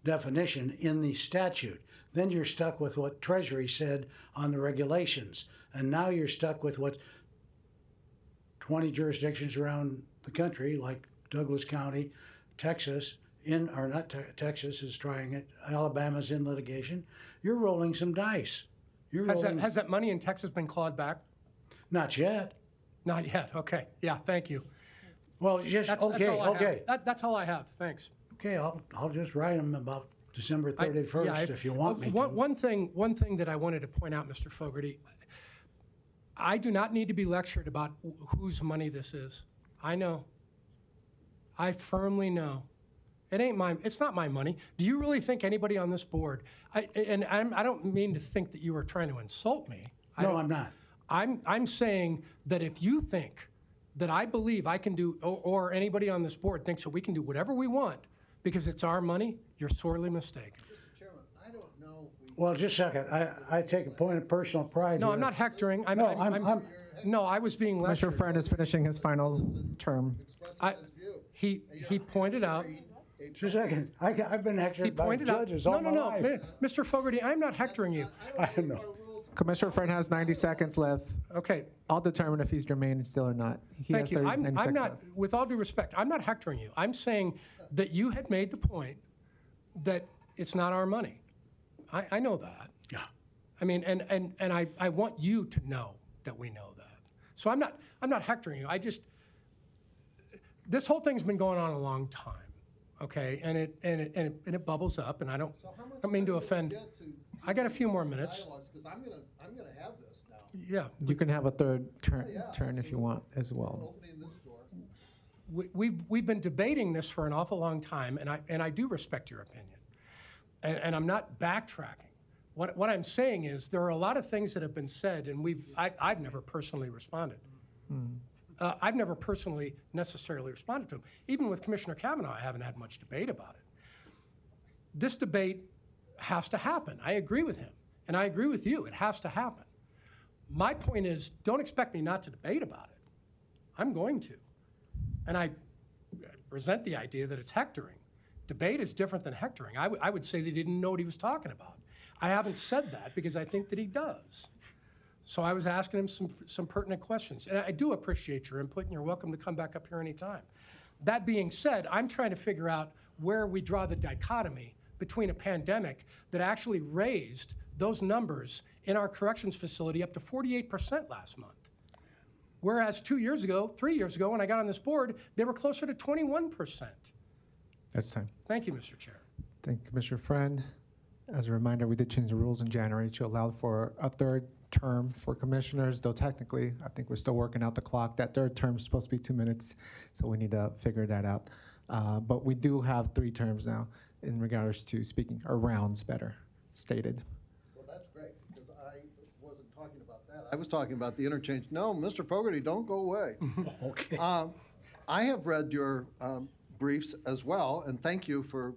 definition in the statute. Then you're stuck with what Treasury said on the regulations. And now you're stuck with what 20 jurisdictions around the country, like Douglas County, Texas, Texas is trying it, Alabama's in litigation. You're rolling some dice. Has that money in Texas been clawed back? Not yet. Not yet, okay. Yeah, thank you. Well, just, That's all I have. That's all I have, thanks. Okay, I'll just write them about December 31st if you want me to. One thing that I wanted to point out, Mr. Fogarty, I do not need to be lectured about whose money this is. I know. I firmly know. It's not my money. Do you really think anybody on this board, I don't mean to think that you are trying to insult me. No, I'm not. I'm saying that if you think that I believe I can do, or anybody on this board thinks that we can do whatever we want because it's our money, you're sorely mistaken. Mr. Chairman, I don't know if we... Well, just a second. I take a point of personal pride No, here. I'm not hectoring. No, I was being Commissioner lectured. Friend is finishing his final term. He pointed out. Just a second. I've been He hectored by pointed out. judges No, all my life. Mr. Fogarty, I'm not hectoring you. I know. Commissioner Friend has 90 seconds left. Okay. I'll determine if he's germane still or not. He Thank has you. 30 I'm 90 not, seconds left. with all due respect, I'm not hectoring you. I'm saying that you had made the point that it's not our money. I know that. Yeah. I mean, and I want you to know that we know that. So I'm not hectoring you. This whole thing's been going on a long time, okay? And it bubbles up, and I don't mean to offend. I got a few more minutes. Because I'm gonna have this now. Yeah. You can have a third turn if you want as well. Opening this door. We've been debating this for an awful long time, and I do respect your opinion, and I'm not backtracking. What I'm saying is there are a lot of things that have been said, and I've never personally responded. I've never personally necessarily responded to them. Even with Commissioner Kavanaugh, I haven't had much debate about it. This debate has to happen. I agree with him, and I agree with you. It has to happen. My point is, don't expect me not to debate about it. I'm going to. And I resent the idea that it's hectoring. Debate is different than hectoring. I would say that he didn't know what he was talking about. I haven't said that because I think that he does. So I was asking him some pertinent questions. And I do appreciate your input, and you're welcome to come back up here anytime. That being said, I'm trying to figure out where we draw the dichotomy between a pandemic that actually raised those numbers in our corrections facility up to 48% last month. Whereas 3 years ago, when I got on this board, they were closer to 21%. That's time. Thank you, Mr. Chair. Thank you, Commissioner Friend. As a reminder, we did change the rules in January to allow for a third term for commissioners, though technically, I think we're still working out the clock. That third term is supposed to be 2 minutes, so we need to figure that out. But we do have 3 terms now in regards to speaking, or rounds better stated. Well, that's great, because I wasn't talking about that. I was talking about the interchange. No, Mr. Fogarty, don't go away. Okay. I have read your briefs as well, and thank you for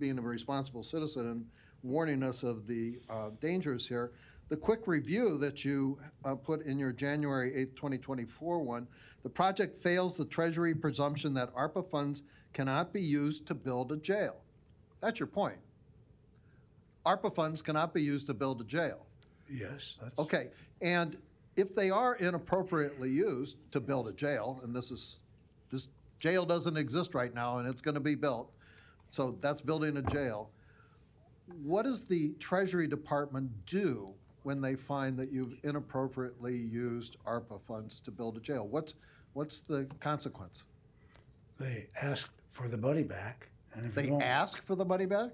being a responsible citizen and warning us of the dangers here. The quick review that you put in your January 8th, 2024 one, the project fails the Treasury presumption that ARPA funds cannot be used to build a jail. That's your point. ARPA funds cannot be used to build a jail. Yes. That's Okay, and if they are inappropriately used to build a jail, and this jail doesn't exist right now and it's going to be built, so that's building a jail. What does the Treasury Department do when they find that you've inappropriately used ARPA funds to build a jail? What's the consequence? They ask for the money back, and if They you don't ask for the money back?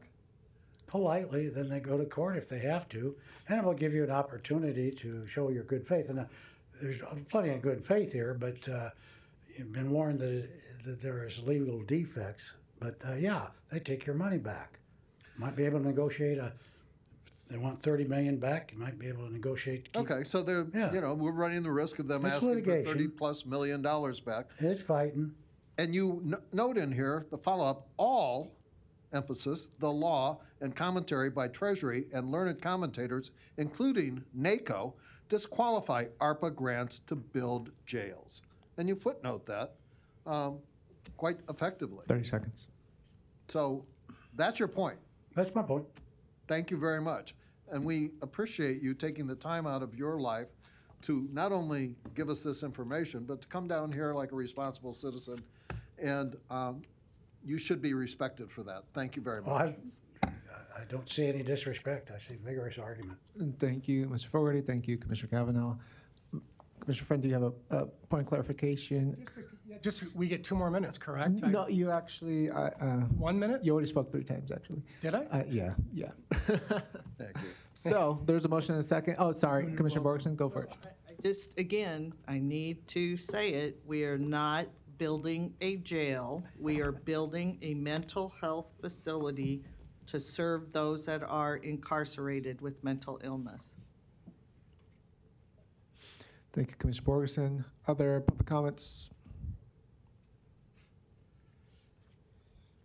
politely, then they go to court if they have to, and it will give you an opportunity to show your good faith. And there's plenty of good faith here, but you've been warned that there is legal defects. But yeah, they take your money back. Might be able to negotiate they want 30 million back. You might be able to negotiate. To keep, Okay, so they're, we're running the risk of them It's asking litigation. for $30+ million back. It's fighting. And you note in here, the follow-up, all, emphasis, the law and commentary by Treasury and learned commentators, including NACO, disqualify ARPA grants to build jails. And you footnote that quite effectively. 30 seconds. So that's your point. That's my point. Thank you very much. And we appreciate you taking the time out of your life to not only give us this information, but to come down here like a responsible citizen. And you should be respected for that. Thank you very much. Well, I don't see any disrespect. I see vigorous argument. And thank you, Mr. Fogarty. Thank you, Commissioner Kavanaugh. Commissioner Friend, do you have a point of clarification? We get 2 more minutes, correct? No, you actually. 1 minute? You already spoke 3 times, actually. Did I? Yeah. Thank you. So there's a motion and a second. Oh, sorry, Commissioner Borgeson, go for it. Just, again, I need to say it, we are not building a jail. We are building a mental health facility to serve those that are incarcerated with mental illness. Thank you, Commissioner Borgeson. Other public comments?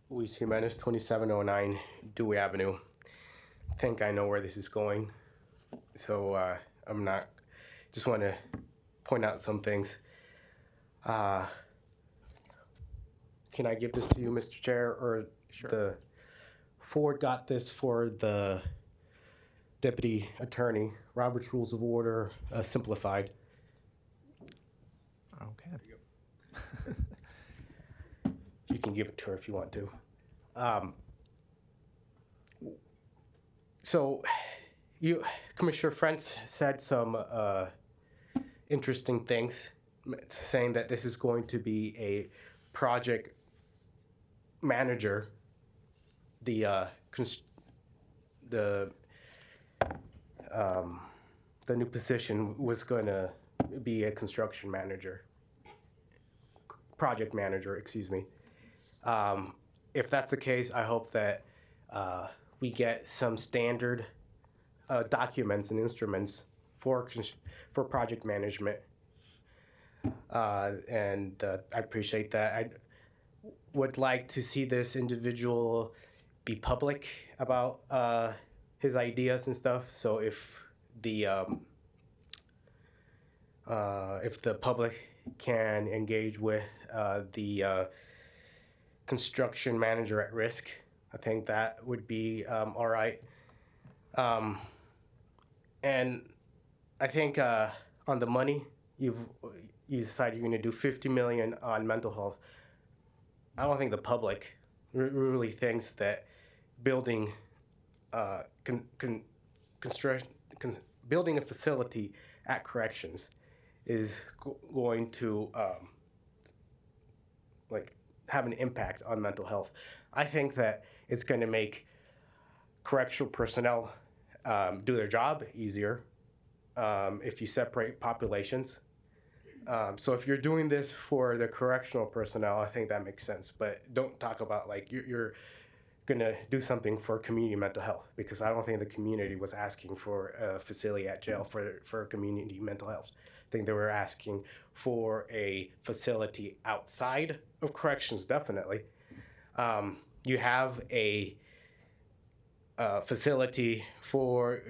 Luis Jimenez, 2709 Dewey Avenue. I think I know where this is going. So I'm not, just want to point out some things. Can I give this to you, Mr. Chair, or Sure. the Ford got this for the deputy attorney, Robert's Rules of Order, simplified. Okay. You can give it to her if you want to. So, Commissioner Frentz said some interesting things, saying that this is going to be a project manager. The new position was going to be a construction manager, project manager, excuse me. If that's the case, I hope that we get some standard documents and instruments for project management. And I appreciate that. I would like to see this individual be public about his ideas and stuff. So if the public can engage with the construction manager at risk, I think that would be all right. And I think on the money, you decided you're going to do $50 million on mental health. I don't think the public really thinks building a facility at corrections is going to like have an impact on mental health. I think that it's going to make correctional personnel do their job easier if you separate populations. So if you're doing this for the correctional personnel, I think that makes sense. But don't talk about like you're going to do something for community mental health, because I don't think the community was asking for a facility at jail for community mental health. I think they were asking for a facility outside of corrections, definitely. You have a facility for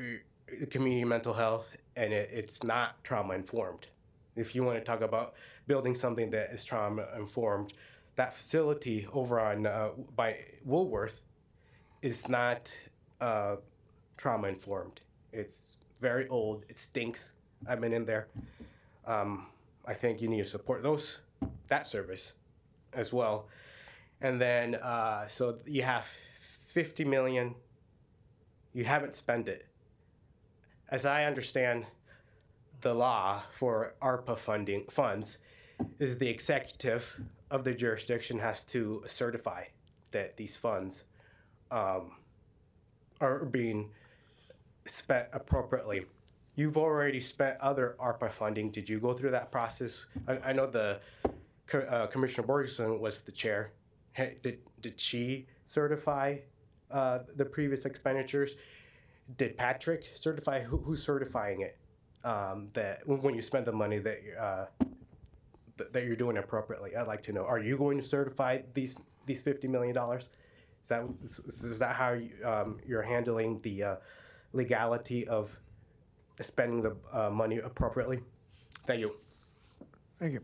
community mental health, and it's not trauma informed. If you want to talk about building something that is trauma informed, that facility over on by Woolworth is not trauma informed. It's very old. It stinks. I've been in there. I think you need to support that service as well. And then so you have $50 million. You haven't spent it. As I understand the law for ARPA funds is the executive of the jurisdiction has to certify that these funds are being spent appropriately. You've already spent other ARPA funding. Did you go through that process? I know the Commissioner Borgeson was the chair. Did she certify the previous expenditures? Did Patrick certify? Who's certifying it? That when you spend the money that you're doing appropriately. I'd like to know. Are you going to certify these $50 million? Is that how you're handling the legality of spending the money appropriately? Thank you. Thank you.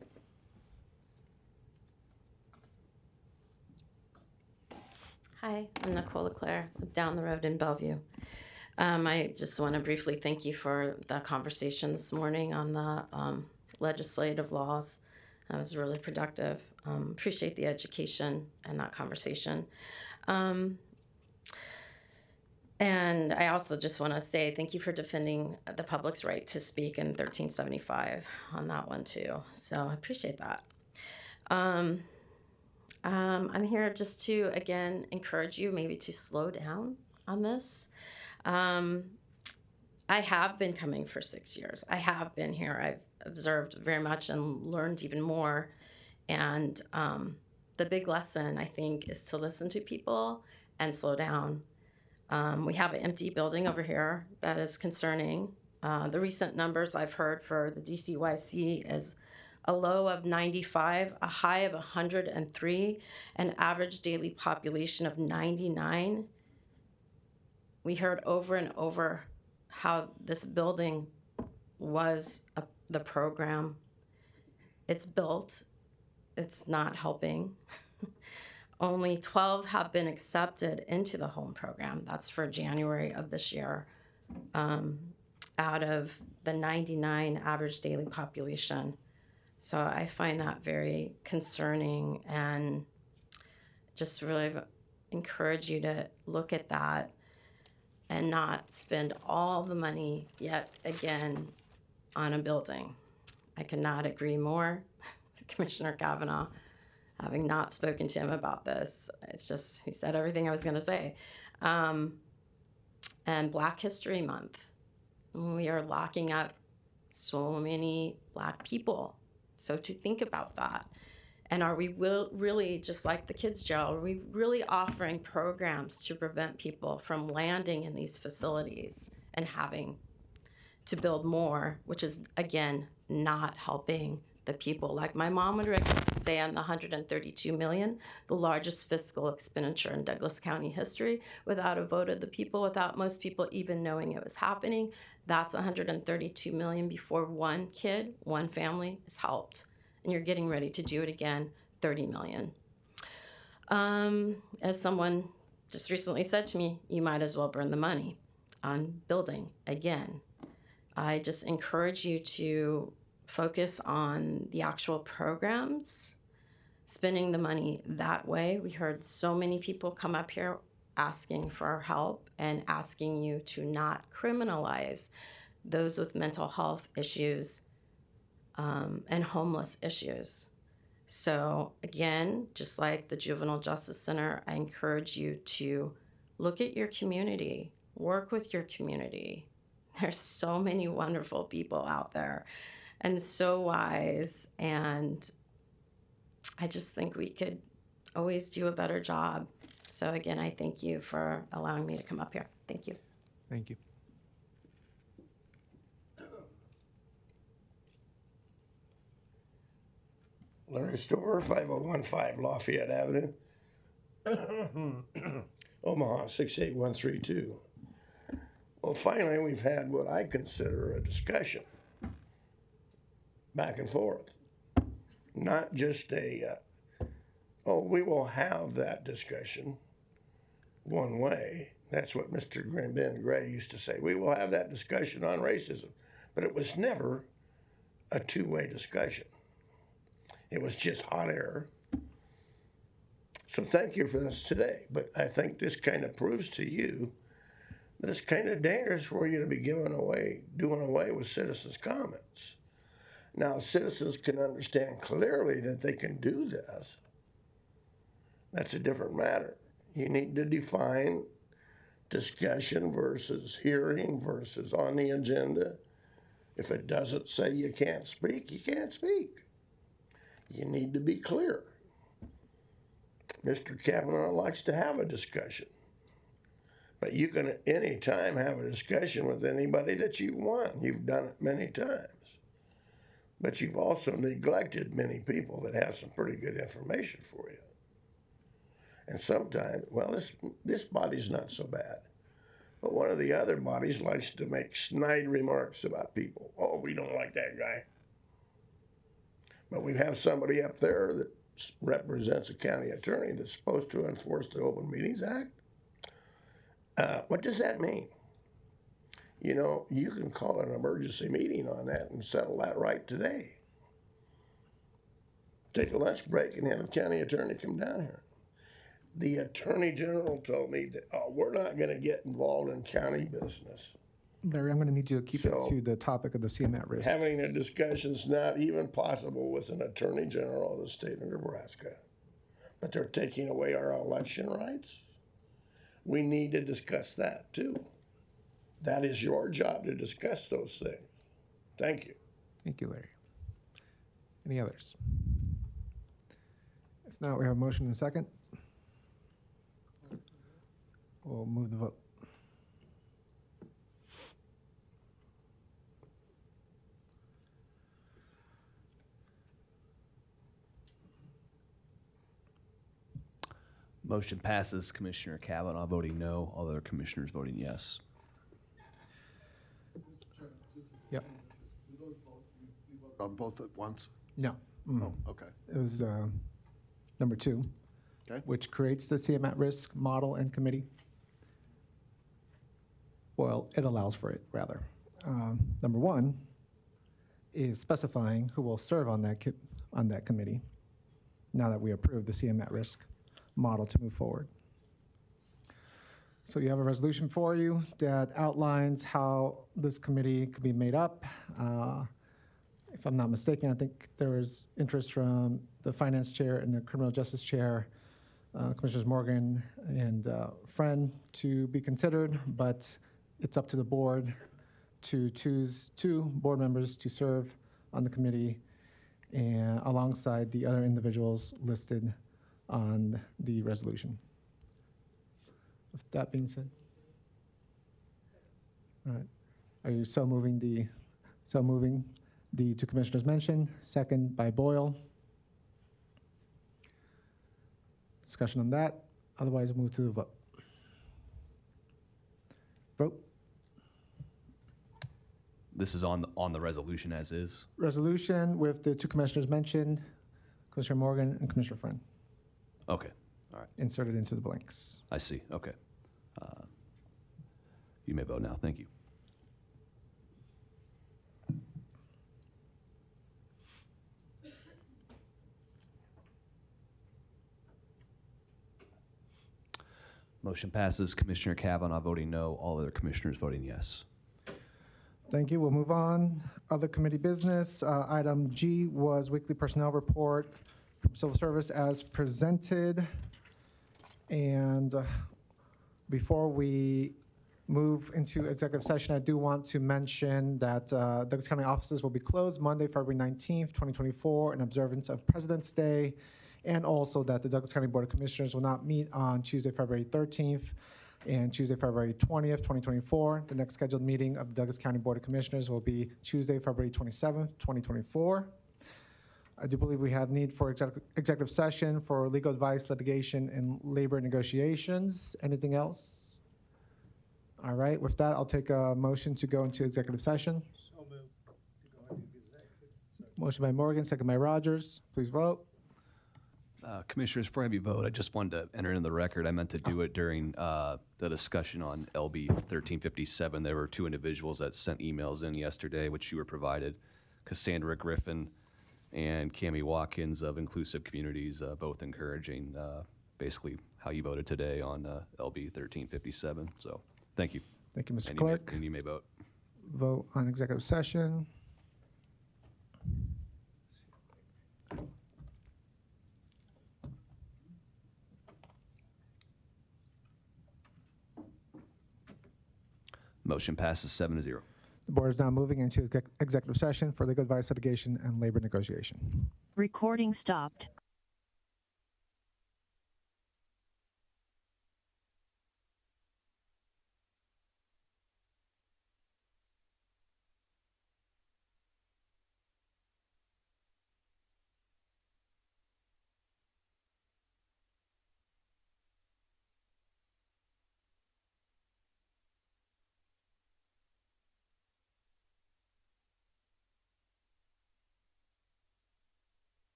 Hi, I'm Nicole LeClaire, down the road in Bellevue. I just want to briefly thank you for the conversation this morning on the legislative laws. That was really productive. Appreciate the education and that conversation. And I also just want to say thank you for defending the public's right to speak in 1375 on that one too. So I appreciate that. I'm here just to, again, encourage you maybe to slow down on this. I have been coming for 6 years. I have been here. I've observed very much and learned even more. And the big lesson, I think, is to listen to people and slow down. We have an empty building over here that is concerning. The recent numbers I've heard for the DCYC is a low of 95, a high of 103, an average daily population of 99. We heard over and over how this building was the program. It's built. It's not helping. Only 12 have been accepted into the home program. That's for January of this year, out of the 99 average daily population. So I find that very concerning, and just really encourage you to look at that and not spend all the money yet again on a building. I could not agree more. Commissioner Kavanaugh, having not spoken to him about this, it's just, he said everything I was going to say. And Black History Month, we are locking up so many Black people. So to think about that. And are we really, just like the kids' jail, are we really offering programs to prevent people from landing in these facilities and having to build more, which is, again, not helping the people? Like my mom would say on the $132 million, the largest fiscal expenditure in Douglas County history, without a vote of the people, without most people even knowing it was happening. That's $132 million before one kid, one family is helped. And you're getting ready to do it again, $30 million. As someone just recently said to me, you might as well burn the money on building again. I just encourage you to focus on the actual programs, spending the money that way. We heard so many people come up here asking for help and asking you to not criminalize those with mental health issues, and homeless issues. So again, just like the Juvenile Justice Center, I encourage you to look at your community, work with your community. There's so many wonderful people out there and so wise. And I just think we could always do a better job. So again, I thank you for allowing me to come up here. Thank you. Thank you. Larry Stover, 5015 Lafayette Avenue, Omaha 68132. Well, finally, we've had what I consider a discussion back and forth. Not just a, we will have that discussion one way. That's what Mr. Ben Gray used to say. We will have that discussion on racism. But it was never a two-way discussion. It was just hot air. So thank you for this today. But I think this kind of proves to you that it's kind of dangerous for you to be doing away with citizens' comments. Now, citizens can understand clearly that they can do this. That's a different matter. You need to define discussion versus hearing versus on the agenda. If it doesn't say you can't speak, you can't speak. You need to be clear. Mr. Kavanaugh likes to have a discussion. But you can at any time have a discussion with anybody that you want. You've done it many times. But you've also neglected many people that have some pretty good information for you. And sometimes, well, this body's not so bad. But one of the other bodies likes to make snide remarks about people. Oh, we don't like that guy. But we have somebody up there that represents a county attorney that's supposed to enforce the Open Meetings Act. What does that mean? You know, you can call an emergency meeting on that and settle that right today. Take a lunch break and have the county attorney come down here. The Attorney General told me that we're not going to get involved in county business. Larry, I'm going to need you to keep it to the topic of the CM at risk. Having a discussion's not even possible with an Attorney General of the state of Nebraska. But they're taking away our election rights. We need to discuss that too. That is your job to discuss those things. Thank you. Thank you, Larry. Any others? If not, we have a motion and a second. We'll move the vote. Motion passes. Commissioner Kavanaugh voting no, all other commissioners voting yes. Yep. On both at once? No. Oh, okay. It was number 2, Okay. which creates the CM at risk model and committee. Well, it allows for it, rather. Number 1 is specifying who will serve on that committee now that we approve the CM at risk model to move forward. So you have a resolution for you that outlines how this committee could be made up. If I'm not mistaken, I think there is interest from the finance chair and the criminal justice chair, Commissioners Morgan and Friend, to be considered, but it's up to the board to choose 2 board members to serve on the committee and alongside the other individuals listed on the resolution. With that being said, all right. Are you so moving the 2 commissioners mentioned? Second by Boyle. Discussion on that. Otherwise, we'll move to the vote. Vote. This is on the resolution as is. Resolution with the 2 commissioners mentioned, Commissioner Morgan and Commissioner Friend. Okay. All right. Inserted into the blanks. I see. Okay. You may vote now. Thank you. Motion passes. Commissioner Kavanaugh voting no, all other commissioners voting yes. Thank you. We'll move on. Other committee business. Item G was weekly personnel report from civil service as presented. And before we move into executive session, I do want to mention that Douglas County offices will be closed Monday, February 19th, 2024, in observance of President's Day, and also that the Douglas County Board of Commissioners will not meet on Tuesday, February 13th and Tuesday, February 20th, 2024. The next scheduled meeting of the Douglas County Board of Commissioners will be Tuesday, February 27th, 2024. I do believe we have need for executive session for legal advice, litigation, and labor negotiations. Anything else? All right, with that, I'll take a motion to go into executive session. So moved to go into executive. Motion by Morgan, second by Rogers. Please vote. Commissioners, before I have you vote, I just wanted to enter in the record. I meant to do it during the discussion on LB 1357. There were two individuals that sent emails in yesterday, which you were provided, Cassandra Griffin and Cammie Watkins of Inclusive Communities, both encouraging basically how you voted today on LB 1357. So thank you. Thank you, Mr. And Clerk. You may vote. Vote on executive session. Motion passes 7-0. The board is now moving into executive session for legal advice, litigation, and labor negotiation. Recording stopped.